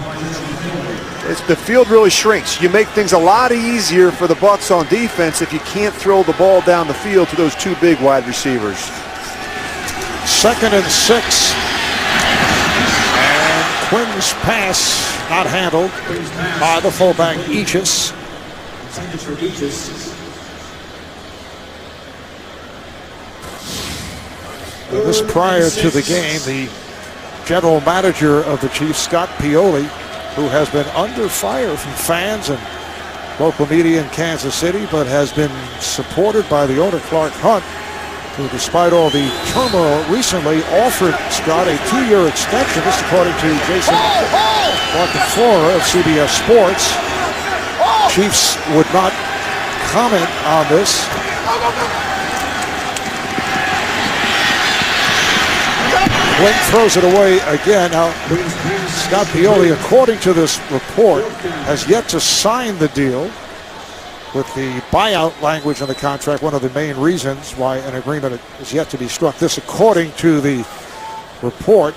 The field really shrinks. You make things a lot easier for the Bucs on defense if you can't throw the ball down the field to those 2 big wide receivers. 2nd and 6. And Quinn's pass not handled by the fullback Aegis. This prior to the game, the general manager of the Chiefs, Scott Pioli, who has been under fire from fans and local media in Kansas City, but has been supported by the owner, Clark Hunt, who, despite all the turmoil recently, offered Scott a 2-year extension. This according to Jason Flora of CBS Sports. Chiefs would not comment on this. Quinn throws it away again. Now, Scott Pioli, according to this report, has yet to sign the deal with the buyout language in the contract, one of the main reasons why an agreement is yet to be struck. This according to the report.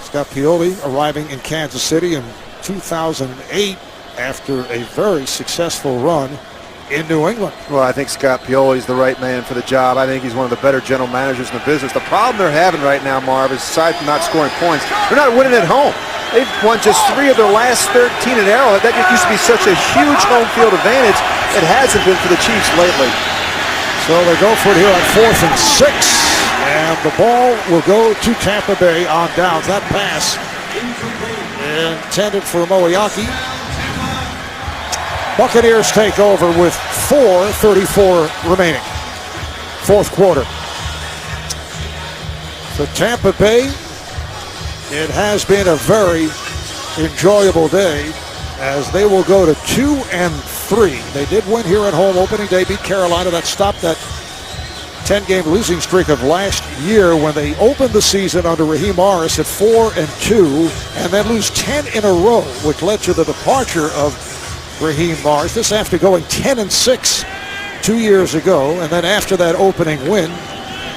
Scott Pioli arriving in Kansas City in 2008 after a very successful run in New England. Well, I think Scott Pioli is the right man for the job. I think he's one of the better general managers in the business. The problem they're having right now, Marv, is aside from not scoring points, they're not winning at home. They've won just 3 of their last 13 at Arrowhead. That used to be such a huge home field advantage. It hasn't been for the Chiefs lately. So they go for it here on 4th and 6. And the ball will go to Tampa Bay on downs. That pass intended for Moeaki. Buccaneers take over with 4:34 remaining. 4th quarter. So Tampa Bay, it has been a very enjoyable day as they will go to 2-3. They did win here at home opening day, beat Carolina. That stopped that 10-game losing streak of last year when they opened the season under Raheem Morris at 4-2 and then lose 10 in a row, which led to the departure of Raheem Morris. This after going 10-6 2 years ago, and then after that opening win,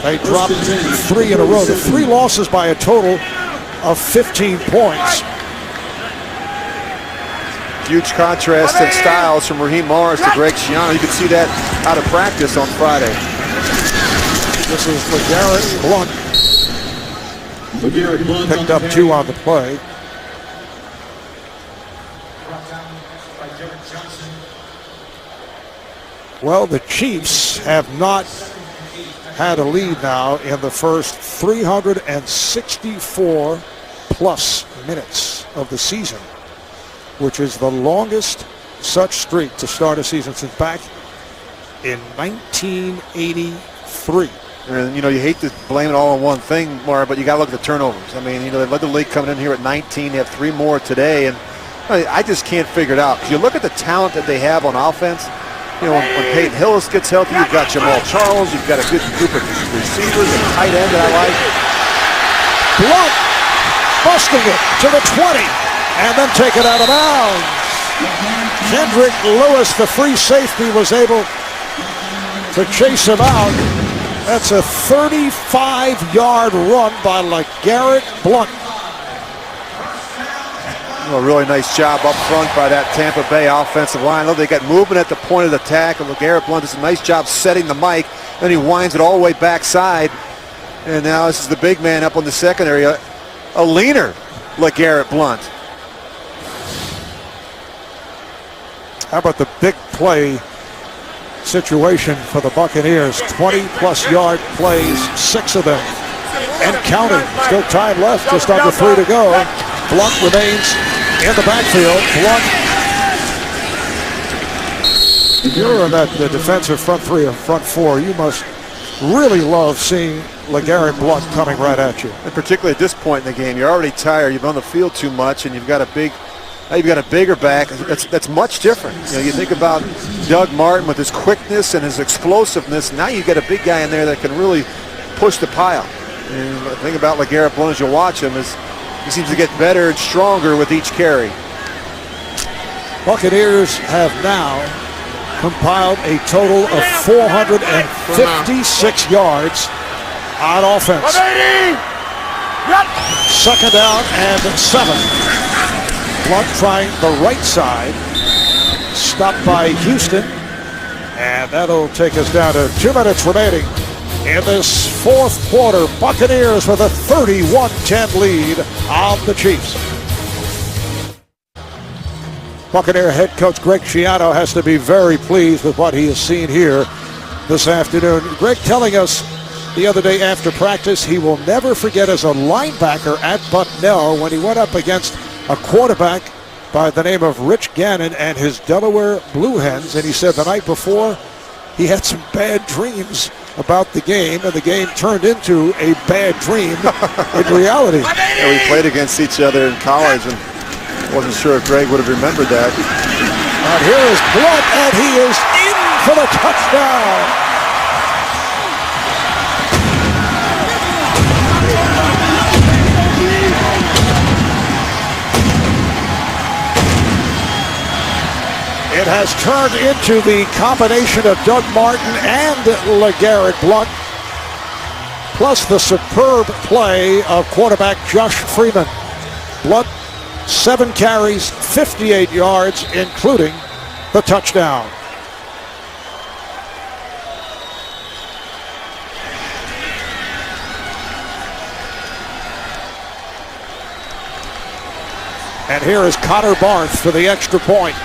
they dropped 3 in a row. The 3 losses by a total of 15 points. Huge contrast in styles from Raheem Morris to Greg Schiano. You could see that out of practice on Friday. This is LeGarrette Blount. Picked up 2 on the play. Well, the Chiefs have not had a lead now in the first 364 plus minutes of the season, which is the longest such streak to start a season since back in 1983. And, you know, you hate to blame it all on one thing, Marv, but you got to look at the turnovers. I mean, you know, they led the league coming in here at 19. They have 3 more today, and I just can't figure it out. You look at the talent that they have on offense. You know, when Peyton Hillis gets healthy, you've got Jamal Charles, you've got a good group of receivers, a tight end that I like. Blount busting it to the 20 and then take it out of bounds. Kendrick Lewis, the free safety, was able to chase him out. That's a 35-yard run by LeGarrette Blount. A really nice job up front by that Tampa Bay offensive line. They got movement at the point of the tackle. LeGarrette Blount does a nice job setting the mic. Then he winds it all the way backside. And now this is the big man up on the secondary. A leaner LeGarrette Blount. How about the big play situation for the Buccaneers? 20-plus yard plays, 6 of them, and counting. Still time left, just under 3 to go. Blount remains in the backfield. Blount. If you're in that defensive front 3 or front 4, you must really love seeing LeGarrette Blount coming right at you. And particularly at this point in the game, you're already tired. You've been on the field too much, and you've got a bigger back. That's much different. You think about Doug Martin with his quickness and his explosiveness. Now you get a big guy in there that can really push the pile. And the thing about LeGarrette Blount as you watch him is he seems to get better and stronger with each carry. Buccaneers have now compiled a total of 456 yards on offense. Second down and 7. Blount trying the right side. Stopped by Houston. And that'll take us down to 2 minutes remaining in this fourth quarter. Buccaneers with a 31-10 lead on the Chiefs. Buccaneer head coach Greg Schiano has to be very pleased with what he has seen here this afternoon. Greg telling us the other day after practice he will never forget as a linebacker at Bucknell when he went up against a quarterback by the name of Rich Gannon and his Delaware Blue Hens. And he said the night before he had some bad dreams about the game, and the game turned into a bad dream in reality. Yeah, we played against each other in college, and wasn't sure if Greg would have remembered that. And here is Blount, and he is in for the touchdown. It has turned into the combination of Doug Martin and LeGarrette Blount, plus the superb play of quarterback Josh Freeman. Blount, 7 carries, 58 yards, including the touchdown. And here is Connor Barth for the extra point.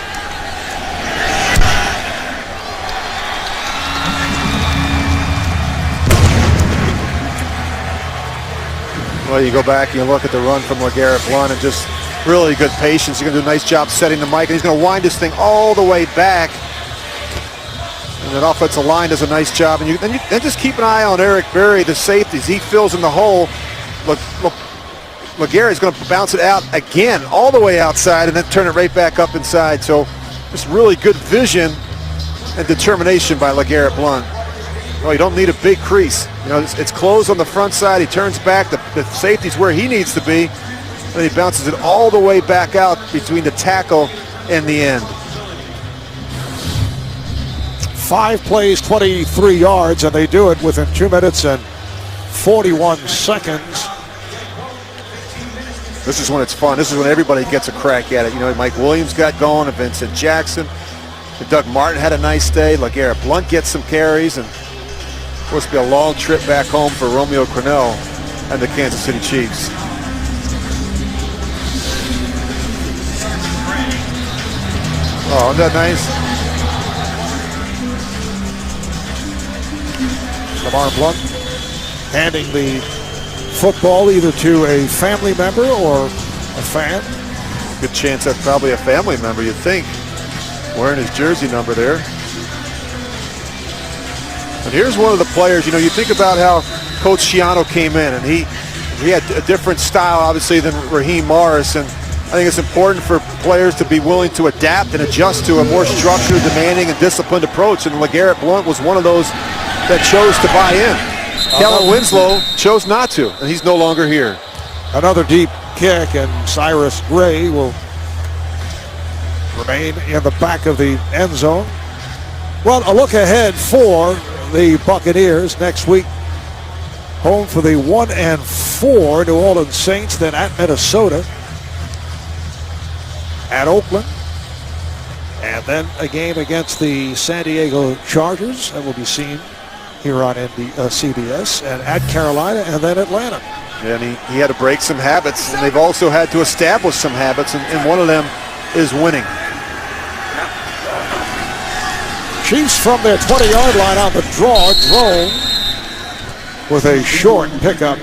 Well, you go back and you look at the run from LeGarrette Blount and just really good patience. He's going to do a nice job setting the mic, and he's going to wind this thing all the way back. And that offensive line does a nice job. And then just keep an eye on Eric Berry, the safeties. He fills in the hole. LeGarrette's going to bounce it out again, all the way outside, and then turn it right back up inside. So just really good vision and determination by LeGarrette Blount. Well, you don't need a big crease. It's closed on the front side. He turns back. The safety's where he needs to be. And he bounces it all the way back out between the tackle and the end. 5 plays, 23 yards, and they do it within 2 minutes and 41 seconds. This is when it's fun. This is when everybody gets a crack at it. Mike Williams got going, and Vincent Jackson. And Doug Martin had a nice day. LeGarrette Blount gets some carries, and of course, it'll be a long trip back home for Romeo Crennel and the Kansas City Chiefs. Oh, isn't that nice? Lamar Blount handing the football either to a family member or a fan. Good chance that's probably a family member, you'd think, wearing his jersey number there. And here's one of the players, you think about how Coach Schiano came in, and he had a different style, obviously, than Raheem Morris. And I think it's important for players to be willing to adapt and adjust to a more structured, demanding, and disciplined approach. And LeGarrette Blount was one of those that chose to buy in. Kellen Winslow chose not to, and he's no longer here. Another deep kick, and Cyrus Gray will remain in the back of the end zone. Well, a look ahead for the Buccaneers next week. Home for the 1-4 New Orleans Saints, then at Minnesota. at Oakland. And then a game against the San Diego Chargers that will be seen here on CBS, and at Carolina, and then Atlanta. Yeah, and he had to break some habits, and they've also had to establish some habits, and one of them is winning. Chiefs from their 20-yard line on the draw, drone with a short pickup.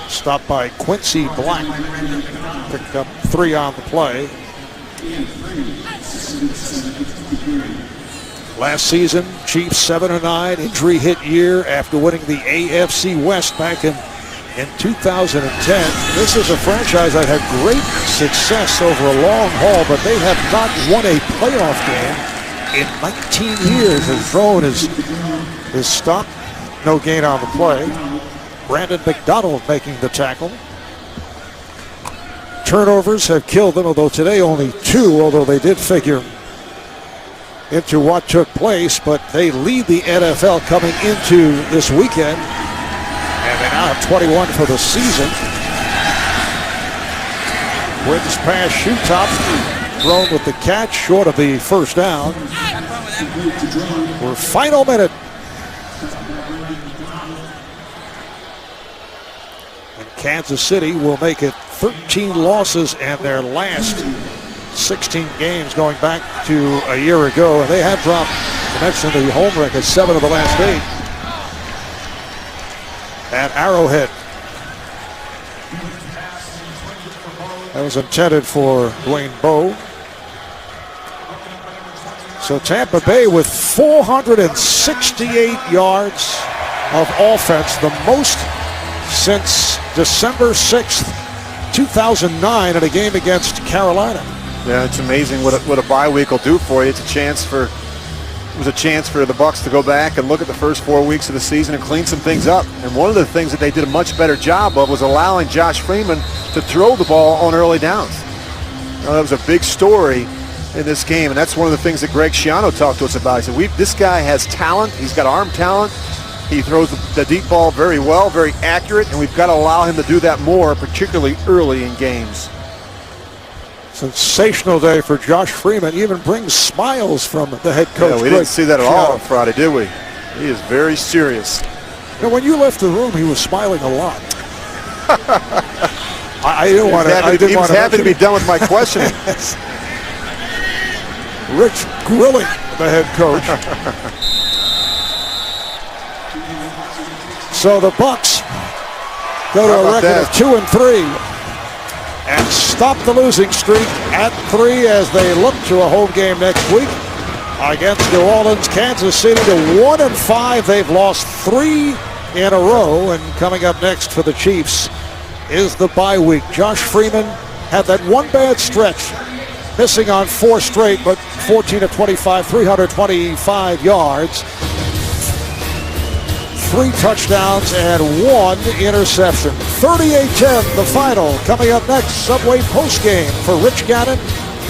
Stopped by Quincy Black. Picked up 3 on the play. Last season, Chiefs 7-9, injury hit year after winning the AFC West back in 2010. This is a franchise that had great success over a long haul, but they have not won a playoff game in 19 years. As drone is stopped. No gain on the play. Brandon McDonald making the tackle. Turnovers have killed them, although today only 2, although they did figure into what took place, but they lead the NFL coming into this weekend, and they now have 21 for the season. Wins pass, shoot top, thrown with the catch, short of the first down. We're final minute. And Kansas City will make it 13 losses in their last 16 games going back to a year ago. And they have dropped, I mentioned the home record, 7 of the last 8 at Arrowhead. That was intended for Dwayne Bowe. So Tampa Bay with 468 yards of offense, the most since December 6th, 2009 in a game against Carolina. Yeah, it's amazing what a bye week will do for you. It was a chance for the Bucs to go back and look at the first 4 weeks of the season and clean some things up. And one of the things that they did a much better job of was allowing Josh Freeman to throw the ball on early downs. That was a big story in this game, and that's one of the things that Greg Schiano talked to us about. He said, this guy has talent. He's got arm talent. He throws the deep ball very well, very accurate, and we've got to allow him to do that more, particularly early in games. Sensational day for Josh Freeman. Even brings smiles from the head coach. Yeah, we didn't see that at all on Friday, did we? He is very serious. Now, when you left the room, he was smiling a lot. I didn't want to. He was happy to be done with my questioning. Rich grilling the head coach. So the Bucs go to a record of 2-3 and stop the losing streak at 3 as they look to a home game next week against New Orleans. Kansas City to 1-5. They've lost 3 in a row, and coming up next for the Chiefs is the bye week. Josh Freeman had that one bad stretch, missing on 4 straight, but 14 of 25, 325 yards, 3 touchdowns and 1 interception. 38-10 the final. Coming up next, Subway postgame for Rich Gannon.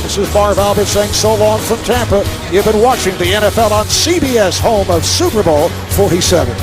This is Marv Albert saying so long from Tampa. You've been watching the NFL on CBS, home of Super Bowl 47.